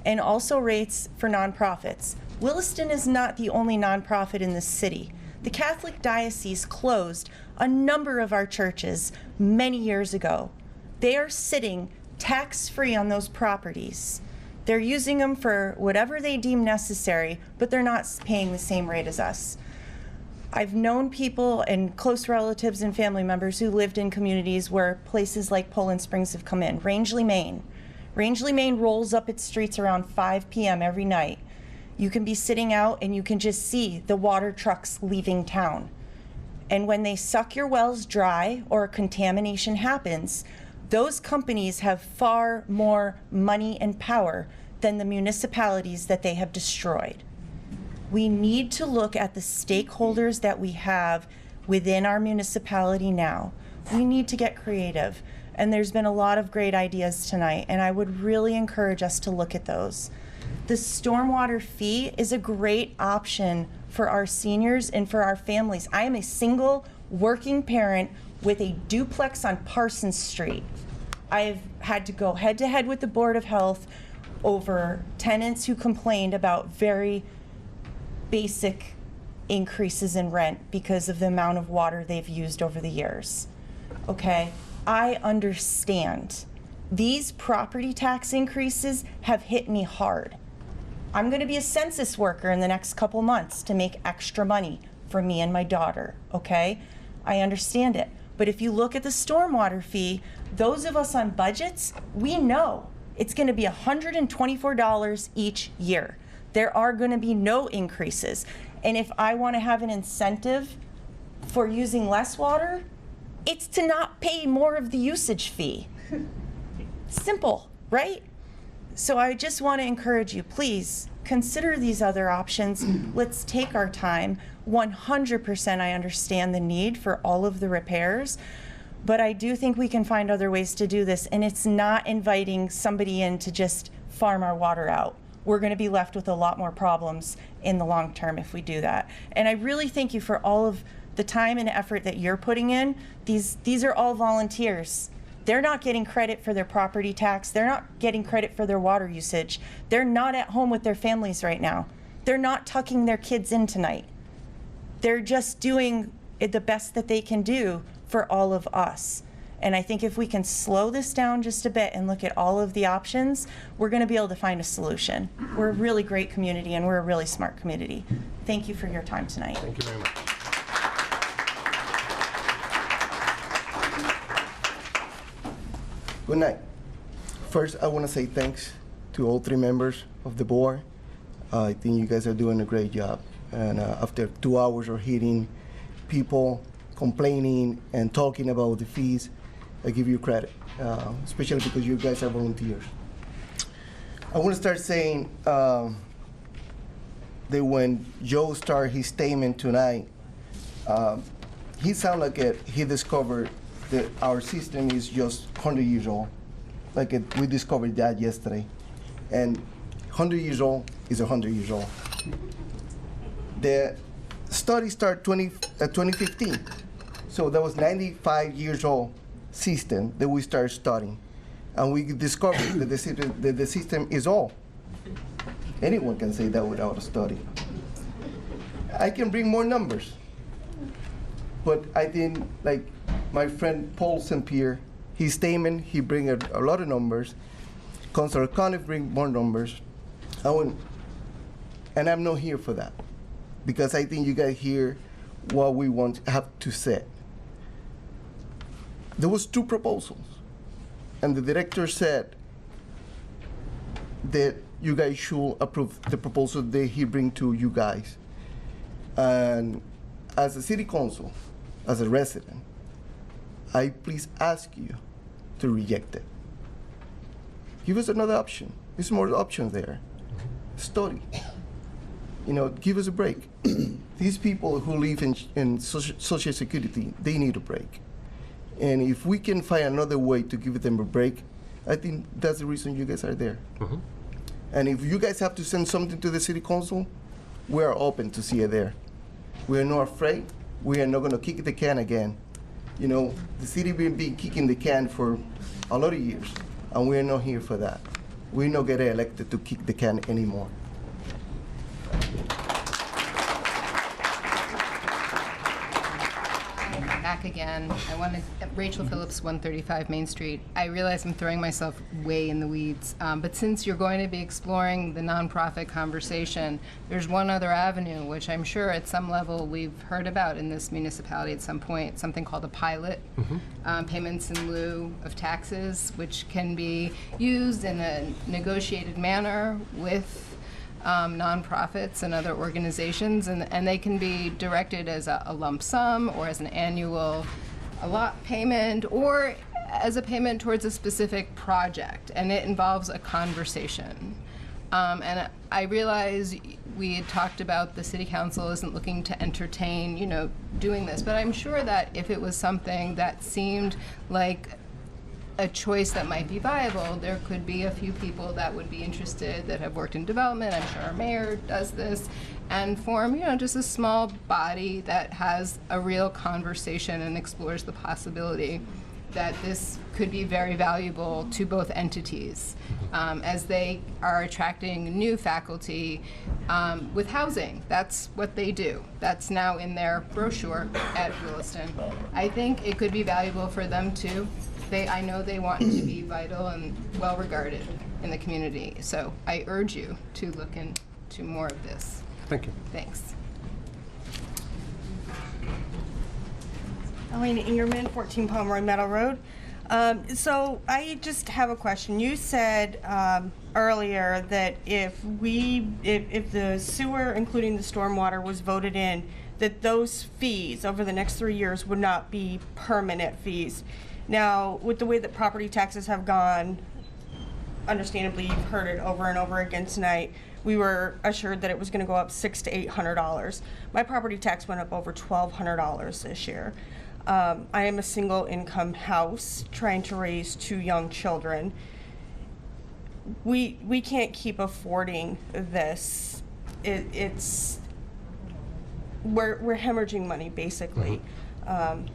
and also rates for nonprofits. Williston is not the only nonprofit in this city. The Catholic Diocese closed a number of our churches many years ago. They are sitting tax-free on those properties. They're using them for whatever they deem necessary, but they're not paying the same rate as us. I've known people and close relatives and family members who lived in communities where places like Poland Springs have come in. Rangeley, Maine. Rangeley, Maine rolls up its streets around 5 p.m. every night. You can be sitting out and you can just see the water trucks leaving town. And when they suck your wells dry or contamination happens, those companies have far more money and power than the municipalities that they have destroyed. We need to look at the stakeholders that we have within our municipality now. We need to get creative. And there's been a lot of great ideas tonight, and I would really encourage us to look at those. The stormwater fee is a great option for our seniors and for our families. I am a single working parent with a duplex on Parsons Street. I've had to go head to head with the Board of Health over tenants who complained about very basic increases in rent because of the amount of water they've used over the years. Okay, I understand. These property tax increases have hit me hard. I'm going to be a census worker in the next couple months to make extra money for me and my daughter, okay? I understand it. But if you look at the stormwater fee, those of us on budgets, we know it's going to be $124 each year. There are going to be no increases. And if I want to have an incentive for using less water, it's to not pay more of the usage fee. Simple, right? So I just want to encourage you, please consider these other options. Let's take our time. 100% I understand the need for all of the repairs, but I do think we can find other ways to do this, and it's not inviting somebody in to just farm our water out. We're going to be left with a lot more problems in the long term if we do that. And I really thank you for all of the time and effort that you're putting in. These are all volunteers. They're not getting credit for their property tax. They're not getting credit for their water usage. They're not at home with their families right now. They're not tucking their kids in tonight. They're just doing the best that they can do for all of us. And I think if we can slow this down just a bit and look at all of the options, we're going to be able to find a solution. We're a really great community, and we're a really smart community. Thank you for your time tonight. Thank you very much. Good night. First, I want to say thanks to all three members of the board. I think you guys are doing a great job. And after 2 hours of hearing people complaining and talking about the fees, I give you credit, especially because you guys are volunteers. I want to start saying that when Joe started his statement tonight, he sounded like he discovered that our system is just 100 years old. We discovered that yesterday. And 100 years old is 100 years old. The study started 2015. So that was 95 years old system that we started studying. And we discovered that the system is old. Anyone can say that without a study. I can bring more numbers. But I think, like my friend Paul St. Pierre, his statement, he bring a lot of numbers. Councilor Conniff bring more numbers. And I'm not here for that. Because I think you guys hear what we have to say. There was 2 proposals. And the director said that you guys should approve the proposal that he bring to you guys. And as a city council, as a resident, I please ask you to reject it. Give us another option. There's more options there. Study. Give us a break. These people who live in Social Security, they need a break. And if we can find another way to give them a break, I think that's the reason you guys are there. Mm-hmm. And if you guys have to send something to the city council, we are open to see it there. We are not afraid. We are not going to kick the can again. The city been kicking the can for a lot of years, and we are not here for that. We're not getting elected to kick the can anymore. Back again. Rachel Phillips, 135 Main Street. I realize I'm throwing myself way in the weeds, but since you're going to be exploring the nonprofit conversation, there's one other avenue, which I'm sure at some level we've heard about in this municipality at some point, something called a pilot, payments in lieu of taxes, which can be used in a negotiated manner with nonprofits and other organizations, and they can be directed as a lump sum or as an annual allot payment or as a payment towards a specific project, and it involves a conversation. And I realize we had talked about the city council isn't looking to entertain, doing this, but I'm sure that if it was something that seemed like a choice that might be viable, there could be a few people that would be interested that have worked in development. I'm sure our mayor does this, and form, just a small body that has a real conversation and explores the possibility that this could be very valuable to both entities as they are attracting new faculty with housing. That's what they do. That's now in their brochure at Williston. I think it could be valuable for them too. I know they want to be vital and well regarded in the community. So I urge you to look into more of this. Thank you. Thanks. Elena Ingerman, 14 Pomeroy Meadow Road. So I just have a question. You said earlier that if the sewer, including the stormwater, was voted in, that those fees over the next 3 years would not be permanent fees. Now, with the way that property taxes have gone, understandably, you've heard it over and over again tonight, we were assured that it was going to go up $600 to $800. My property tax went up over $1,200 this year. I am a single income house trying to raise 2 young children. We can't keep affording this. We're hemorrhaging money basically. I'm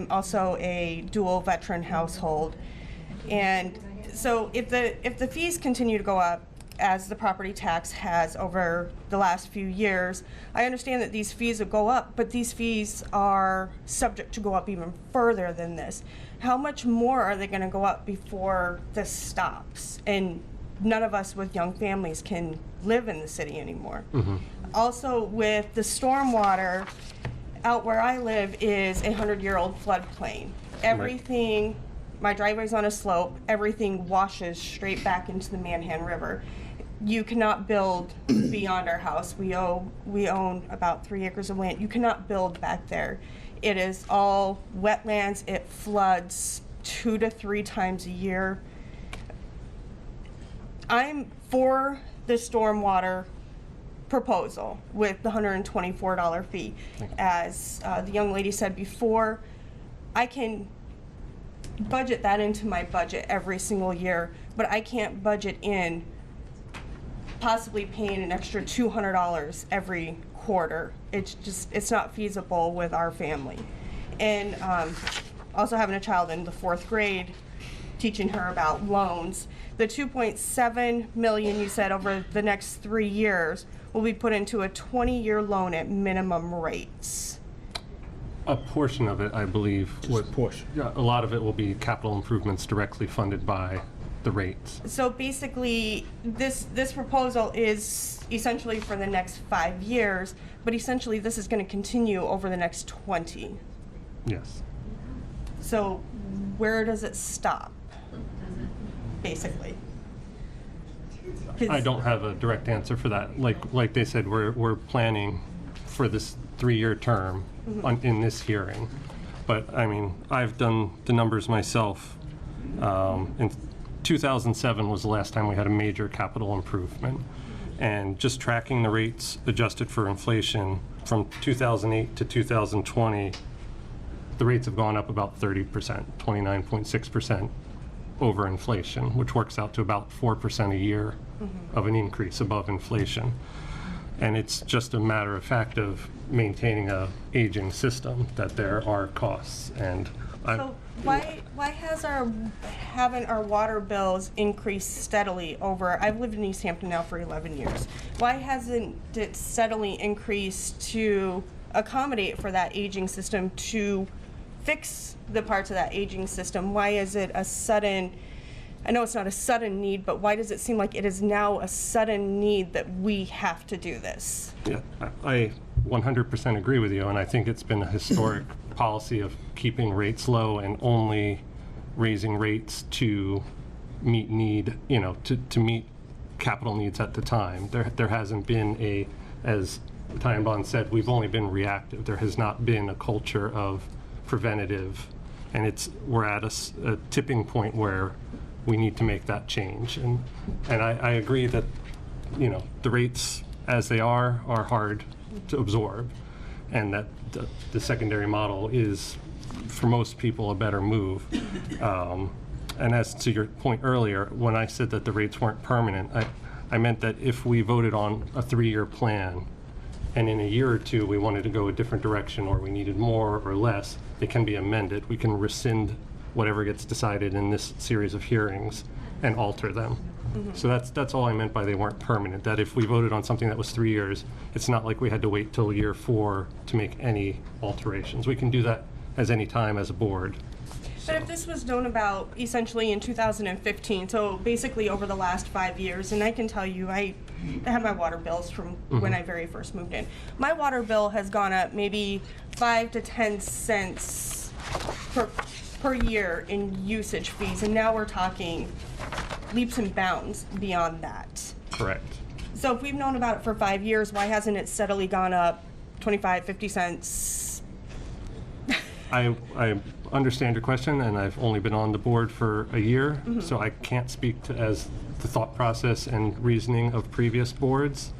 also a dual veteran household, and so if the fees continue to go up as the property tax has over the last few years, I understand that these fees will go up, but these fees are subject to go up even further than this. How much more are they going to go up before this stops? And none of us with young families can live in the city anymore. Also, with the stormwater, out where I live is a 100-year-old floodplain. Everything, my driveway's on a slope, everything washes straight back into the Manhan River. You cannot build beyond our house. We own about 3 acres of land. You cannot build back there. It is all wetlands. It floods 2 to 3 times a year. I'm for the stormwater proposal with the $124 fee. As the young lady said before, I can budget that into my budget every single year, but I can't budget in possibly paying an extra $200 every quarter. It's not feasible with our family. And also having a child in the 4th grade, teaching her about loans. The $2.7 million you said over the next 3 years will be put into a 20-year loan at minimum rates. A portion of it, I believe. What portion? A lot of it will be capital improvements directly funded by the rates. So basically, this proposal is essentially for the next 5 years, but essentially this is going to continue over the next 20. Yes. So where does it stop, basically? I don't have a direct answer for that. Like they said, we're planning for this 3-year term in this hearing. But I mean, I've done the numbers myself. In 2007 was the last time we had a major capital improvement. And just tracking the rates adjusted for inflation from 2008 to 2020, the rates have gone up about 30%, 29.6% over inflation, which works out to about 4% a year of an increase above inflation. And it's just a matter of fact of maintaining a aging system that there are costs. And so why haven't our water bills increased steadily over? I've lived in Easthampton now for 11 years. Why hasn't it steadily increased to accommodate for that aging system, to fix the parts of that aging system? Why is it a sudden, I know it's not a sudden need, but why does it seem like it is now a sudden need that we have to do this? Yeah, I 100% agree with you, and I think it's been a historic policy of keeping rates low and only raising rates to meet need, to meet capital needs at the time. There hasn't been as Ty and Bond said, we've only been reactive. There has not been a culture of preventative, and we're at a tipping point where we need to make that change. And I agree that, the rates as they are hard to absorb, and that the secondary model is, for most people, a better move. And as to your point earlier, when I said that the rates weren't permanent, I meant that if we voted on a 3-year plan and in a year or two we wanted to go a different direction, or we needed more or less, they can be amended. We can rescind whatever gets decided in this series of hearings and alter them. So that's all I meant by they weren't permanent, that if we voted on something that was 3 years, it's not like we had to wait till year 4 to make any alterations. We can do that as any time as a board. But if this was known about essentially in 2015, so basically over the last 5 years, and I can tell you, I have my water bills from when I very first moved in. My water bill has gone up maybe 5 to 10 cents per year in usage fees, and now we're talking leaps and bounds beyond that. Correct. So if we've known about it for 5 years, why hasn't it steadily gone up 25, 50 cents? I understand your question, and I've only been on the board for a year, so I can't speak to as the thought process and reasoning of previous boards.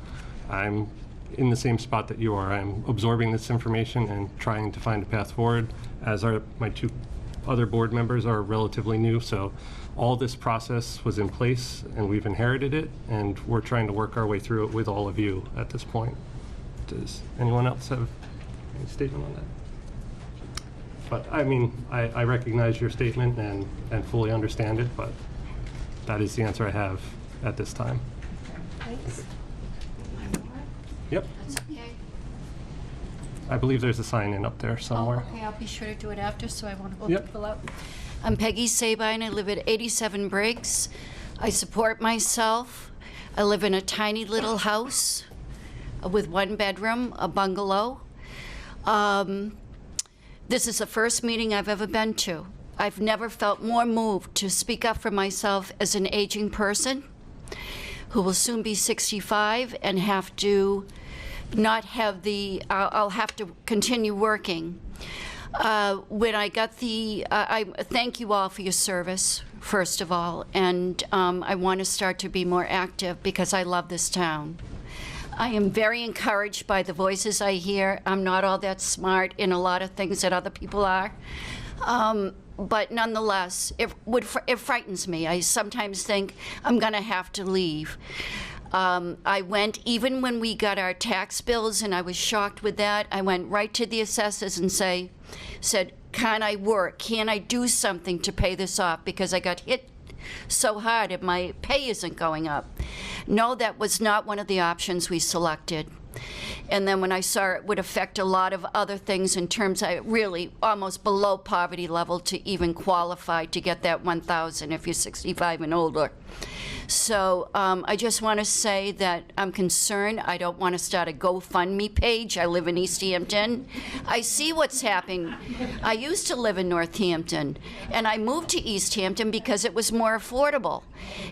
I'm in the same spot that you are. I'm absorbing this information and trying to find a path forward, as are my 2 other board members are relatively new, so all this process was in place and we've inherited it, and we're trying to work our way through it with all of you at this point. Does anyone else have any statement on that? But I mean, I recognize your statement and fully understand it, but that is the answer I have at this time. Thanks. Yep. That's okay. I believe there's a sign-in up there somewhere. Oh, okay, I'll be sure to do it after, so I won't vote Yep. people out. I'm Peggy Sabine. I live at 87 Briggs. I support myself. I live in a tiny little house with 1 bedroom, a bungalow. This is the first meeting I've ever been to. I've never felt more moved to speak up for myself as an aging person who will soon be 65 and have to not have the, I'll have to continue working. When I got the, I thank you all for your service, first of all, and I want to start to be more active because I love this town. I am very encouraged by the voices I hear. I'm not all that smart in a lot of things that other people are. But nonetheless, it frightens me. I sometimes think I'm going to have to leave. I went, even when we got our tax bills, and I was shocked with that, I went right to the assessors and said, can I work? Can I do something to pay this off? Because I got hit so hard and my pay isn't going up. No, that was not one of the options we selected. And then when I saw it would affect a lot of other things in terms of really almost below poverty level to even qualify to get that 1,000 if you're 65 and older. So I just want to say that I'm concerned. I don't want to start a GoFundMe page. I live in Easthampton. I see what's happening. I used to live in Northampton, and I moved to Easthampton because it was more affordable.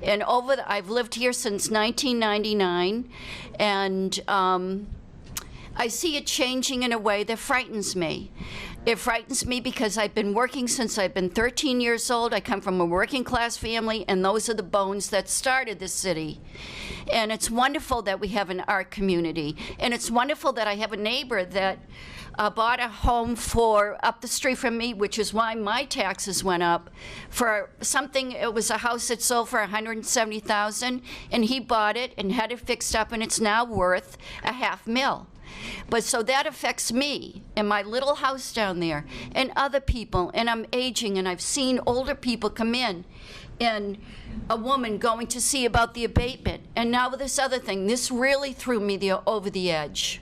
And I've lived here since 1999, and I see it changing in a way that frightens me. It frightens me because I've been working since I've been 13 years old. I come from a working class family, and those are the bones that started this city. And it's wonderful that we have an art community. And it's wonderful that I have a neighbor that bought a home up the street from me, which is why my taxes went up. For something, it was a house that sold for $170,000, and he bought it and had it fixed up, and it's now worth $500,000. But so that affects me and my little house down there and other people, and I'm aging, and I've seen older people come in and a woman going to see about the abatement. And now with this other thing, this really threw me over the edge.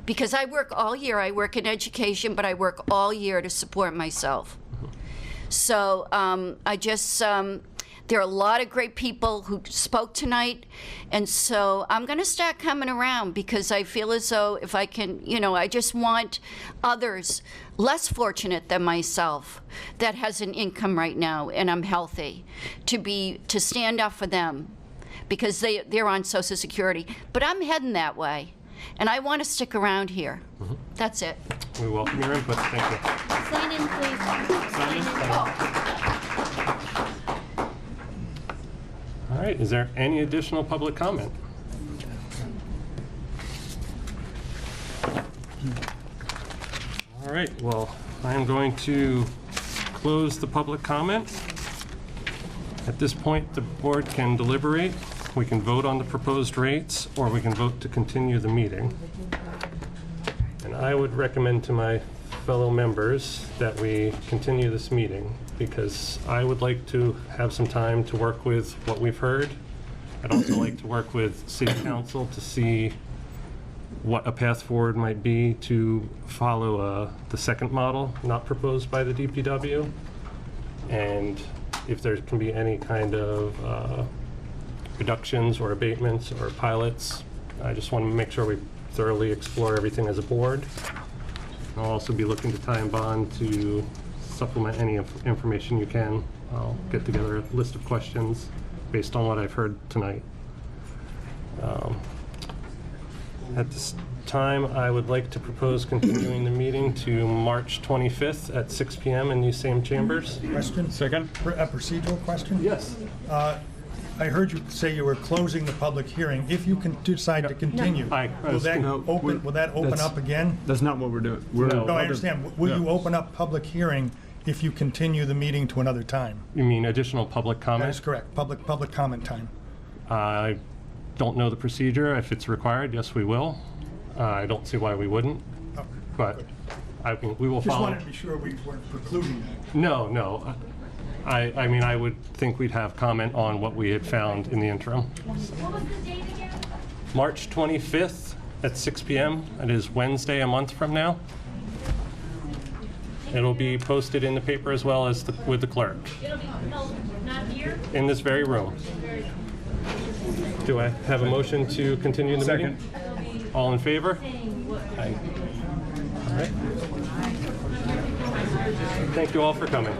Because I work all year, I work in education, but I work all year to support myself. So I just, there are a lot of great people who spoke tonight, and so I'm going to start coming around because I feel as though if I can, I just want others less fortunate than myself that has an income right now and I'm healthy to stand up for them because they're on Social Security. But I'm heading that way, and I want to stick around here. That's it. We welcome your input. Thank you. Sign in, please. Sign in. All right, is there any additional public comment? All right, well, I am going to close the public comment. At this point, the board can deliberate We can vote on the proposed rates, or we can vote to continue the meeting. And I would recommend to my fellow members that we continue this meeting, because I would like to have some time to work with what we've heard. I'd also like to work with City Council to see what a path forward might be to follow the second model not proposed by the DPW, and if there can be any kind of reductions or abatements or pilots. I just want to make sure we thoroughly explore everything as a board. I'll also be looking to Ty and Bond to supplement any information you can. I'll get together a list of questions based on what I've heard tonight. At this time, I would like to propose continuing the meeting to March 25th at 6 p.m. in these same chambers. Question? Second. A procedural question? Yes. I heard you say you were closing the public hearing. If you can decide to continue, will that open up again? That's not what we're doing. No, I understand. Will you open up public hearing if you continue the meeting to another time? You mean additional public comment? That is correct. Public comment time. I don't know the procedure. If it's required, yes, we will. I don't see why we wouldn't, but we will follow. Just wanted to be sure we weren't precluding that. No. I mean, I would think we'd have comment on what we had found in the interim. What was the date again? March 25th at 6 p.m. It is Wednesday, a month from now. It'll be posted in the paper as well as with the clerk. It'll be held not here? In this very room. Do I have a motion to continue the meeting? All in favor? Aye. All right. Thank you all for coming.